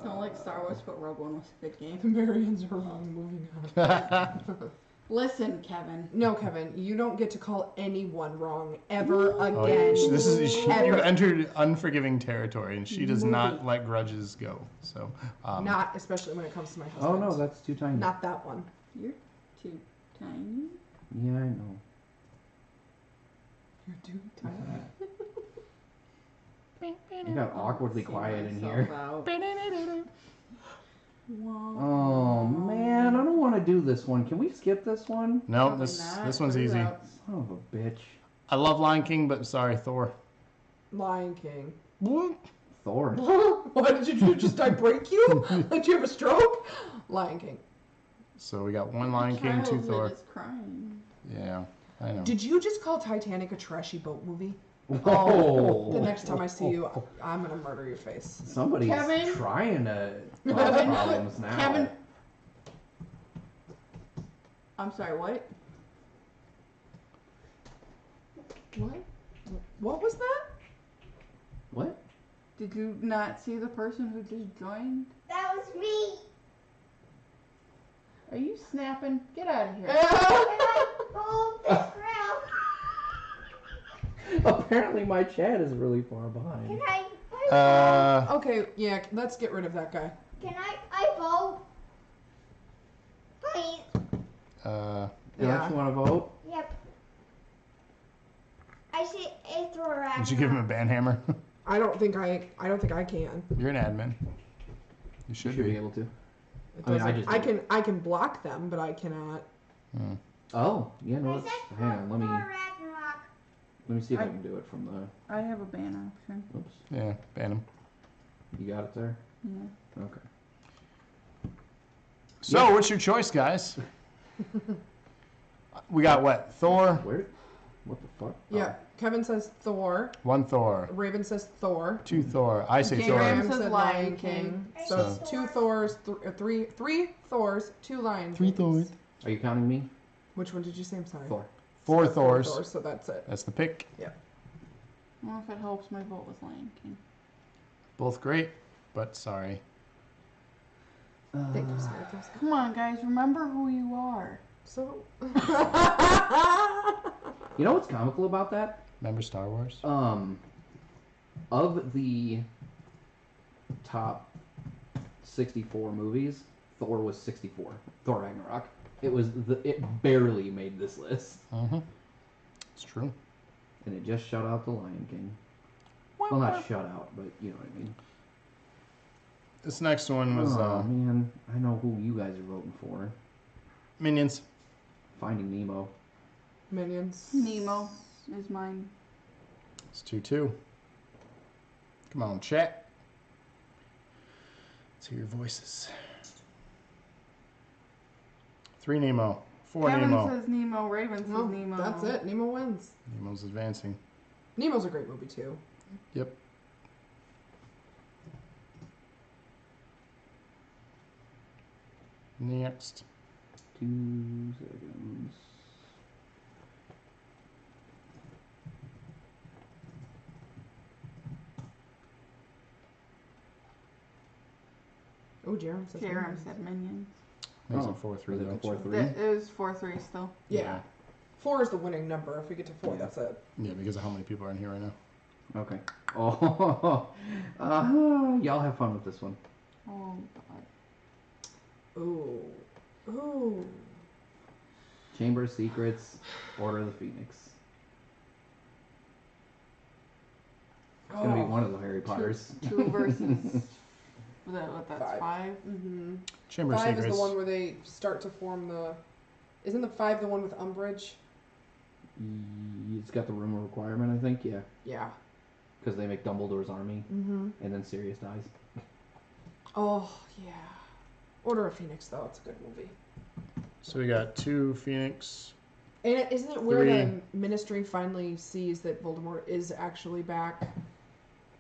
Don't like Star Wars, but Rogue One was a good game. The Marians are wrong. Moving on. Listen, Kevin. No, Kevin, you don't get to call anyone wrong ever Oh, again. this is Ever. you've entered unforgiving territory, and she does not Movie. let grudges go. So Not especially when it comes to my husband. Oh no, that's too tiny. Not that one. You're too tiny. Yeah, I know. You're too tiny. You got awkwardly quiet in here. Oh man, I don't want to do this one. Can we skip this one? no, Probably this not. one's Put it easy. out. Son of a bitch. I love Lion King, but sorry, Thor. Lion King. Thor. What did you do? Just I break you? Did you have a stroke? Lion King. So we got one Lion King, 2 Child Thor. that is crying. Yeah, I know. Did you just call Titanic a trashy boat movie? Whoa. The next time I see you, I'm gonna murder your face. Somebody's Kevin? trying to cause Kevin? problems now. Kevin? I'm sorry, what? What? What was that? What? Did you not see the person who just joined? That was me. Are you snapping? Get out of here. Can I hold this ground? Apparently my chat is really far behind. Can I? Okay, yeah, let's get rid of that guy. Can I vote? Please. Don't you want to vote? Yep. I see a thrower. Did you give him a ban hammer? I don't think I can. You're an admin. You should You should be be. able to. It I mean, I doesn't- just I can block them, but I cannot. Oh, yeah, no. It says Hang on, let me see if I I- can do it from the. I have a ban option. Oops, Yeah, ban him. you got it there. Yeah. Okay. So, what's your choice, guys? We got what? Thor, Where? What the fuck? Yeah, Kevin says Thor. 1 Thor, Raven says Thor. 2 Thor. I say Jay Thor. Graham Graham says said Lion Lion King. King. I So say it's 2 Thor. Thors, three Thors, 2 Lion Three Kings. Thors. Are you counting me? Which one did you say? I'm sorry. Thor. 4 Four Thors. Thors, so that's it. That's the pick. Well, if it helps, my vote was Lion King. Both great, but sorry. Thank you, Smith. Come on, guys. Remember who you are. So. You know what's comical about that? Remember Star Wars? Of the top 64 movies, Thor was 64. Thor Ragnarok. It barely made this list, Mm-hmm. It's true. and it just shut out the Lion King. Well, not shut out, but you know what I mean. This next one was Oh man, I know who you guys are voting for. Minions. Finding Nemo. Minions. Nemo is mine. It's 2-2. Come on, chat. Let's hear your voices. 3 Nemo. 4 Kevin Nemo. says Nemo. Raven says No, Nemo. that's it. Nemo wins. Nemo's advancing. Nemo's a great movie too. Yep. Next. 2 seconds. Oh, Jerem says Jerem Minions. said Minions. Makes Oh, it 4-3 was it though. 4-3? That is 4-3 still. Yeah. 4 is the winning number. If we get to 4, that's it. Yeah, because of how many people are in here right now. Okay. Oh, y'all have fun with this one. Oh, God. Ooh. Ooh. Chamber of Secrets, Order of the Phoenix. It's gonna be one of the Harry Potters. 2 versus. That's 5. Mm-hmm. Chamber of 5 Secrets. is the one where they start to form the. Isn't the 5 the one with Umbridge? It's got the rumor requirement, I think. Yeah, Yeah. because they make Dumbledore's army, Mm-hmm. and then Sirius dies. Oh yeah. Order of Phoenix though, it's a good movie. So we got 2 Phoenix. And isn't it where 3. the Ministry finally sees that Voldemort is actually back?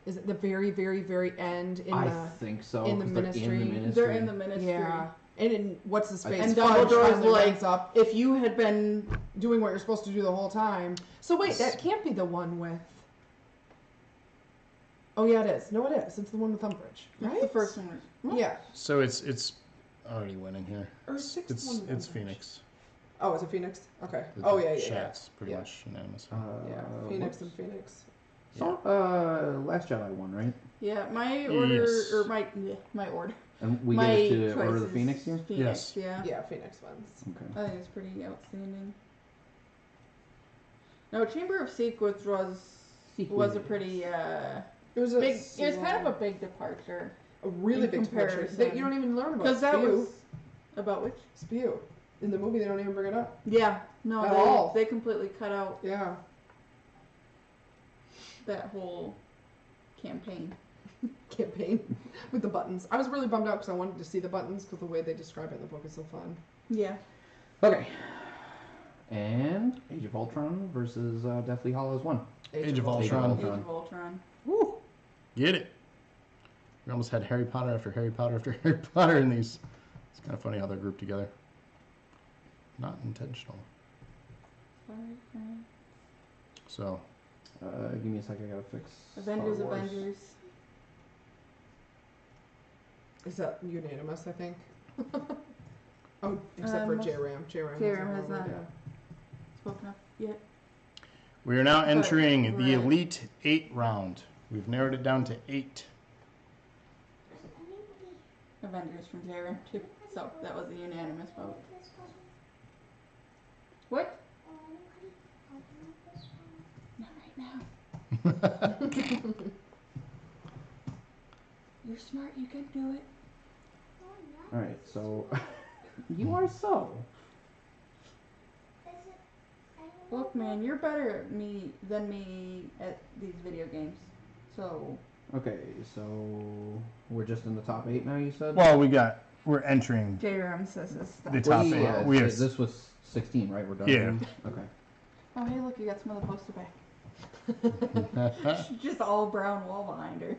Is it the very, very, very end in I the think so. in the 'cause they're ministry? They're in the ministry. yeah? And in what's his face? And Fudge Dumbledore's finally like, runs up. if you had been Doing what you're supposed to do the whole time. So wait, that can't be the one with. Oh yeah, it is. No, it is. It's the one with Umbridge, right? the first one was Yeah. So it's already winning here. Or sixth It's one with it's Umbridge. Phoenix. Oh, it's a Phoenix. Okay. The Oh yeah, yeah, yeah. Chat's pretty Yeah. much unanimous. Yeah, Phoenix whoops. and Phoenix. So, Last Jedi won, right? Yeah, my order Yes. or my order. And we my get to Order of the choice Phoenix is here? Phoenix, Yes. yeah. Yeah, Phoenix wins. Okay. I think it's pretty outstanding. Now, Chamber of Secrets was a pretty It was a big. It was kind of a big departure a really in big departure comparison. that you don't even learn about. because that Spew. was about which. Spew. In the movie, they don't even bring it up. Yeah, no, At all. they completely cut out Yeah. that whole campaign. Campaign with the buttons. I was really bummed out because I wanted to see the buttons because the way they describe it in the book is so fun. Yeah. Okay. And Age of Ultron versus Deathly Hallows 1. Age of Age of Ultron. Age Ultron. of Ultron. Woo! Get it. We almost had Harry Potter after Harry Potter after Harry Potter in these. It's kind of funny how they're grouped together. Not intentional. So, Give me a second, I gotta fix Avengers, Star Wars. Avengers. Is that unanimous, I think? Oh, except for J-Ram. J-Ram J-Ram hasn't has voted, not. Spoken up yet. we are now entering the Right. Elite 8 round. We've narrowed it down to 8. Avengers from J-Ram too. So that was a unanimous vote. What? Not right now. You're smart. You can do it. Alright, so. You are so. Look, man, you're better at than me at these video games. So Okay, so. We're just in the top 8 now, you said? Well, we're entering J-Ram says this stuff. the top 8. Yeah, We have, this was 16, right? We're done. Yeah. Okay. Oh, hey, look, you got some of the poster back. Just all brown wall behind her.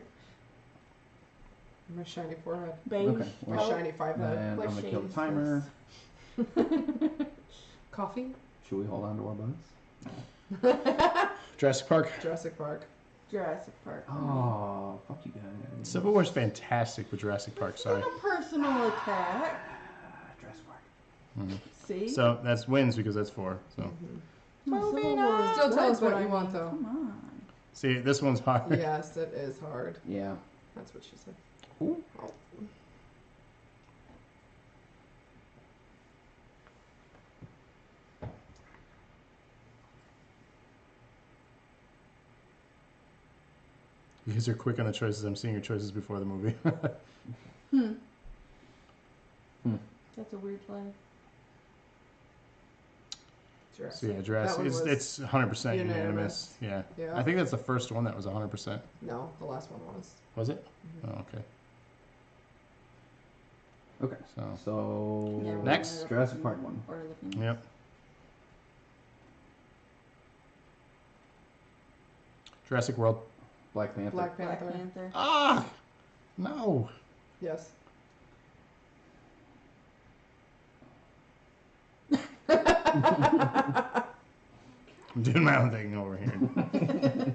My shiny forehead. Beige. Okay, My well, shiny five head. And What I'm gonna shade kill the is timer. Coffee? Should we hold on to our butts? Jurassic Park. Jurassic Park. Jurassic Park. Oh, fuck you guys. Civil War's fantastic with Jurassic Park, It's sorry. not a personal attack. Jurassic Park. See? So that's wins because that's 4. So Moving on. Still tell us But what I you want, mean, though. Come on. see, this one's hard. Yes, it is hard. Yeah. That's what she said. Ooh. Oh. You guys are quick on the choices. I'm seeing your choices before the movie. That's a weird play. Jurassic. So yeah, That Jurassic. one was It's 100% unanimous. unanimous. Yeah. Yeah. I think that's the first one that was 100%. No, the last one was. Was it? Oh, okay. Okay. So So. Yeah, we're Next. looking Jurassic Park 1. or looking. yep. Jurassic World. Black Panther. Black Black Panther. Panther. Ah, no. Yes. I'm doing my own thing over here.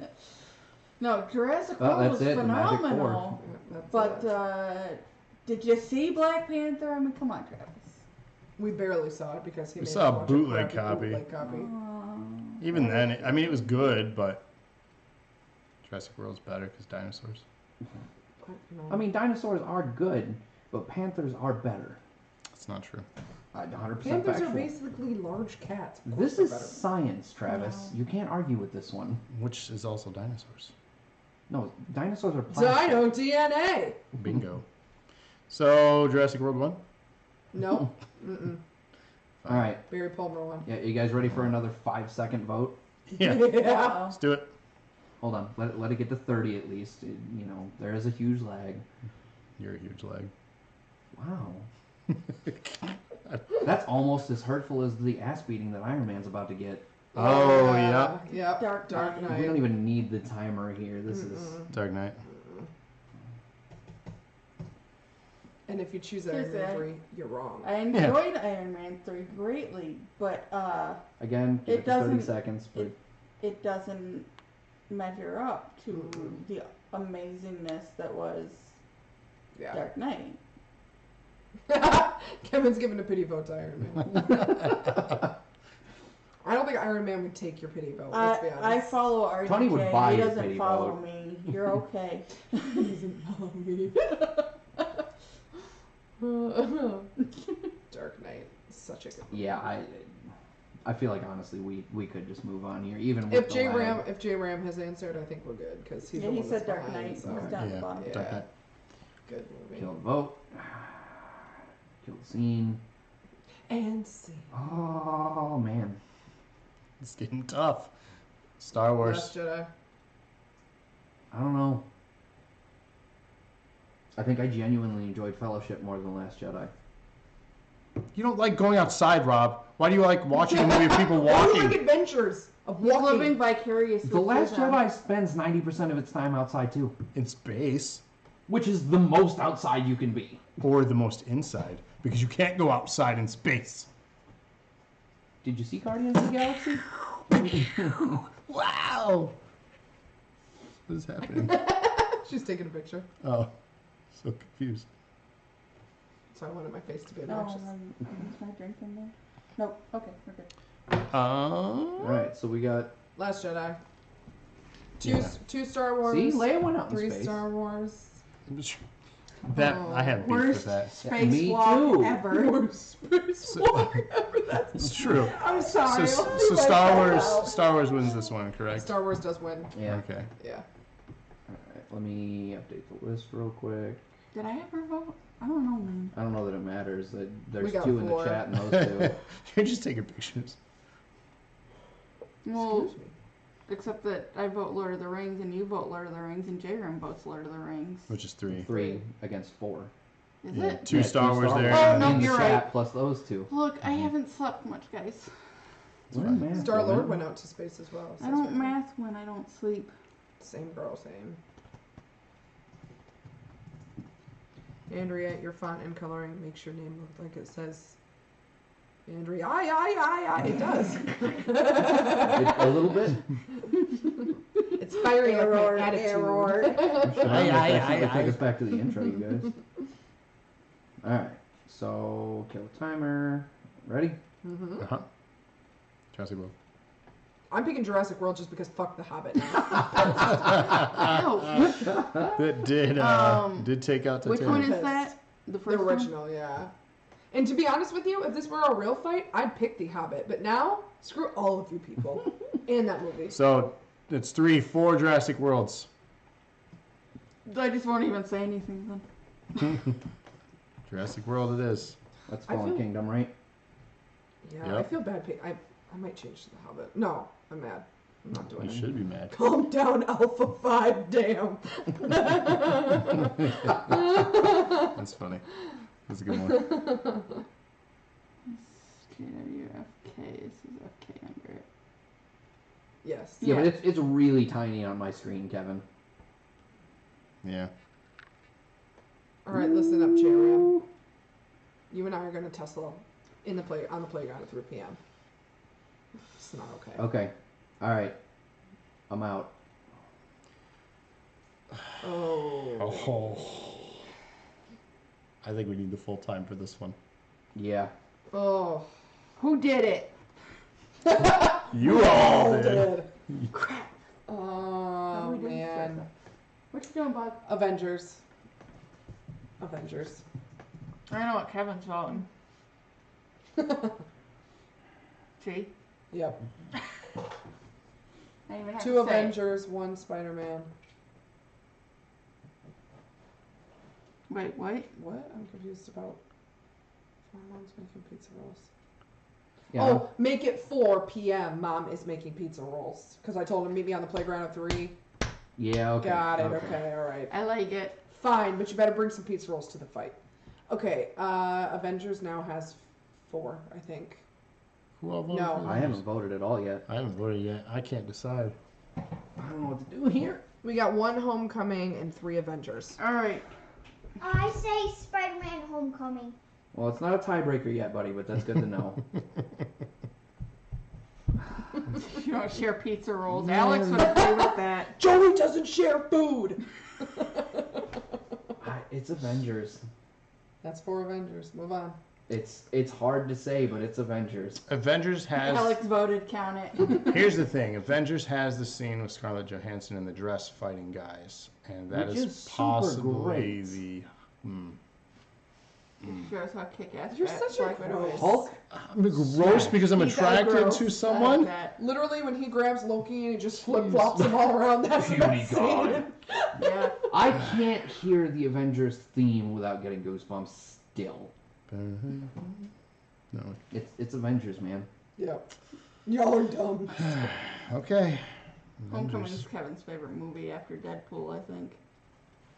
No, Jurassic Oh, World that's was it, the Magic phenomenal. That's But it. did you see Black Panther? I mean, come on, Travis. We barely saw it because he We made saw us a watch bootleg crappy copy. bootleg copy. Even then, I mean, it was good, but Jurassic World's better because dinosaurs. No. I mean, dinosaurs are good, but panthers are better. That's not true. 100% Panthers factual. are basically large cats. Of course This they're is better. science, Travis. No. You can't argue with this one. Which is also dinosaurs. No, dinosaurs are plastic. Dino DNA. Bingo. So Jurassic World 1? No. Mm-mm. All right. Barry Palmer one. Yeah, you guys ready for another 5-second vote? Yeah. Yeah. Let's do it. Hold on. Let it get to 30 at least. You know, there is a huge lag. You're a huge leg. Wow. That's almost as hurtful as the ass beating that Iron Man's about to get. Oh, Yep. Dark Dark Knight. Knight. We don't even need the timer here. This is Dark Knight. And if you choose Here's Iron Man that. 3, you're wrong. I enjoyed Iron Man 3 greatly, but again. Give It it to 30 doesn't- seconds, but it doesn't measure up to the amazingness that was Yeah. Dark Knight. Kevin's giving a pity vote to Iron Man. I don't think Iron Man would take your pity vote, let's be I honest. follow RDJ. Tony would buy he your doesn't pity follow vote. me. You're okay. He doesn't follow me. Dark Knight. Such a good movie. yeah, I feel like honestly we could just move on here, even with If the lag. J Ram has answered, I think we're good because he's Yeah, the he one said that's Dark behind, Knight. so- He's down at the Yeah. bottom. Yeah. Dark Knight. Good movie. Kill the vote. Kill the scene. And see. Oh man. It's getting tough. Star Wars. Last Jedi. I don't know. I think I genuinely enjoyed Fellowship more than Last Jedi. You don't like going outside, Rob. Why do you like watching a movie of people Why do you walking? like adventures of He's walking? living vicariously. The Last through them. Jedi spends 90% of its time outside too, In space. which is the most outside you can be. Or the most inside. Because you can't go outside in space. Did you see Guardians of the Galaxy? Wow! What is happening? She's taking a picture, Oh, so confused. so I wanted my face to be No, obnoxious. is my drink in there? Nope. Okay, we're good. Alright, so we got... Last Jedi. Yeah. Two Star Wars. See, Leia went out in 3 space. Star Wars. That I have beef Worst with that. space me walk too. ever. Worst spacewalk ever. That's It's true. I'm sorry. So, I only like Star that Wars. out. Star Wars wins this one, correct? Star Wars does win. Yeah. Okay. Yeah. Alright, let me update the list real quick. Did I ever vote? I don't know, man. I don't know that it matters. There's got 2 in the 4. chat and those 2. You're just taking pictures. Well, Excuse me. except that I vote Lord of the Rings and you vote Lord of the Rings and J-Ram votes Lord of the Rings. Which is 3. 3 against 4. Is Yeah, it? two Yeah, Star Wars there. Oh, no, in the you're chat right. plus those 2. Look, I haven't slept much, guys. We're in math, Star Lord woman. went out to space as well. I don't math when I don't sleep. Same girl, same. Andrea, your font and coloring makes your name look like it says Andrea. Aye. It does. A little bit. It's fiery like Error, my attitude. error. Sure, Aye, that aye, should aye, take us aye. back to the intro, you guys. Alright, so kill the timer. Ready? Mm-hmm. Uh huh. Jurassic World. I'm picking Jurassic World just because fuck the Hobbit. Oh, That did take out which Titanic. one is Pissed. that? The The first one? original, yeah. And to be honest with you, if this were a real fight, I'd pick the Hobbit. But now, screw all of you people and that movie. So it's 4 Jurassic Worlds. I just won't even say anything then. Jurassic World it is. That's I Fallen feel- Kingdom, right? Yeah, Yep. I feel bad. I might change to the Hobbit. No, I'm mad. I'm not doing You it. should be mad. Calm down, Alpha 5, damn. That's funny. That's a good one. KWFK. This is FK under it. Yes. Yeah, Yeah. but it's really tiny on my screen, Kevin. Yeah. All right, listen up, J-Ram. You and I are going to Tesla on the playground at 3 p.m. It's not okay. Okay. Alright. I'm out. Oh. Oh. I think we need the full time for this one. Yeah. Oh. Who did it? You all did. Crap. How Oh, do we do this man. stuff? What you doing, bud? Avengers. I know what Kevin's voting. See? Yep. I didn't even have 2 to say it. Avengers, 1 Spider-Man. Wait, what? What? I'm confused about. Mom's making pizza rolls. Yeah. Oh, make it 4 p.m. Mom is making pizza rolls. Because I told her meet me on the playground at 3. Yeah, okay. Got it. Okay, all right. I like it. Fine, but you better bring some pizza rolls to the fight. Okay, Avengers now has 4, I think. Who all voted No. for I those? haven't voted at all yet. I haven't voted yet. I can't decide. I don't know what to do here. We got 1 Homecoming and 3 Avengers. All right. I say Spider-Man Homecoming. Well, it's not a tiebreaker yet, buddy, but that's good to know. You don't share pizza rolls. Alex would agree with that. Joey doesn't share food! It's Avengers. That's 4 Avengers. Move on. It's hard to say, but it's Avengers. Avengers has. Alex voted. Count it. Here's the thing. Avengers has the scene with Scarlett Johansson in the dress fighting guys, and that Which is is super possibly great. the. Shows how kick-ass You're Black such a Widow is. Hulk? I'm gross because I'm He's attracted gross. to I someone. like that. Literally, when he grabs Loki and he just flip-flops them all around, that's the best scene. Yeah. I can't hear the Avengers theme without getting goosebumps still. No. It's Avengers, man. Yep. Y'all are dumb. Okay. Homecoming is Avengers. Kevin's favorite movie after Deadpool, I think.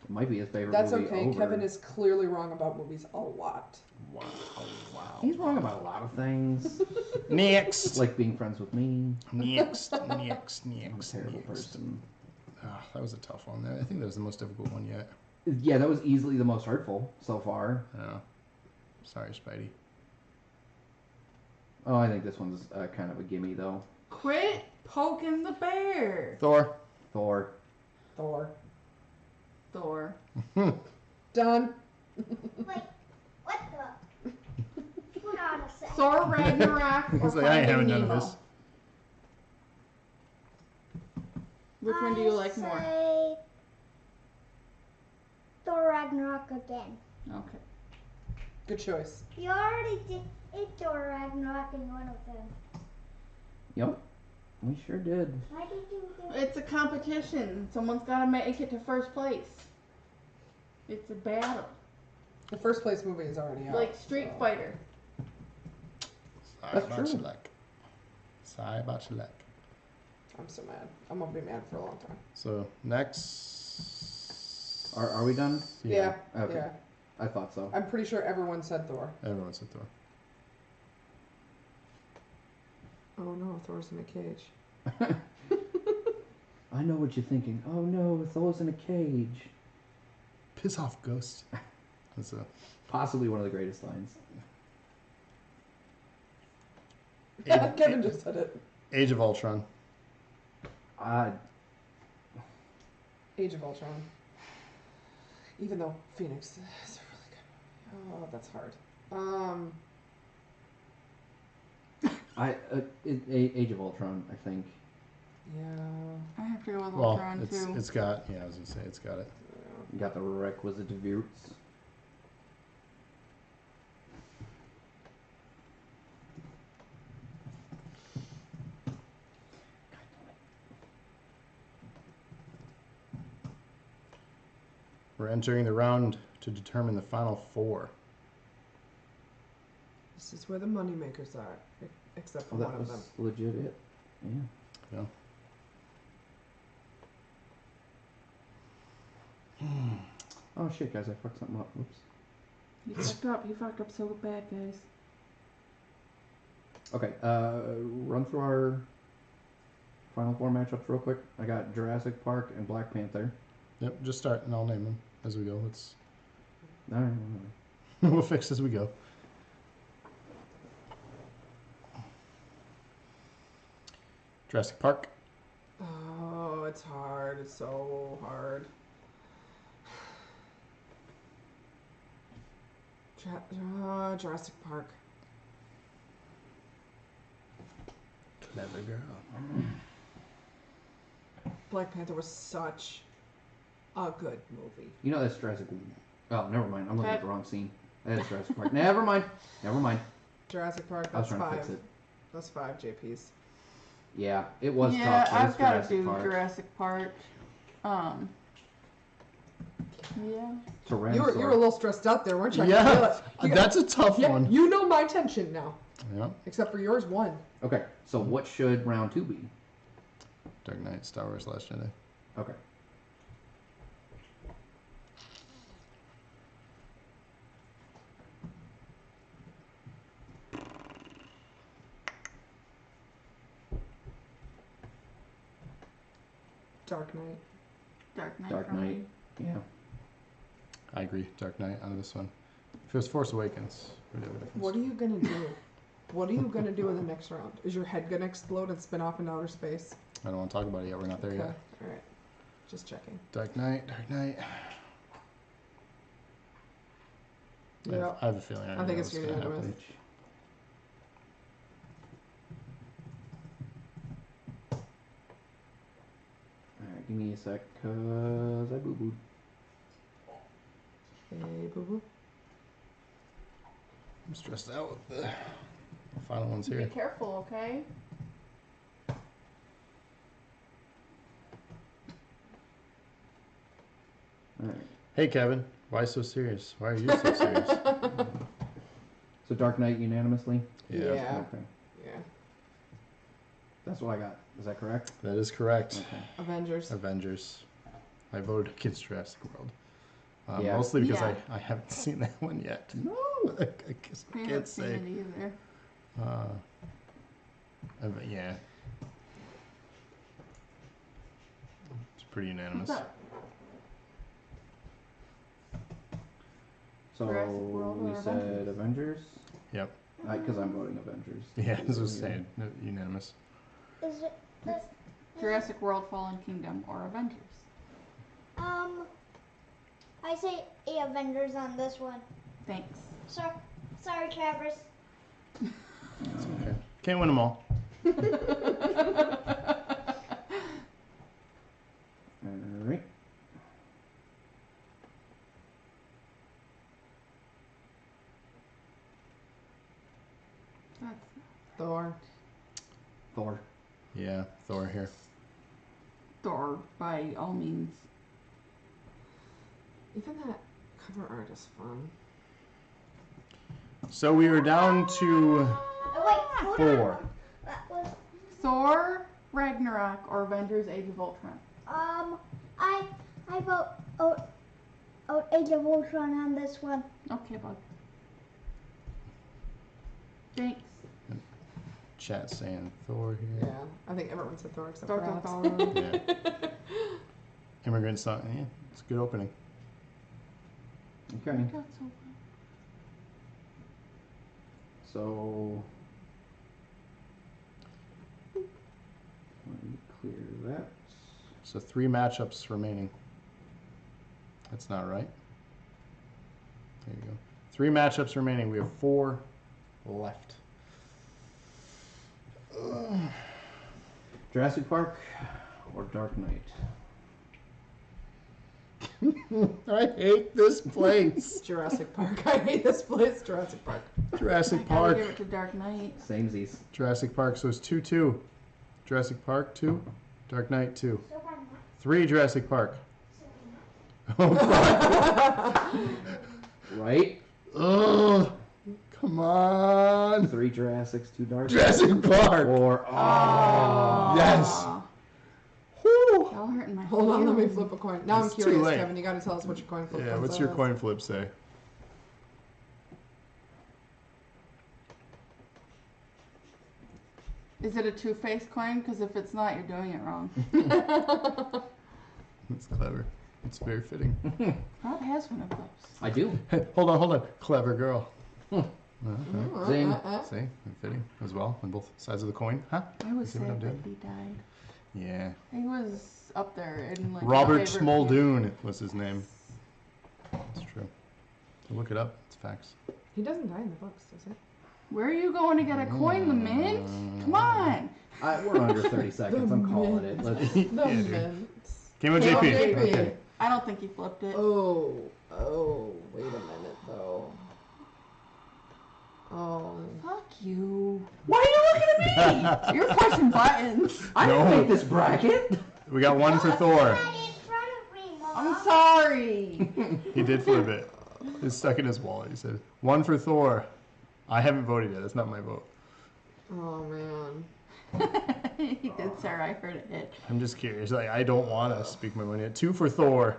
It might be his favorite That's movie okay. over. Kevin is clearly wrong about movies a lot. Wow. Wow. He's wrong about a lot of things. Next. Like being friends with me. Next. I'm a terrible person. Ah, that was a tough one. I think that was the most difficult one yet. Yeah, that was easily the most hurtful so far. Yeah. Sorry, Spidey. Oh, I think this one's kind of a gimme, though. Quit poking the bear. Thor. Thor. Thor. Thor. Done. Wait, what the? Hold on a second. Thor Ragnarok or He's like, I ain't having Finding none of Nemo? this. Which one do you like I more? say Thor Ragnarok again. Okay. Good choice. You already did Thor Ragnarok in one of them. Yep. We sure did. Why did you do It's a competition. Someone's got to make it to first place. It's a battle. The first place movie is already out. Like Street so. Fighter. Sorry That's about true. your luck. Sorry about your luck. I'm so mad. I'm gonna be mad for a long time. So, next. Are we done? Yeah. Okay. Yeah. I thought so. I'm pretty sure everyone said Thor. Everyone said Thor. Oh no, Thor's in a cage. I know what you're thinking. Oh no, Thor's in a cage. Piss off, Ghost. That's a. Possibly one of the greatest lines. Kevin just said it. Age of Ultron. Age of Ultron. Even though Phoenix is a really good movie. Oh, that's hard. Age of Ultron, I think. Yeah. I have to go with Well, Ultron too. it's got. Yeah, I was gonna say it's got it. You got the requisite roots. We're entering the round to determine the final four. This is where the moneymakers are, except for Oh, one that of was them. legit it. Yeah. Oh shit, guys, I fucked something up. Whoops. You fucked up. You fucked up so bad, guys. Okay, run through our final four matchups real quick. I got Jurassic Park and Black Panther. Yep, just start and I'll name them as we go. Let's. All right. We'll fix as we go. Jurassic Park. Oh, it's hard. It's so hard. Jurassic Park. Clever girl. Black Panther was such a good movie. You know that's Jurassic. Oh, never mind. I'm looking at Okay. the wrong scene. That is Jurassic Park. Never mind. Never mind. Jurassic Park, I was that's trying to 5. fix it. That's 5 JPs. Yeah, it was Yeah, tough. But I've it's got to Jurassic do Park. Jurassic Park. Yeah. Tyrannosaur. You were a little stressed out there, weren't you? I can Yeah, feel it. You got- that's a tough yeah, one. you know my tension now. Yeah. Except for yours won. Okay, so what should round 2 be? Dark Knight, Star Wars, Last Jedi. Okay. Dark Knight. Dark Knight. Dark for me. Knight. Yeah. I agree. Dark Knight out of this one. If it was Force Awakens, we'd have a difference. What are you gonna do? What are you gonna do in the next round? Is your head gonna explode and spin off into outer space? I don't want to talk about it yet. We're not there Okay. yet. All right. Just checking. Dark Knight. Dark Knight. Yeah. I have a feeling. I think it's going gonna to happen. happen. Alright, give me a sec, cause I boo-booed. Hey, boo boo. I'm stressed out with the final ones Be here. careful, okay? Alright. Hey, Kevin. Why so serious? Why are you so serious? So Dark Knight unanimously? Yeah. Okay. Yeah. That's what I got. Is that correct? That is correct. Okay. Avengers. Avengers. I voted against Jurassic World. Yeah. Mostly because Yeah. I haven't seen that one yet. No. I guess I I can't haven't seen say. it either. Yeah. It's pretty unanimous. What's up? So Jurassic World we or said Avengers? Avengers? Yep. Because I'm voting Avengers. Yeah, as I was saying, unanimous. Is it the Jurassic World, Fallen Kingdom, or Avengers? I say A Avengers on this one. Thanks. Sorry, Travers. It's okay. Can't win them all. Alright. That's Thor. Thor. Yeah, Thor here. Thor, by all means. Even that cover art is fun. So we were down to Oh, wait, hold 4. on. That was, Thor, Ragnarok, or Avengers: Age of Ultron. I vote Age of Ultron on this one. Okay, bud. Thanks. Chat saying Thor here. Yeah. I think everyone said Thor except Thor, for Thor, Alex. Thor. Yeah. Immigrant song. Yeah, it's a good opening. Okay. That's so fun. So let me clear that. So 3 matchups remaining. That's not right. There you go. 3 matchups remaining. We have 4 left. Jurassic Park or Dark Knight? I hate this place. Jurassic Park. I hate this place. Jurassic Park. Jurassic I gotta Park. give it to Dark Knight. Samesies. Jurassic Park. So it's 2-2. Jurassic Park 2. Dark Knight 2. So I'm not. 3 Jurassic Park. So I'm not. Oh God. Right? Ugh. Come on. 3 Jurassics, 2 Dark Jurassic Park. Or Yes. Whew. Y'all hurting my Hold on, let me feelings. flip a coin. Now It's I'm too curious, late. Kevin. You got to tell us what your coin flip Yeah, comes what's out your as. coin flip say? Is it a two-faced coin? Because if it's not, you're doing it wrong. That's clever. It's very fitting. Rob has one of those. I do. Hey, hold on. Clever girl. Okay. Zing. See, fitting as well on both sides of the coin. Huh? I was See what I'm sad that doing? he died. Yeah. He was up there in like Robert my favorite Muldoon was his name. It's true. Look it up. It's facts. He doesn't die in the books, does he? Where are you going to get a coin, the mint? Come on. We're under 30 seconds. I'm calling it. Let's, The Yeah, dude. mints. Game on Game on JP. JP. Okay. I don't think he flipped it. Oh, wait a minute though. Oh. Fuck you. Why are you looking at me? You're pushing buttons. I didn't No. make this bracket. We got 1 for Thor. Right in front of me, Mom. I'm sorry. He did flip it. It's stuck in his wallet. He said 1 for Thor. I haven't voted yet. That's not my vote. Oh man. He did, sir. I heard it hit. I'm just curious. Like, I don't want to speak my mind yet. 2 for Thor.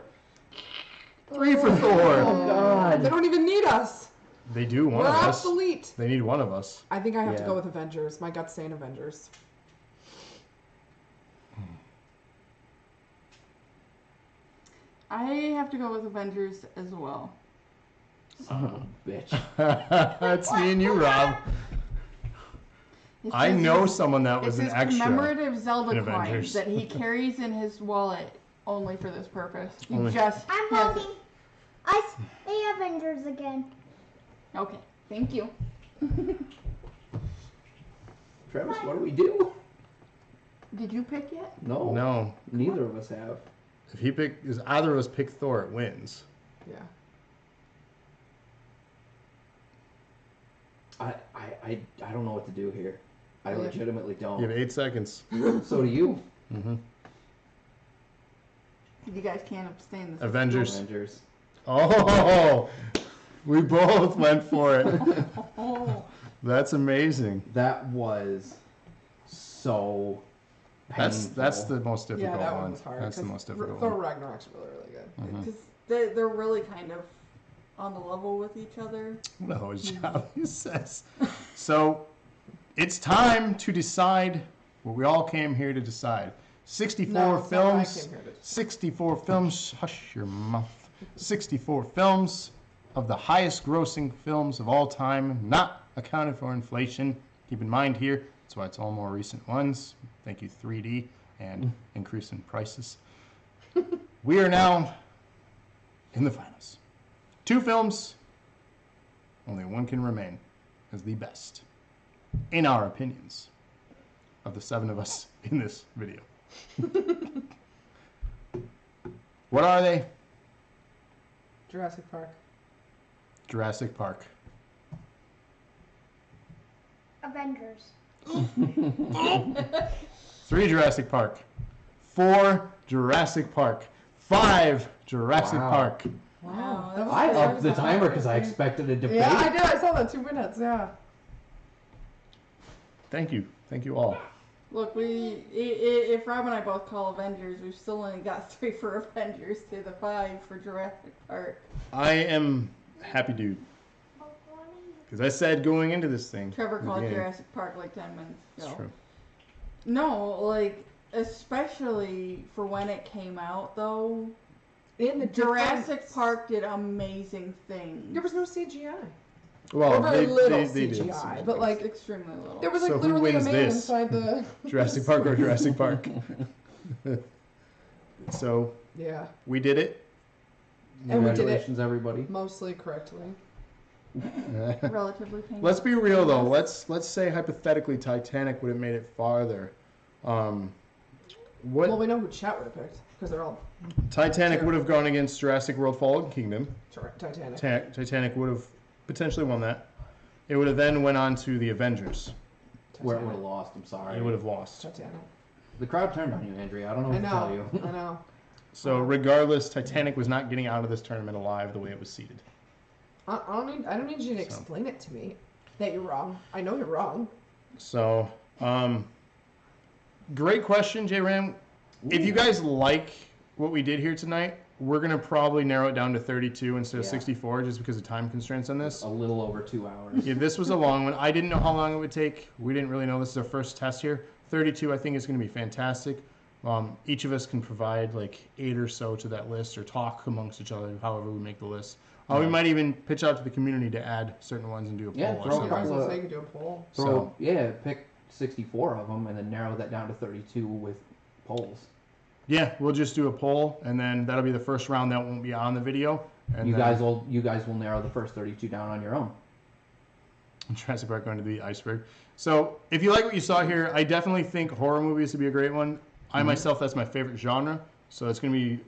3 for Thor. Oh, God. They don't even need us. They do one We're of us. obsolete. They need one of us. I think I have to Yeah. go with Avengers. My gut's saying Avengers. I have to go with Avengers as well. Son of a bitch. That's me and you, Rob. It's I his- know someone that was it's an his extra. commemorative in Zelda coin Avengers. that he carries in his wallet only for this purpose. He Only- just I'm has voting. I say Avengers again. it. Okay, thank you. Travis, what do we do? Did you pick yet? No. No. Neither of us have. If he pick, is either of us pick Thor, it wins. Yeah. I don't know what to do here. I Yeah. legitimately You have don't. 8 seconds. So do you. Mm-hmm. You guys can't abstain. This Avengers. Avengers. Oh, we both went for it. Oh, That's amazing. That was so painful. That's the most difficult Yeah, that one. one was hard. That's the 'cause most difficult Thor one. Ragnarok's really, really good. Mhm. because they're really kind of on the level with each other. No, Charlie says. So, it's time to decide what we all came here to decide. 64 No, it's not what I films. came here to- 64 films. Hush your mouth. 64 films of the highest grossing films of all time, not accounted for inflation. Keep in mind here, that's why it's all more recent ones. Thank you, 3D, and increase in prices. We are now in the finals. 2 films, only one can remain as the best, in our opinions, of the 7 of us in this video. What are they? Jurassic Park. Jurassic Park. Avengers. 3 Jurassic Park. 4 Jurassic Park. 5 Jurassic Wow. Park. Wow, that was I good. upped the timer because I expected a debate. Yeah, I did. I saw that 2 minutes. Yeah. Thank you. Thank you all. Look, if Rob and I both call Avengers, we've still only got 3 for Avengers to the 5 for Jurassic Park. I am happy dude. Because I said going into this thing. Trevor at the called beginning, Jurassic Park like 10 minutes It's ago. true. No, like, especially for when it came out, though, In the Jurassic difference- Park did amazing things. There was no CGI. Well, Or very little they did CGI, some but things. like Extremely little. there was like So who literally a wins man this? inside the Jurassic Park or Jurassic Park. So Yeah, we did it. And we did it. Congratulations, everybody. mostly correctly. Relatively painful. Let's be real though. Let's say hypothetically Titanic would have made it farther. What Well, we know who Chat would have picked because they're all Titanic would have gone against Jurassic World: Fallen Kingdom. Titanic. Titanic would have potentially won that. It would have then went on to the Avengers. Where it would have lost. I'm sorry. It would have lost. Titanic. The crowd turned on you, Andrea. I don't know I what to tell know. you. I know. So regardless, Titanic was not getting out of this tournament alive the way it was seeded. I don't need you to explain it to me that you're wrong. I know you're wrong. So, great question, J Ram. If you guys like what we did here tonight, we're gonna probably narrow it down to 32 instead of Yeah. 64, just because of time constraints on this. A little over 2 hours. Yeah, this was a long one. I didn't know how long it would take. We didn't really know. This is our first test here. 32, I think, is going to be fantastic. Each of us can provide like 8 or so to that list, or talk amongst each other, however we make the list. We might even pitch out to the community to add certain ones and do a poll Yeah, or throw a something. I was couple gonna of- say you could do a poll. So, yeah, pick 64 of them and then narrow that down to 32 with polls. Yeah, we'll just do a poll, and then that'll be the first round that won't be on the video. And You then guys will narrow the first 32 down on your own. Jurassic Park going to the iceberg. So if you like what you saw here, I definitely think horror movies would be a great one. I myself, that's my favorite genre, so it's going to be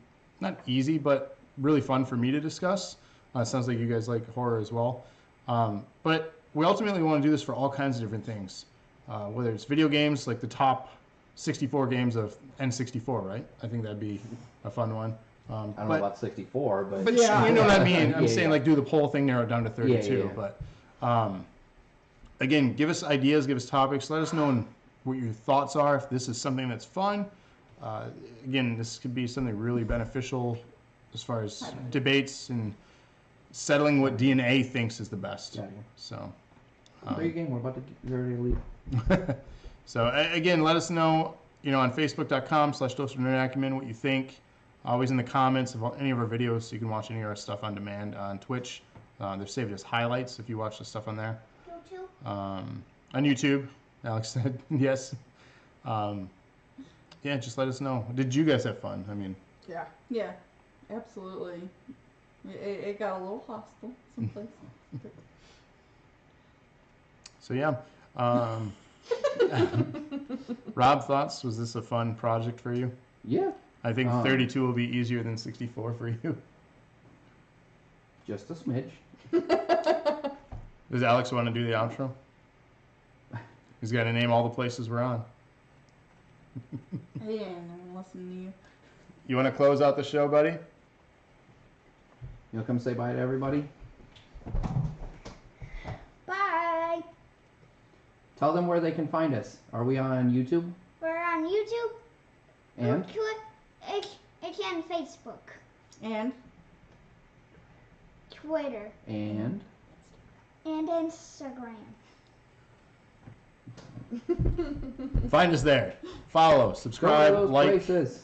not easy, but really fun for me to discuss. It sounds like you guys like horror as well. But we ultimately want to do this for all kinds of different things, whether it's video games, like the top 64 games of N64, right? I think that'd be a fun one. I don't know about 64, but... But Yeah. you know what I mean. I'm Yeah, saying yeah. like do the poll thing, narrow it down to 32. Yeah. But again, give us ideas, give us topics. Let us know what your thoughts are. If this is something that's fun, again, this could be something really beneficial as far as debates and settling what DNA thinks is the best. Yeah. So. Great game. We're about to get ready to leave. So again, let us know, on Facebook.com/Dosage Acumen what you think. always in the comments of any of our videos, so you can watch any of our stuff on demand on Twitch. They're saved as highlights if you watch the stuff on there. YouTube. On YouTube, Alex said yes. Yeah, just let us know. Did you guys have fun? I mean, Yeah. Yeah, absolutely. It got a little hostile someplace. so yeah. Rob, thoughts? Was this a fun project for you? Yeah, I think 32 will be easier than 64 for you. just a smidge. Does Alex want to do the outro? He's got to name all the places we're on. Hey, I'm listening to you. You want to close out the show, buddy? You'll come say bye to everybody. Bye. Tell them where they can find us. Are we on YouTube? We're on YouTube. And It's on Facebook, And Twitter, and and Instagram. Find us there. Follow, go to subscribe, those like, places.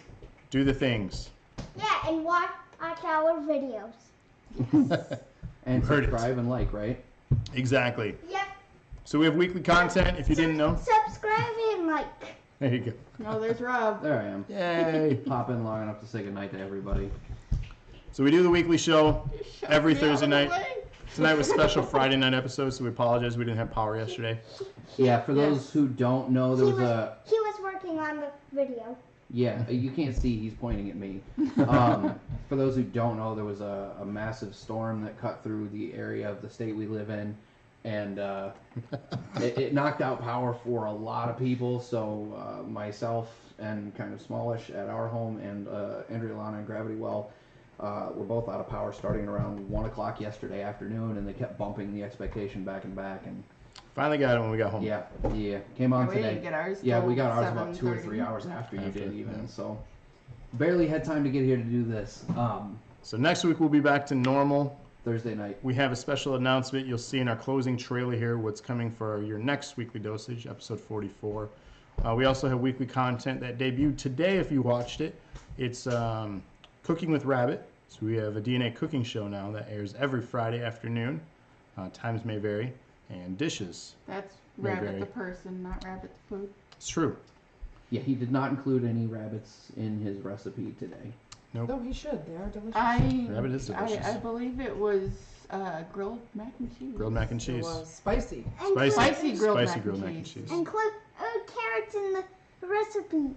do the things. Yeah, and watch our videos. And Heard it. subscribe and like, right? Exactly. Yep. So we have weekly content, if you didn't know. Subscribe and like. There you go. no, there's Rob. There I am. Yay. Pop in long enough to say goodnight to everybody. So we do the weekly show every Me out of Thursday the night. way. Tonight was special Friday night episode, so we apologize we didn't have power yesterday. Yeah, for those who don't know, there He was a... he was working on the video. Yeah, you can't see, he's pointing at me. For those who don't know, there was a massive storm that cut through the area of the state we live in, and it knocked out power for a lot of people, so myself and kind of Smallish at our home, and Andrea Lana and Gravity Well, were both out of power starting around 1 o'clock yesterday afternoon, and they kept bumping the expectation back and back, and Finally got it when we got home. yeah, came on We today. didn't get ours. Yeah, till we got ours about 2 or 7:30. 3 hours after you After, did even, yeah. so barely had time to get here to do this. So next week we'll be back to normal. Thursday night. We have a special announcement. You'll see in our closing trailer here what's coming for your next weekly dosage, episode 44. We also have weekly content that debuted today if you watched it. It's Cooking with Rabbit. So we have a DNA cooking show now that airs every Friday afternoon. Times may vary. And dishes. That's Very, Rabbit very. the person, not Rabbit the food. It's true. Yeah, he did not include any rabbits in his recipe today. No, he should. They are delicious. Rabbit is delicious. I believe it was grilled mac and cheese. Grilled mac and It cheese. was spicy. And Spicy. Spicy grilled Spicy mac grilled and mac and cheese. cheese. Include carrots in the recipe.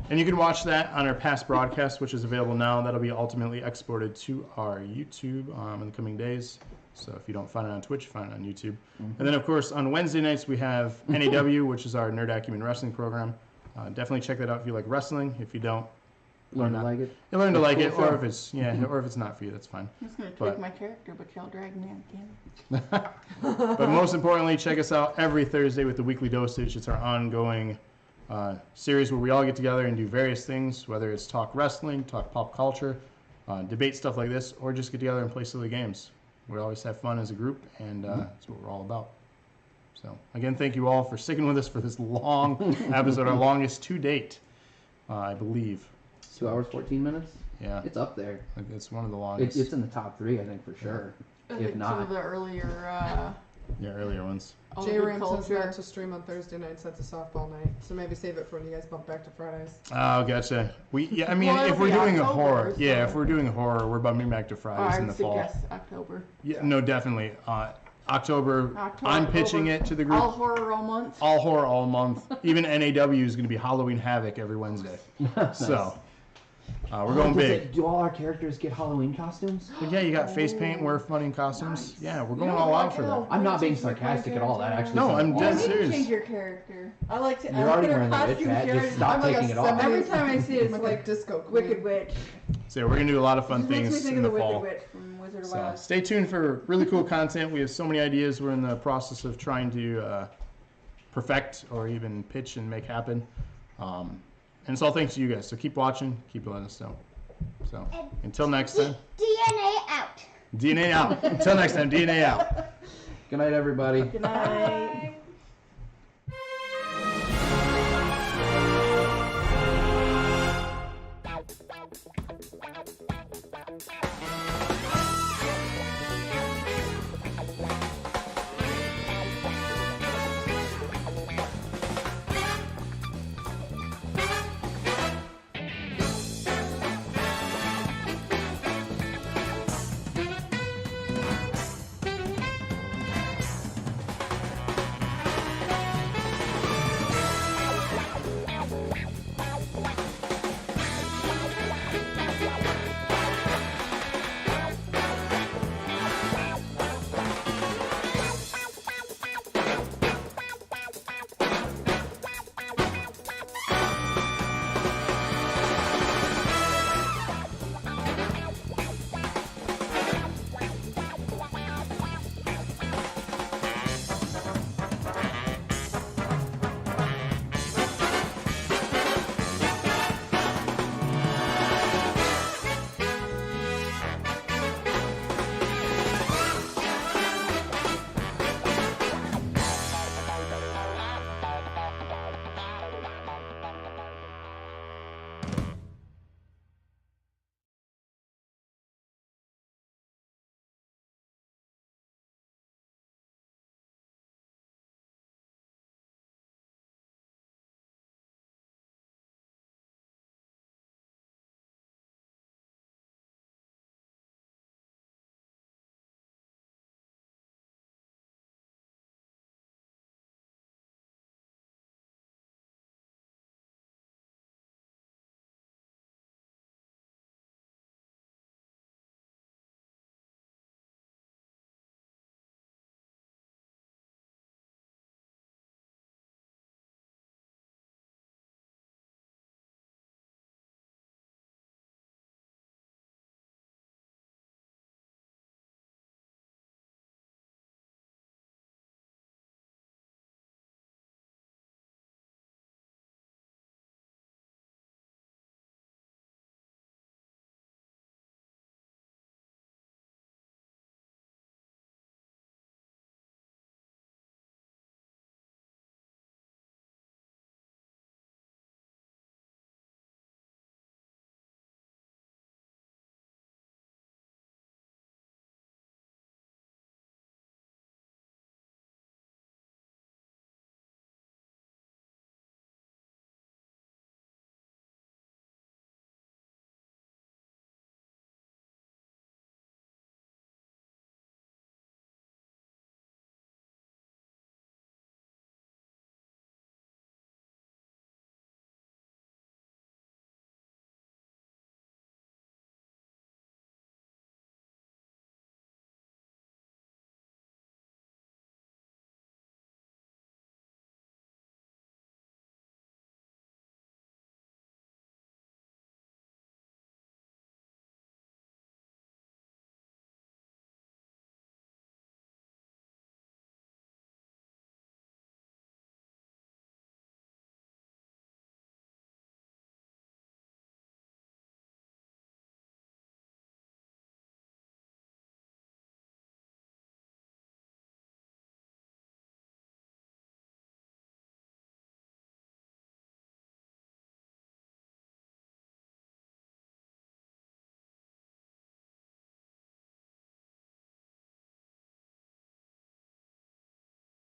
And you can watch that on our past broadcast, which is available now. That'll be ultimately exported to our YouTube in the coming days. So if you don't find it on Twitch, find it on YouTube. And then, of course, on Wednesday nights, we have NAW, which is our Nerd Acumen Wrestling program. Definitely check that out if you like wrestling. If you don't, Learn to not. like it. you learn to That's like cool it, show. or if it's or if it's not for you, that's fine. I'm just gonna tweak But- my character, but y'all drag me on camera. But most importantly, check us out every Thursday with the weekly dosage. It's our ongoing series where we all get together and do various things, whether it's talk wrestling, talk pop culture, debate stuff like this, or just get together and play silly games. We always have fun as a group, and that's what we're all about. So, again, thank you all for sticking with us for this long episode, our longest to date, I believe. 2 hours, 14 minutes? Yeah, It's up there. it's one of the longest. It's in the top 3, I think, for sure. I If think not- some of the earlier Yeah, earlier ones. J older Ram says culture. not to stream on Thursday nights. That's a softball night. So maybe save it for when you guys bump back to Fridays. Oh, gotcha. I mean, Well, if it'll we're be doing a October, horror, so- if we're doing a horror, we're bumping back to Fridays in I'd the fall. suggest October. Yeah, no, definitely. October, October. I'm pitching it to the group. All horror all month. All horror all month. Even NAW is going to be Halloween Havoc every Wednesday. So, we're going big. Do all our characters get Halloween costumes? But yeah, you got face paint, wear funny costumes. Yeah, we're going You all don't out like for it? that. I'm not being sarcastic at all. That actually No, sounds I'm dead awesome. You need to serious. change your character. I like to. You're I already look at wearing her the witch costume hat. she Just already- stop I'm like taking a it off. 70s Every time I see it, it's like like a disco queen. Wicked Witch. So we're going to do a lot of fun Just makes me things think in of the the Wicked fall. Witch from Wizard of So Oz. stay tuned for really cool content. We have so many ideas we're in the process of trying to perfect or even pitch and make happen. And it's all thanks to you guys. So keep watching, keep letting us know. So until next time, DNA out. DNA out. Until next time, DNA out. Good night, everybody. Good night. Bye. Bye.